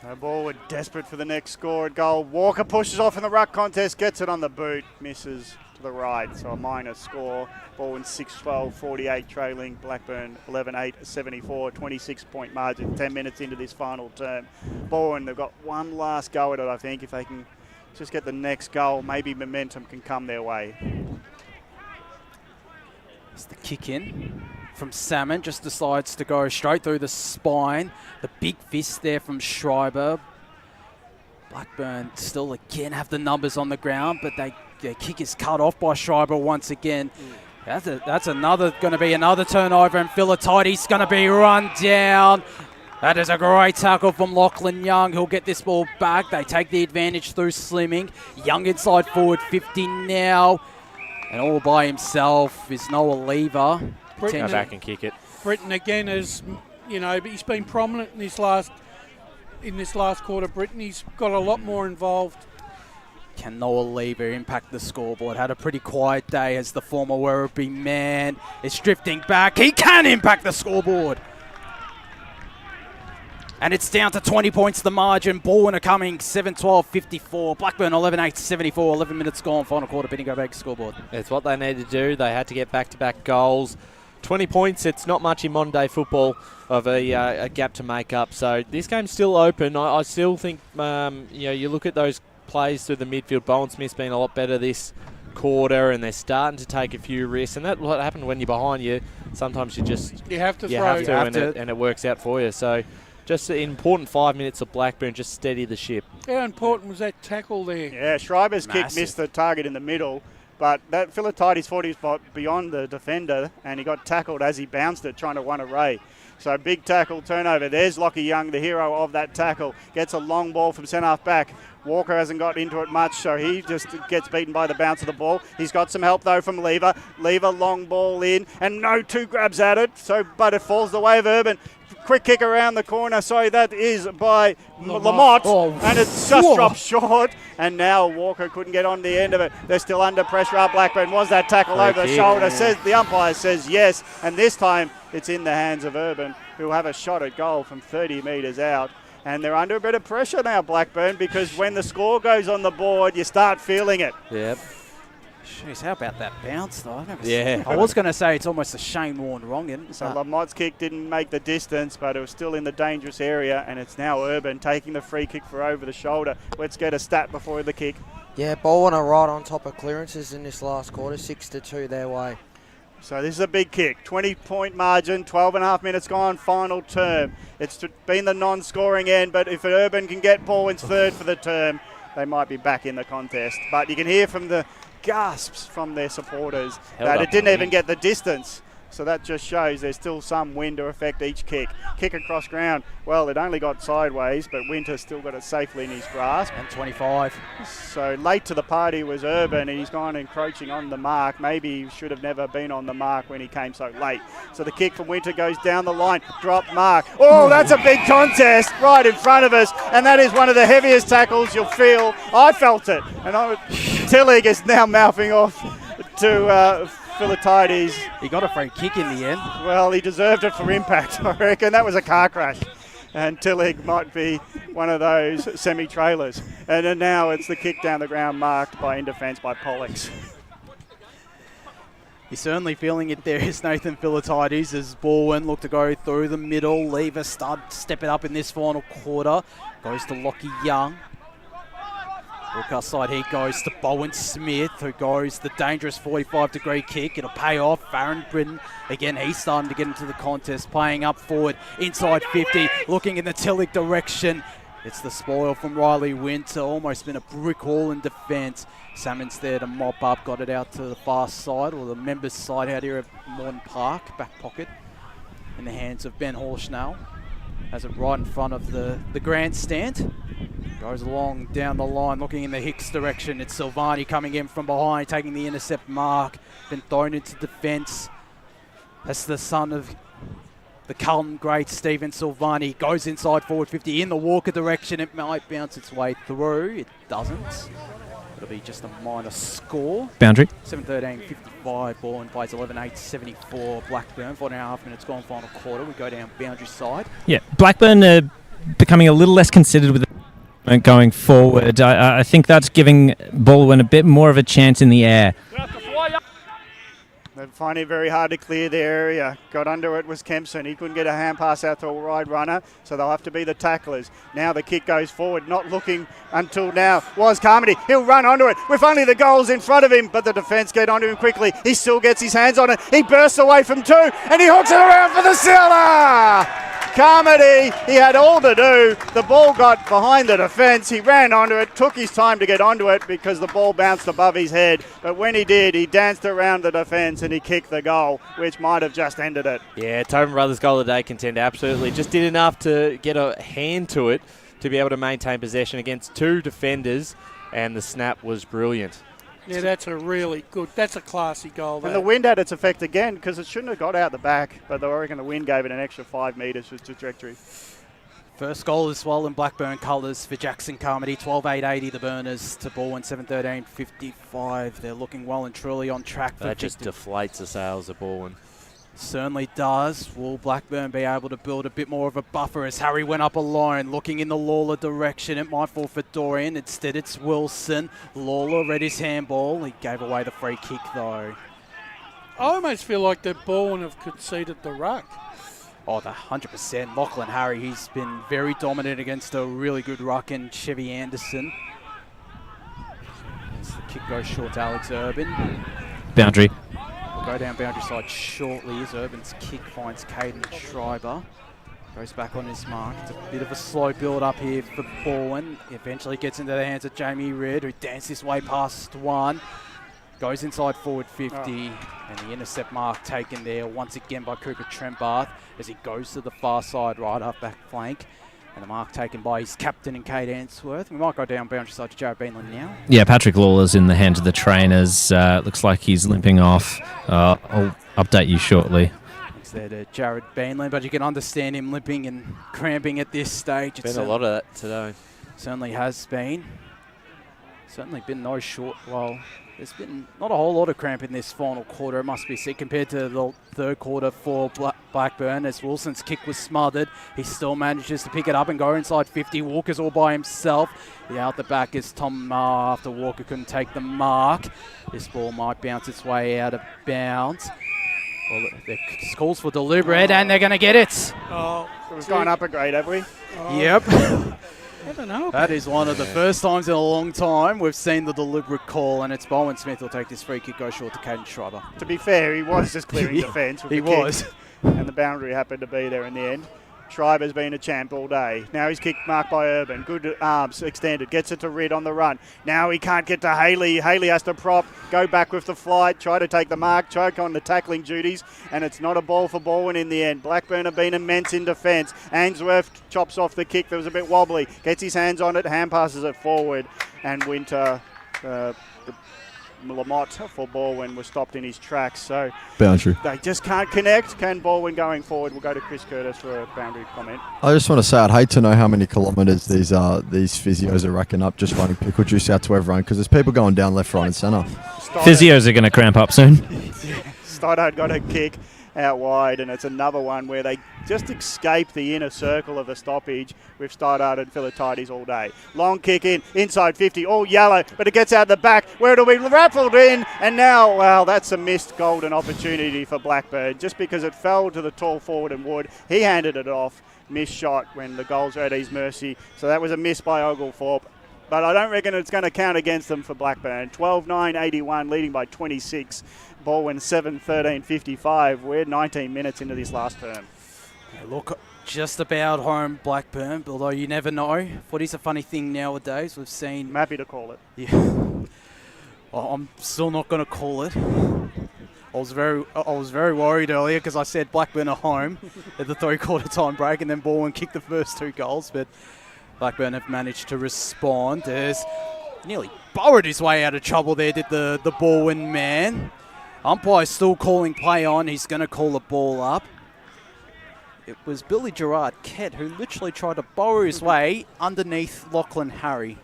So Balwyn desperate for the next scored goal. Walker pushes off in the ruck contest, gets it on the boot, misses to the right. So a minor score. Balwyn 6-12-48 trailing. Blackburn 11-8-74, 26-point margin. 10 minutes into this final term. Balwyn, they've got one last go at it, I think, if they can just get the next goal, maybe momentum can come their way. It's the kick in from Salmon, just decides to go straight through the spine. The big fist there from Schreiber. Blackburn still again have the numbers on the ground, but their kick is cut off by Schreiber once again. That's another going to be another turnover, and Philatides going to be run down. That is a great tackle from Lachlan Young. He'll get this ball back. They take the advantage through Slimming. Young inside forward 50 now. And all by himself is Noah Lever. Go back and kick it. Britton again is, he's been prominent in this last quarter. Britton, he's got a lot more involved. Can Noah Lever impact the scoreboard? Had a pretty quiet day as the former Werribee man is drifting back. He can impact the scoreboard. And it's down to 20 points the margin. Balwyn are coming 7-12-54. Blackburn 11-8-74. 11 minutes gone. Final quarter. Betting Go Back scoreboard. It's what they need to do. They had to get back-to-back goals. 20 points. It's not much in modern day football of a gap to make up. So this game's still open. I still think you look at those plays through the midfield. Bowen Smith's been a lot better this quarter, and they're starting to take a few risks. And that's what happened when you're behind. Sometimes you have to throw, and it works out for you. So. Just an important 5 minutes of Blackburn, just steady the ship. How important was that tackle there? Yeah, Schreiber's kick missed the target in the middle, but that Philatides thought he was beyond the defender, and he got tackled as he bounced it, trying to run away. So big tackle turnover. There's Lockie Young, the hero of that tackle. Gets a long ball from centre-half back. Walker hasn't got into it much, so he just gets beaten by the bounce of the ball. He's got some help, though, from Lever. Lever, long ball in, and no two grabs at it, but it falls the way of Urban. quick kick around the corner. Sorry, that is by Lamont. And it's just dropped short. And now Walker couldn't get on the end of it. They're still under pressure. Blackburn, was that tackle over the shoulder? Says the umpire says yes. And this time it's in the hands of Urban, who have a shot at goal from 30 metres out. And they're under a bit of pressure now, Blackburn, because when the score goes on the board, you start feeling it. Yep. Jeez, how about that bounce, though? Yeah. I was going to say it's almost a Shane Warne wrongin. So Lamont's kick didn't make the distance, but it was still in the dangerous area, and it's now Urban taking the free kick for over the shoulder. Let's get a stat before the kick. Yeah, Balwyn are right on top of clearances in this last quarter, 6-2 their way. So this is a big kick, 20-point margin, 12.5 minutes gone, final term. It's been the non-scoring end, but if Urban can get Balwyn's third for the term, they might be back in the contest. But you can hear from the gasps from their supporters that it didn't even get the distance. So that just shows there's still some wind to affect each kick. Kick across ground. Well, it only got sideways, but Winter still got it safely in his grasp. And 25. So late to the party was Urban, and he's gone encroaching on the mark. Maybe he should have never been on the mark when he came so late. So the kick from Winter goes down the line. Drop mark. Oh, that's a big contest right in front of us. And that is one of the heaviest tackles you'll feel. I felt it. And Tillig is now mouthing off to Philatides. He got a free kick in the end. Well, he deserved it for impact, I reckon. That was a car crash. And Tillig might be one of those semi-trailers. And then now it's the kick down the ground marked by in defence by Pollux. He's certainly feeling it there, is Nathan Philatides, as Balwyn look to go through the middle, leave a stud, step it up in this final quarter. Goes to Lockie Young. Broadcast side, he goes to Bowen Smith, who goes the dangerous 45-degree kick. It'll pay off. Farron Britton, again, he's starting to get into the contest, playing up forward, inside 50, looking in the Tillich direction. It's the spoil from Riley Winter, almost been a brick wall in defence. Salmon's there to mop up, got it out to the far side, or the members' side out here at Morton Park, back pocket, in the hands of Ben Horsnell. Has it right in front of the grandstand. Goes along down the line, looking in the Hicks direction. It's Silvani coming in from behind, taking the intercept mark. Been thrown into defence. That's the son of the Carlton great Stephen Silvani. Goes inside forward 50 in the Walker direction. It might bounce its way through. It doesn't. It'll be just a minor score. Boundary. 7-13, 55. Balwyn plays 11-8, 74. Blackburn, 4.5 minutes gone, final quarter. We go down boundary side. Yeah, Blackburn becoming a little less considered with going forward. I think that's giving Balwyn a bit more of a chance in the air. They're finding it very hard to clear the area. Got under it was Kempson. He couldn't get a hand pass out to a wide runner, so they'll have to be the tacklers. Now the kick goes forward, not looking until now. Was Carmody. He'll run onto it with only the goals in front of him, but the defence get onto him quickly. He still gets his hands on it. He bursts away from two, and he hooks it around for the sealer! Carmody, he had all to do. The ball got behind the defence. He ran onto it, took his time to get onto it because the ball bounced above his head. But when he did, he danced around the defence and he kicked the goal, which might have just ended it. Yeah, Tobin Brothers' goal of the day, contender, absolutely. Just did enough to get a hand to it to be able to maintain possession against two defenders, and the snap was brilliant. Yeah, that's a really good, that's a classy goal. And the wind had its effect again because it shouldn't have got out the back, but I reckon the wind gave it an extra 5 metres for trajectory. First goal as well in Blackburn colours for Jackson Carmody. 12-8-80 the Burners to Balwyn 7-13-55. They're looking well and truly on track. That just deflates the sails of Balwyn. Certainly does. Will Blackburn be able to build a bit more of a buffer as Harry went up alone, looking in the Lawler direction? It might fall for Dorian. Instead, it's Wilson. Lawler read his handball. He gave away the free kick, though. I almost feel like the Balwyn have conceded the ruck. Oh, the 100%. Lachlan Harry, he's been very dominant against a really good ruck in Chevy Anderson. As the kick goes short to Alex Urban. Boundary. We'll go down boundary side shortly as Urban's kick finds Caden Schreiber. Goes back on his mark. It's a bit of a slow build up here for Balwyn. Eventually gets into the hands of Jamie Reid, who danced his way past one. Goes inside forward 50, and the intercept mark taken there once again by Cooper Trembath as he goes to the far side right up back flank. And the mark taken by his captain and Kate Answorth. We might go down boundary side to Jared Beanland now. Yeah, Patrick Lawler's in the hands of the trainers. Looks like he's limping off. I'll update you shortly. goes there to Jared Beanland, but you can understand him limping and cramping at this stage. Been a lot of that today. Certainly has been. Certainly been no short. Well, there's been not a whole lot of cramp in this final quarter, it must be said, compared to the third quarter for Blackburn. As Wilson's kick was smothered, he still manages to pick it up and go inside 50. Walker's all by himself. Out the back is Tom Maher after Walker couldn't take the mark. This ball might bounce its way out of bounds. Well, the calls for deliberate, and they're going to get it. Oh, we've gone up a grade, have we? Yep. I don't know. That is one of the first times in a long time we've seen the deliberate call, and it's Balwyn Smith will take this free kick, go short to Caden Schreiber. To be fair, he was just clearing defence. He was. And the boundary happened to be there in the end. Schreiber's been a champ all day. Now he's kicked marked by Urban. Good arms extended. Gets it to Rid on the run. Now he can't get to Haley. Haley has to prop, go back with the flight, try to take the mark, choke on the tackling duties, and it's not a ball for Balwyn in the end. Blackburn have been immense in defence. Ainsworth chops off the kick that was a bit wobbly. Gets his hands on it, hand passes it forward, and Winter, Lamotte for Balwyn was stopped in his tracks. So Boundary. they just can't connect. Can Balwyn going forward? We'll go to Chris Curtis for a boundary comment. I just want to say I'd hate to know how many kilometres these physios are racking up just running pickle juice out to everyone, because there's people going down left, right and centre. Physios are going to cramp up soon. Stoddard got a kick out wide, and it's another one where they just escape the inner circle of the stoppage with Stoddard and Philatides all day. Long kick in, inside 50, all yellow, but it gets out the back where it'll be raffled in, and now, well, that's a missed golden opportunity for Blackburn, just because it fell to the tall forward and Wood. He handed it off, missed shot when the goals are at his mercy, so that was a miss by Oglethorpe. But I don't reckon it's going to count against them for Blackburn. 12-9-81, leading by 26. Balwyn 7-13-55. We're 19 minutes into this last term. Look, just about home Blackburn, although you never know. Footy's a funny thing nowadays. We've seen... I'm happy to call it. Yeah. Well, I'm still not going to call it. I was very worried earlier because I said Blackburn are home at the three-quarter time break, and then Balwyn kicked the first two goals, but Blackburn have managed to respond. There's nearly burrowed his way out of trouble there, did the Balwyn man. Umpire still calling play on. He's going to call the ball up. It was Billy Gerard Kett who literally tried to burrow his way underneath Lachlan Harry.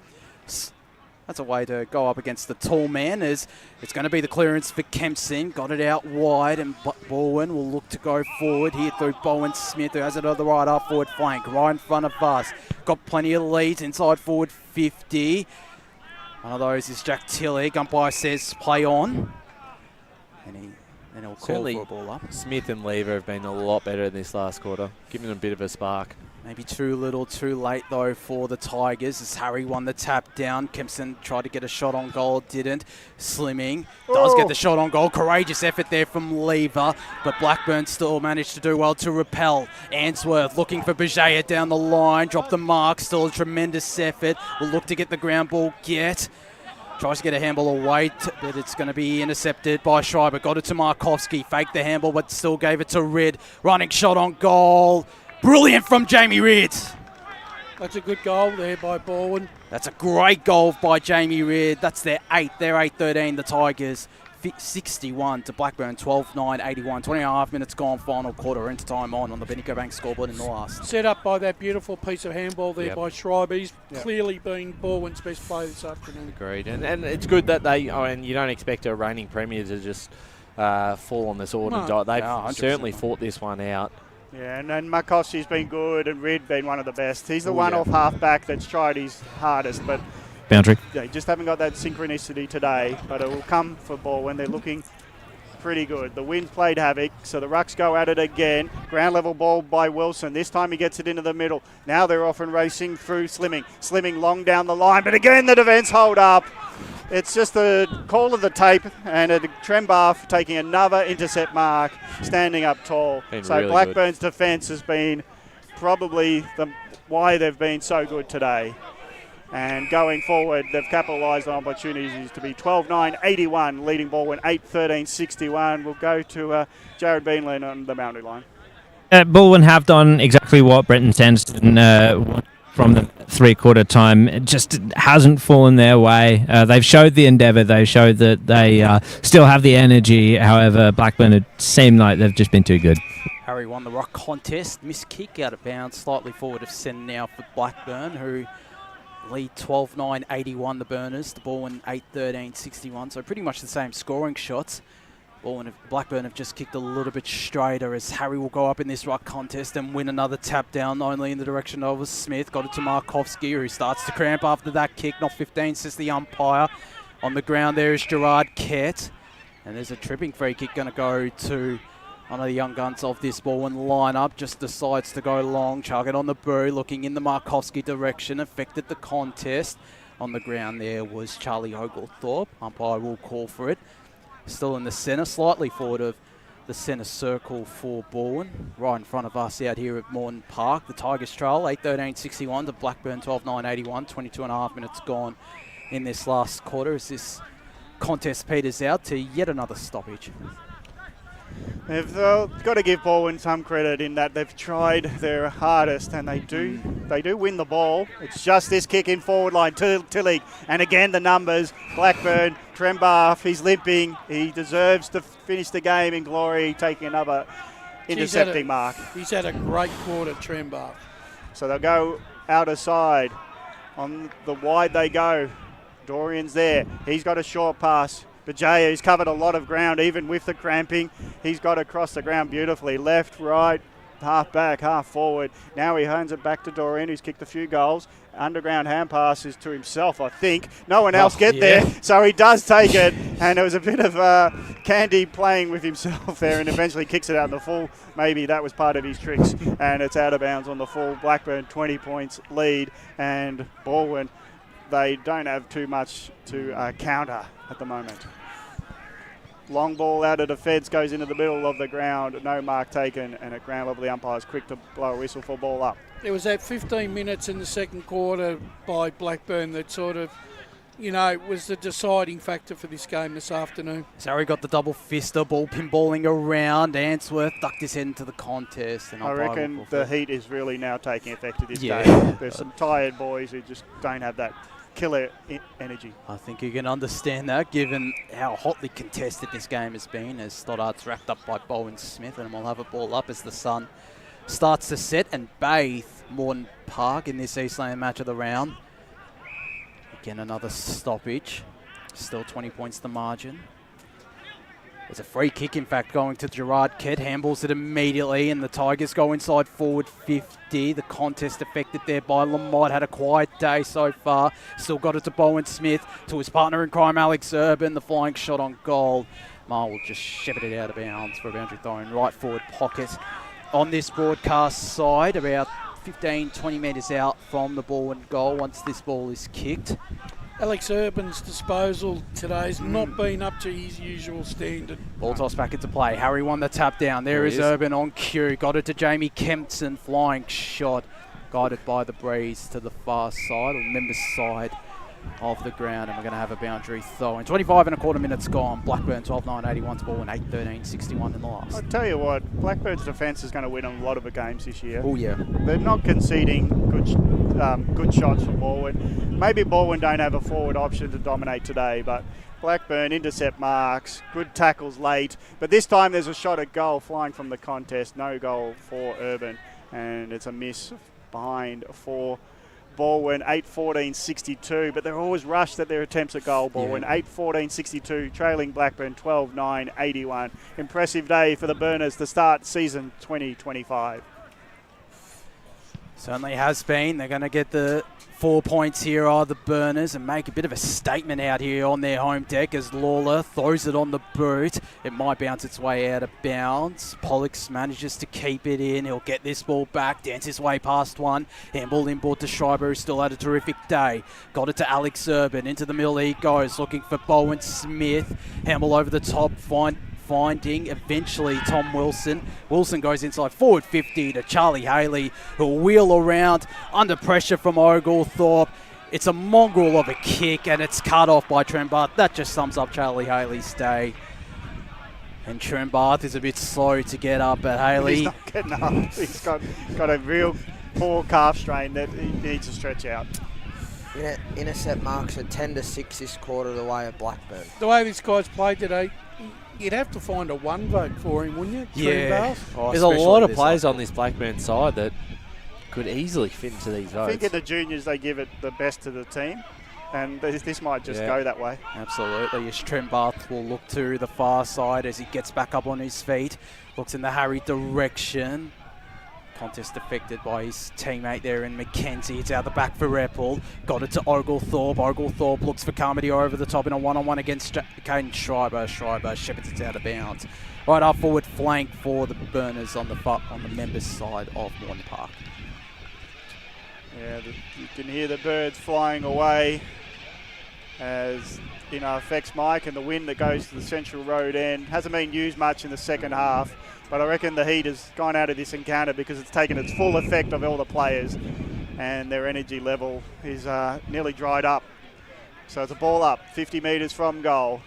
That's a way to go up against the tall man. It's going to be the clearance for Kempson. Got it out wide, and Balwyn will look to go forward here through Balwyn Smith, who has it on the right half forward flank, right in front of us. Got plenty of leads inside forward 50. One of those is Jack Tillich. Umpire says play on. And he'll call for a ball up. Smith and Lever have been a lot better in this last quarter, giving them a bit of a spark. Maybe too little, too late, though, for the Tigers, as Harry won the tap down. Kempson tried to get a shot on goal, didn't. Slimming does get the shot on goal. Courageous effort there from Lever, but Blackburn still managed to do well to repel. Answorth looking for Bajaya down the line, dropped the mark, still a tremendous effort. Will look to get the ground ball, tries to get a handball away, but it's going to be intercepted by Schreiber. Got it to Markovsky, faked the handball, but still gave it to Rid. Running shot on goal. Brilliant from Jamie Rid. That's a good goal there by Balwyn. That's a great goal by Jamie Rid. That's their 8th. They're 8-13, the Tigers. 61 to Blackburn, 12-9-81. 20.5 minutes gone, final quarter. Into time on the Bendigo Bank scoreboard in the last. Set up by that beautiful piece of handball there by Schreiber. He's clearly been Balwyn's best player this afternoon. Agreed. And it's good that and you don't expect a reigning premier to just fall on the sword and die. They've certainly fought this one out. Yeah, and Markovsky's been good, and Rid been one of the best. He's the one-off half-back that's tried his hardest, but boundary. They just haven't got that synchronicity today, but it will come for Balwyn. They're looking pretty good. The wind's played havoc, so the Rucks go at it again. Ground level ball by Wilson. This time he gets it into the middle. Now they're off and racing through Slimming. Slimming long down the line, but again the defence hold up. It's just the call of the tape, and Trembath taking another intercept mark, standing up tall. So really Blackburn's defence has been probably why they've been so good today. And going forward, they've capitalised on opportunities to be 12-9-81, leading Balwyn 8-13-61. We'll go to Jared Beanland on the boundary line. Balwyn have done exactly what Brenton Sanderson wanted from the three-quarter time. It just hasn't fallen their way. They've showed the endeavour. They've showed that they still have the energy. However, Blackburn, it seemed like they've just been too good. Harry won the rock contest. Missed kick out of bounds, slightly forward of centre now for Blackburn, who lead 12-9-81 the Burners. The Balwyn 8-13-61, so pretty much the same scoring shots. Blackburn have just kicked a little bit straighter as Harry will go up in this ruck contest and win another tap down, only in the direction of Smith. Got it to Markovski, who starts to cramp after that kick. Not 15, says the umpire. On the ground there is Gerard Kett. And there's a tripping free kick going to go to one of the young guns of this Balwyn lineup. Just decides to go long, chuck it on the brew, looking in the Markovski direction. Affected the contest. On the ground there was Charlie Oglethorpe. Umpire will call for it. Still in the centre, slightly forward of the centre circle for Balwyn. Right in front of us out here at Morton Park. The Tigers trail 8-13-61 to Blackburn 12-9-81. 22 and a half minutes gone in this last quarter as this contest peters out to yet another stoppage. They've got to give Balwyn some credit in that they've tried their hardest and they do win the ball. It's just this kick in forward line, Tillich, and again the numbers. Blackburn, Trembath, he's limping. He deserves to finish the game in glory, taking another intercepting mark. He's had a great quarter, Trembath. So they'll go out of side. On the wide they go. Dorian's there. He's got a short pass. Bajaya, who's covered a lot of ground, even with the cramping. He's got across the ground beautifully. Left, right, half back, half forward. Now he hands it back to Dorian, who's kicked a few goals. Underground hand passes to himself, I think. No one else there, so he does take it. And it was a bit of Candy playing with himself there and eventually kicks it out in the full. Maybe that was part of his tricks. And it's out of bounds on the full. Blackburn 20 points lead, and Balwyn, they don't have too much to counter at the moment. Long ball out of defence, goes into the middle of the ground. No mark taken, and at ground level the umpire's quick to blow a whistle for ball up. There was that 15 minutes in the second quarter by Blackburn that sort of, was the deciding factor for this game this afternoon. So he got the double fister, ball pinballing around. Answorth ducked his head into the contest. And I reckon the heat is really now taking effect to this game. There's some tired boys who just don't have that killer energy. I think you can understand that, given how hotly contested this game has been, as Stoddard's wrapped up by Bowen Smith, and we'll have a ball up as the sun starts to set and bathe Morton Park in this Eastland match of the round. Again, another stoppage. Still 20 points the margin. There's a free kick, in fact, going to Gerard Kett. Handballs it immediately, and the Tigers go inside forward 50. The contest affected there by Lamont. Had a quiet day so far. Still got it to Bowen Smith, to his partner in crime, Alex Urban. The flying shot on goal. Mar will just shepherd it out of bounds for a boundary throw in right forward pocket. On this broadcast side, about 15-20 metres out from the Balwyn goal once this ball is kicked. Alex Urban's disposal today's not been up to his usual standard. Ball toss back into play. Harry won the tap down. There is Urban on cue. Got it to Jamie Kempson. Flying shot. Guided by the breeze to the far side, or members side of the ground. And we're going to have a boundary throw. And 25 and a quarter minutes gone. Blackburn 12-9-81 to Balwyn 8-13-61 in the last. I'll tell you what, Blackburn's defence is going to win a lot of the games this year. Oh, yeah. They're not conceding good shots for Balwyn. Maybe Balwyn don't have a forward option to dominate today, but Blackburn intercept marks, good tackles late. But this time there's a shot at goal flying from the contest. No goal for Urban, and it's a miss behind for Balwyn. 8-14-62, but they're always rushed at their attempts at goal, Balwyn. 8-14-62, trailing Blackburn 12-9-81. Impressive day for the Burners to start season 2025. Certainly has been. They're going to get the 4 points here, are the Burners, and make a bit of a statement out here on their home deck as Lawler throws it on the boot. It might bounce its way out of bounds. Pollux manages to keep it in. He'll get this ball back, dance his way past one. Handball inboard to Schreiber, who still had a terrific day. Got it to Alex Urban. Into the middle he goes, looking for Bowen Smith. Handball over the top, finding eventually Tom Wilson. Wilson goes inside forward 50 to Charlie Haley, who'll wheel around under pressure from Oglethorpe. It's a mongrel of a kick and it's cut off by Trembath. That just sums up Charlie Haley's day. And Trembath is a bit slow to get up, but Haley... He's not getting up. He's got a real poor calf strain that he needs to stretch out. Intercept marks are 10-6 this quarter the way of Blackburn. The way this guy's played today, you'd have to find a 1 vote for him, wouldn't you? Yeah. Oh, There's a lot of players on this Blackburn side that could easily fit into these I votes. think in the juniors they give it the best to the team, and this might just go that way. Absolutely. As Trembath will look to the far side as he gets back up on his feet, looks in the Harry direction. Contest affected by his teammate there in McKenzie. It's out the back for Repple. Got it to Oglethorpe. Oglethorpe looks for Carmody over the top in a one-on-one against Caden Schreiber. Schreiber shepherds it out of bounds. Right up forward flank for the Burners on the members' side of Morton Park. Yeah, you can hear the birds flying away as affects Mike, and the wind that goes to the Central Road end hasn't been used much in the second half. But I reckon the heat has gone out of this encounter because it's taken its full effect of all the players, and their energy level is nearly dried up. So it's a ball up, 50 metres from goal.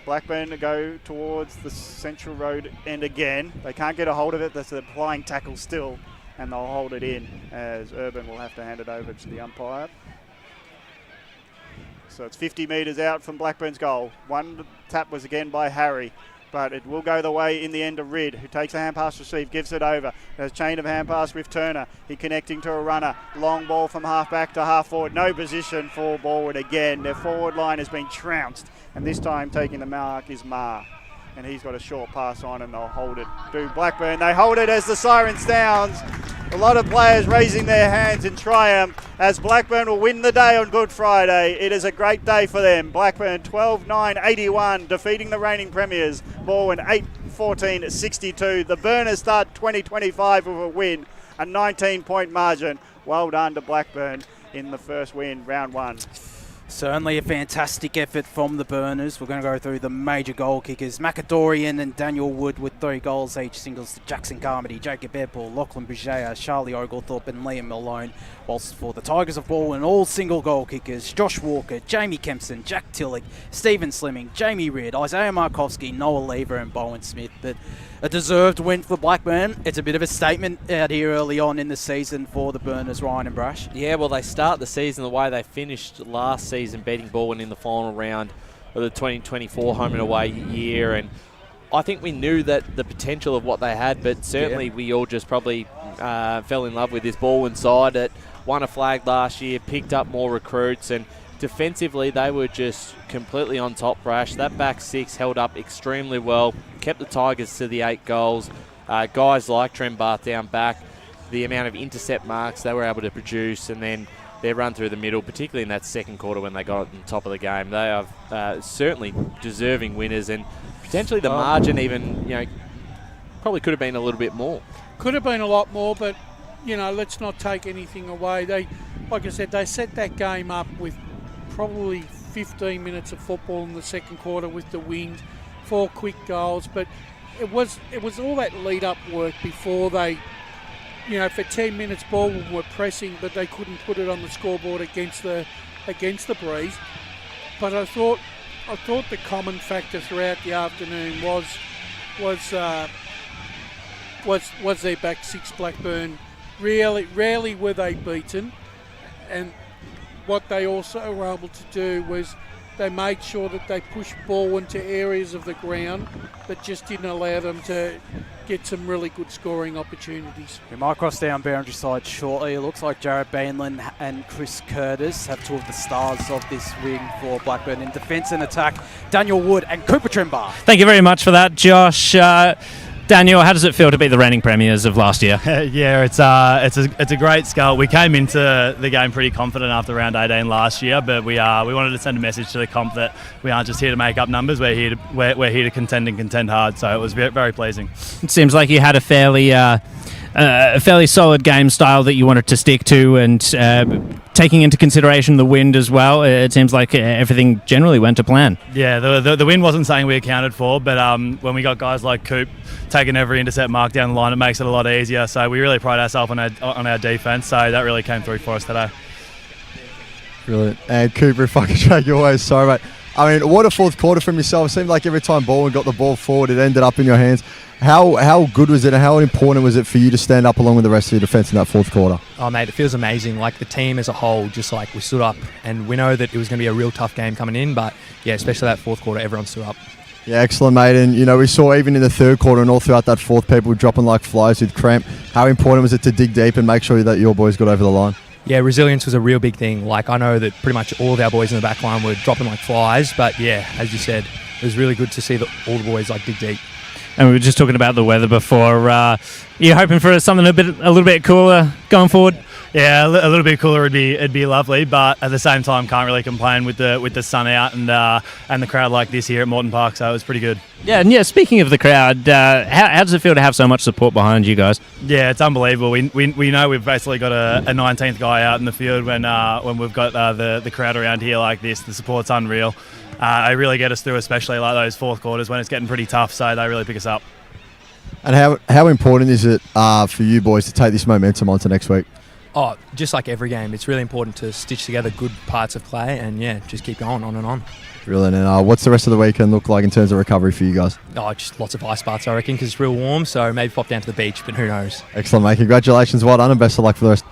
Blackburn to go towards the Central Road end again. They can't get a hold of it. That's a flying tackle still, and they'll hold it in as Urban will have to hand it over to the umpire. So it's 50 metres out from Blackburn's goal. One tap was again by Harry, but it will go the way in the end of Rid, who takes a hand pass receive, gives it over. There's a chain of hand pass with Turner. He connecting to a runner. Long ball from half back to half forward. No position for Balwyn again. Their forward line has been trounced, and this time taking the mark is Marr. And he's got a short pass on, and they'll hold it to Blackburn. They hold it as the siren sounds. A lot of players raising their hands in triumph as Blackburn will win the day on Good Friday. It is a great day for them. Blackburn 12-9-81, defeating the reigning premiers. Balwyn 8-14-62. The Burners start 2025 with a win, a 19-point margin. Well done to Blackburn in the first win, round 1. Certainly a fantastic effort from the Burners. We're going to go through the major goal kickers. Macadorian and Daniel Wood with 3 goals each. Singles to Jackson Carmody, Jacob Epple, Lachlan Boucher, Charlie Oglethorpe and Liam Malone. Whilst for the Tigers of Balwyn, all single goal kickers. Josh Walker, Jamie Kempson, Jack Tillich, Stephen Slimming, Jamie Reid, Isaiah Markowski, Noah Lever and Bowen Smith. But a deserved win for Blackburn. It's a bit of a statement out here early on in the season for the Burners, Ryan and Brash. Yeah, well, they start the season the way they finished last season, beating Balwyn in the final round of the 2024 home and away year. And I think we knew that the potential of what they had, but certainly we all just probably fell in love with this Balwyn side that won a flag last year, picked up more recruits, and defensively they were just completely on top, Brash. That back 6 held up extremely well, kept the Tigers to the 8 goals. Guys like Trembath down back, the amount of intercept marks they were able to produce, and then their run through the middle, particularly in that second quarter when they got on top of the game. They are certainly deserving winners, and potentially the margin even, probably could have been a little bit more. Could have been a lot more, but, let's not take anything away. They, like I said, they set that game up with probably 15 minutes of football in the second quarter with the wind, 4 quick goals, but it was all that lead-up work before they, for 10 minutes Balwyn were pressing, but they couldn't put it on the scoreboard against the Breeze. But I thought the common factor throughout the afternoon was their back 6, Blackburn. Rarely were they beaten, and what they also were able to do was they made sure that they pushed Balwyn to areas of the ground that just didn't allow them to get some really good scoring opportunities. We might cross down boundary side shortly. It looks like Jared Bainland and Chris Curtis have 2 of the stars of this win for Blackburn in defence and attack. Daniel Wood and Cooper Trembath. Thank you very much for that, Josh. Daniel, how does it feel to be the reigning premiers of last year? Yeah, it's a great skull. We came into the game pretty confident after round 18 last year, but we wanted to send a message to the comp that we aren't just here to make up numbers. We're here to contend and contend hard. So it was very pleasing. It seems like you had a fairly solid game style that you wanted to stick to, and taking into consideration the wind as well, it seems like everything generally went to plan. Yeah, the wind wasn't something we accounted for, but when we got guys like Coop taking every intercept mark down the line, it makes it a lot easier. So we really pride ourselves on our defence. So that really came through for us today. Brilliant. And Cooper, if I could drag you away, sorry, mate. I mean, what a fourth quarter from yourself. It seemed like every time Balwyn got the ball forward, it ended up in your hands. How good was it, and how important was it for you to stand up along with the rest of your defence in that fourth quarter? Oh, mate, it feels amazing. Like, the team as a whole, just like we stood up, and we know that it was going to be a real tough game coming in, but yeah, especially that fourth quarter, everyone stood up. Yeah, excellent, mate. And, we saw even in the third quarter and all throughout that fourth, people dropping like flies with cramp. How important was it to dig deep and make sure that your boys got over the line? Yeah, resilience was a real big thing. Like, I know that pretty much all of our boys in the back line were dropping like flies, but yeah, as you said, it was really good to see that all the boys like dig deep. And we were just talking about the weather before. You're hoping for something a little bit cooler going forward? Yeah, a little bit cooler it'd be lovely, but at the same time, can't really complain with the sun out and the crowd like this here at Moreton Park. So it was pretty good. Yeah, and speaking of the crowd, how does it feel to have so much support behind you guys? Yeah, it's unbelievable. We know we've basically got a 19th guy out in the field when we've got the crowd around here like this. The support's unreal. They really get us through, especially like those fourth quarters when it's getting pretty tough. So they really pick us up. And how important is it for you boys to take this momentum on to next week? Oh, just like every game, it's really important to stitch together good parts of play and, just keep going on and on. Brilliant. And what's the rest of the weekend look like in terms of recovery for you guys? Oh, just lots of ice baths, I reckon, because it's real warm, so maybe pop down to the beach, but who knows. Excellent, mate. Congratulations. Well done and best of luck for the rest.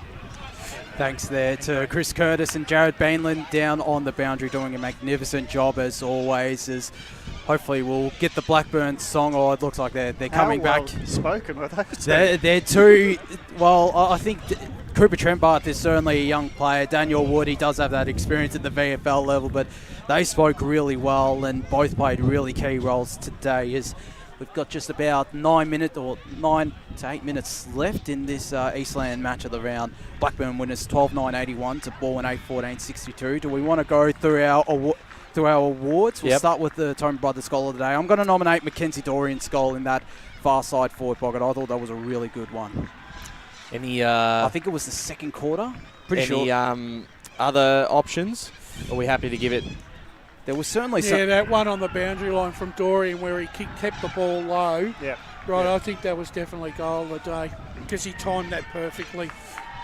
Thanks there to Chris Curtis and Jared Bainland down on the boundary doing a magnificent job as always. As hopefully we'll get the Blackburn song, or it looks like they're coming back. Spoken with those. They're two. Well, I think Cooper Trembath is certainly a young player. Daniel Wood, he does have that experience at the VFL level, but they spoke really well and both played really key roles today. As we've got just about 9 to 8 minutes left in this Eastland match of the round. Blackburn winners 12-9-81 to Balwyn 8-14-62. Do we want to go through our awards? We'll start with the Tobin Brothers Goal of the Day. I'm going to nominate Mackenzie Dorian's goal in that far side forward pocket. I thought that was a really good one. Any? I think it was the second quarter. Pretty sure. Any other options? Are we happy to give it? There was certainly that one on the boundary line from Dorian where he kept the ball low. Yeah. Right, I think that was definitely goal of the day because he timed that perfectly.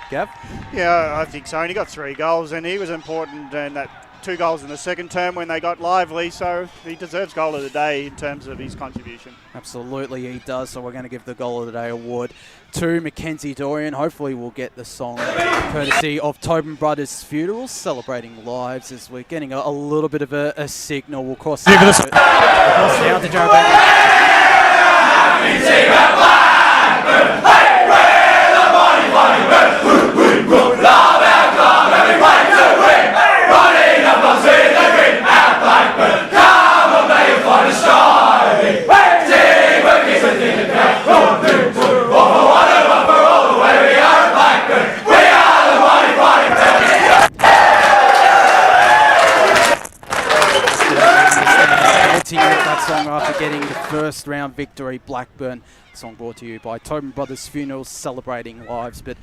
Gav? Yeah, I think so. And he got 3 goals, and he was important in that 2 goals in the second term when they got lively, so he deserves goal of the day in terms of his contribution. Absolutely he does, so we're going to give the goal of the day award to Mackenzie Dorian. Hopefully we'll get the song courtesy of Tobin Brothers Funerals, celebrating lives, as we're getting a little bit of a signal. We'll cross down to Jared Bainland. That song after getting the first round victory, Blackburn. Song brought to you by Tobin Brothers Funerals, celebrating lives. But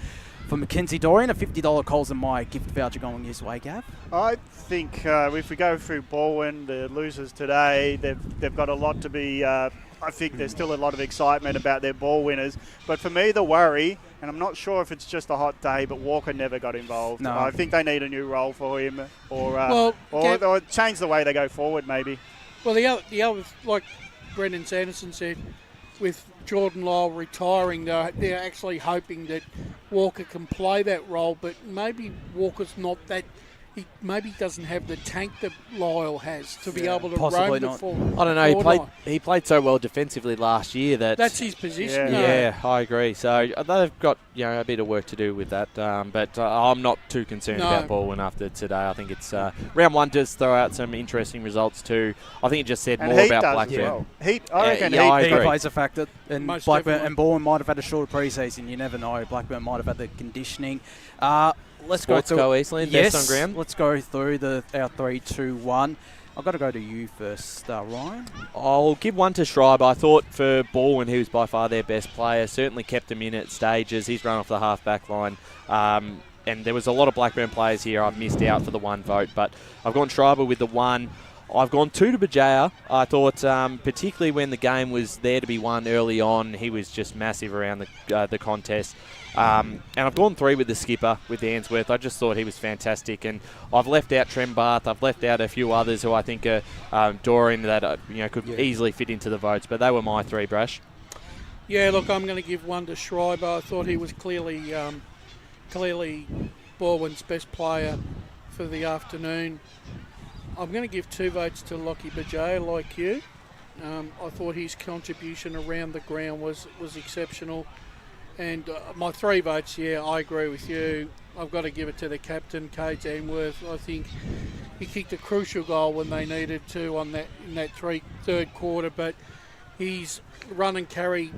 for Mackenzie Dorian, a $50 Coles and Myer gift voucher going his way, Gav. I think if we go through Balwyn, the losers today, they've got a lot to be. I think there's still a lot of excitement about their ball winners. But for me, the worry, and I'm not sure if it's just a hot day, but Walker never got involved. No. I think they need a new role for him, or change the way they go forward, maybe. Well, the other, like Brendan Sanderson said, with Jordan Lyle retiring, they're actually hoping that Walker can play that role, but maybe Walker's not that. He maybe doesn't have the tank that Lyle has to be able to roam the forward. I don't know. He played so well defensively last year that's his position. Yeah, I agree. So they've got a bit of work to do with that. But I'm not too concerned about Balwyn after today. I think it's round one does throw out some interesting results too. I think it just said more about Blackburn. Well. I reckon Heat plays a factor, and Blackburn and Balwyn might have had a shorter pre-season. You never know. Blackburn might have had the conditioning. Let's go through Eastland, yes, best on ground. Let's go through our 3, 2, 1. I've got to go to you first, Ryan. I'll give one to Schreiber. I thought for Balwyn, he was by far their best player. Certainly kept him in at stages. He's run off the half-back line. And there was a lot of Blackburn players here. I've missed out for the 1 vote. But I've gone Schreiber with the 1. I've gone 2 to Bajaya. I thought, particularly when the game was there to be won early on, he was just massive around the contest. And I've gone 3 with the skipper, with Ainsworth. I just thought he was fantastic. And I've left out Trembath. I've left out a few others who I think are Dorian that could easily fit into the votes. But they were my 3, Brash. Yeah, look, I'm going to give 1 to Schreiber. I thought he was clearly Balwyn's best player for the afternoon. I'm going to give 2 votes to Lockie Bajaya, like you. I thought his contribution around the ground was exceptional. And my 3 votes, I agree with you. I've got to give it to the captain, Cade Danworth. I think he kicked a crucial goal when they needed to in that third quarter, but his run and carry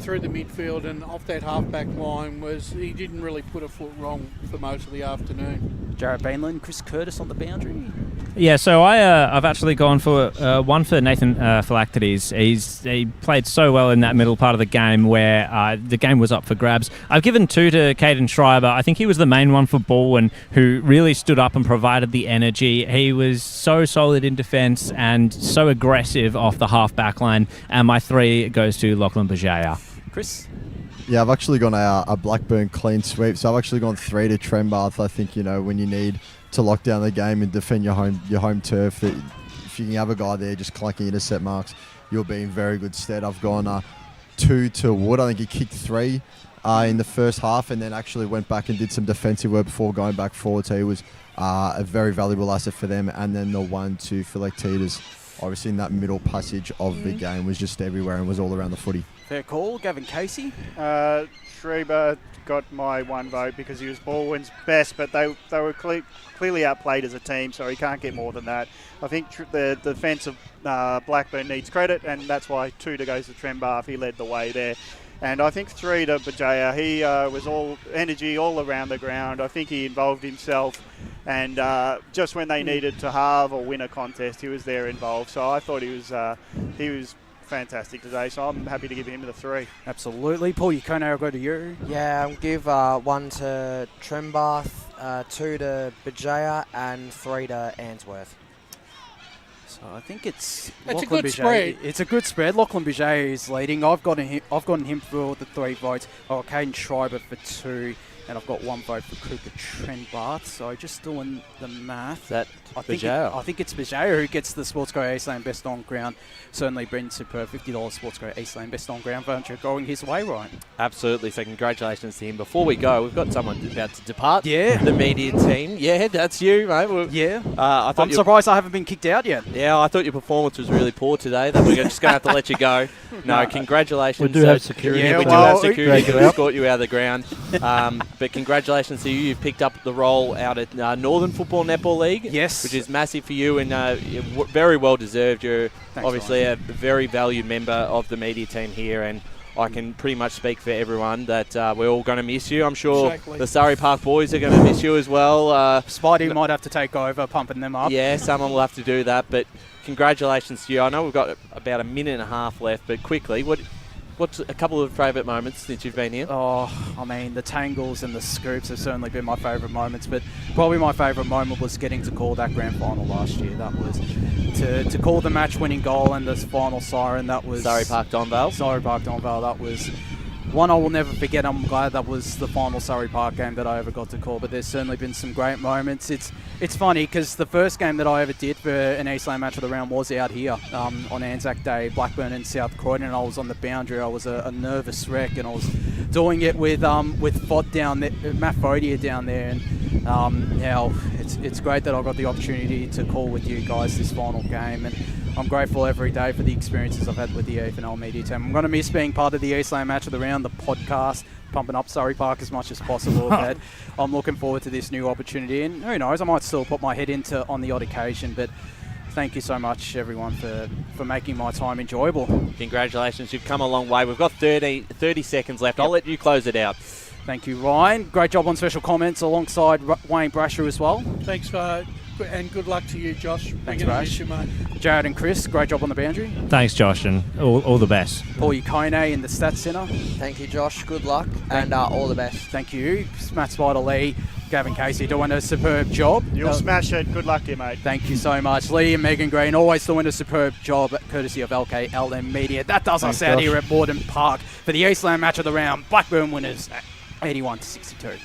through the midfield and off that half-back line he didn't really put a foot wrong for most of the afternoon. Jarrett Bainland, Chris Curtis on the boundary. Yeah, so I've actually gone for one for Nathan Phylactides. He played so well in that middle part of the game where the game was up for grabs. I've given 2 to Caden Schreiber. I think he was the main one for Balwyn, who really stood up and provided the energy. He was so solid in defence and so aggressive off the half-back line. And my 3 goes to Lachlan Bajaya. Chris? Yeah, I've actually gone a Blackburn clean sweep. So I've actually gone 3 to Trembath. I think, when you need to lock down the game and defend your home turf, that if you can have a guy there just clunking intercept marks, you'll be in very good stead. I've gone 2 to Wood. I think he kicked 3 in the first half and then actually went back and did some defensive work before going back forward. So he was a very valuable asset for them. And then the 1 to Phylactides, obviously in that middle passage of the game, was just everywhere and was all around the footy. Fair call. Gavin Casey? Schreiber got my 1 vote because he was Balwyn's best, but they were clearly outplayed as a team, so he can't get more than that. I think the defence of Blackburn needs credit, and that's why 2 to goes to Trembath. He led the way there. And I think 3 to Bajaya. He was all energy all around the ground. I think he involved himself, and just when they needed to halve or win a contest, he was there involved. So I thought he was fantastic today, so I'm happy to give him the 3. Absolutely. Paul Yukone, I'll go to you. Yeah, I'll give 1 to Trembath, 2 to Bajaya, and 3 to Answorth. So I think it's a good spread. It's a good spread. Lachlan Bajaya is leading. I've gotten him for the 3 votes. I've got Caden Schreiber for 2. And I've got 1 vote for Cooper Trembath. So just doing the math. I think it's Bajaya who gets the Sportsco Eastland Best on Ground. Certainly been superb. $50 Sportsco Eastland Best on Ground voucher going his way, right? Absolutely. So congratulations to him. Before we go, we've got someone about to depart. Yeah. The media team. Yeah, that's you, mate. I'm surprised I haven't been kicked out yet. Yeah, I thought your performance was really poor today. That we're just going to have to let you go. No, congratulations. We do have security. Yeah, we do have security to escort you out of the ground. But congratulations to you. You've picked up the role out at Northern Football Netball League. Yes. Which is massive for you and very well deserved. You're obviously Ryan. a very valued member of the media team here, and I can pretty much speak for everyone that we're all going to miss you. I'm sure the Surrey Park boys are going to miss you as well. Spidey might have to take over pumping them up. Yeah, someone will have to do that, but congratulations to you. I know we've got about a minute and a half left, but quickly, what's a couple of favourite moments since you've been here? Oh, I mean, the tangles and the scoops have certainly been my favourite moments, but probably my favourite moment was getting to call that grand final last year. That was to call the match-winning goal and the final siren. That was Surrey Park Donvale. That was one I will never forget. I'm glad that was the final Surrey Park game that I ever got to call, but there's certainly been some great moments. It's funny because the first game that I ever did for an Eastland Match of the Round was out here on Anzac Day, Blackburn and South Croydon, and I was on the boundary. I was a nervous wreck, and I was doing it with Fod down there, Matt Fodier down there, and it's great that I got the opportunity to call with you guys this final game, and I'm grateful every day for the experiences I've had with the EFNL media team. I'm going to miss being part of the Eastland Match of the Round, the podcast, pumping up Surrey Park as much as possible. But I'm looking forward to this new opportunity, and who knows, I might still put my head into on the odd occasion. But thank you so much, everyone, for making my time enjoyable. Congratulations, you've come a long way. We've got 30 seconds left. I'll let you close it out. Thank you, Ryan. Great job on special comments alongside Wayne Brasher as well. Thanks, and good luck to you, Josh. Thanks, Brash. Jared and Chris, great job on the boundary. Thanks, Josh, and all the best. Paul Yukone in the Stats Centre. Thank you, Josh. Good luck, and all the best. Thank you. Matt Spider Lee, Gavin Casey doing a superb job. You'll smash it. Good luck to you, mate. Thank you so much. Lee and Megan Green always doing a superb job, courtesy of LKLM Media. That does us out here at Morden Park for the Eastland Match of the Round. Blackburn winners 81-62.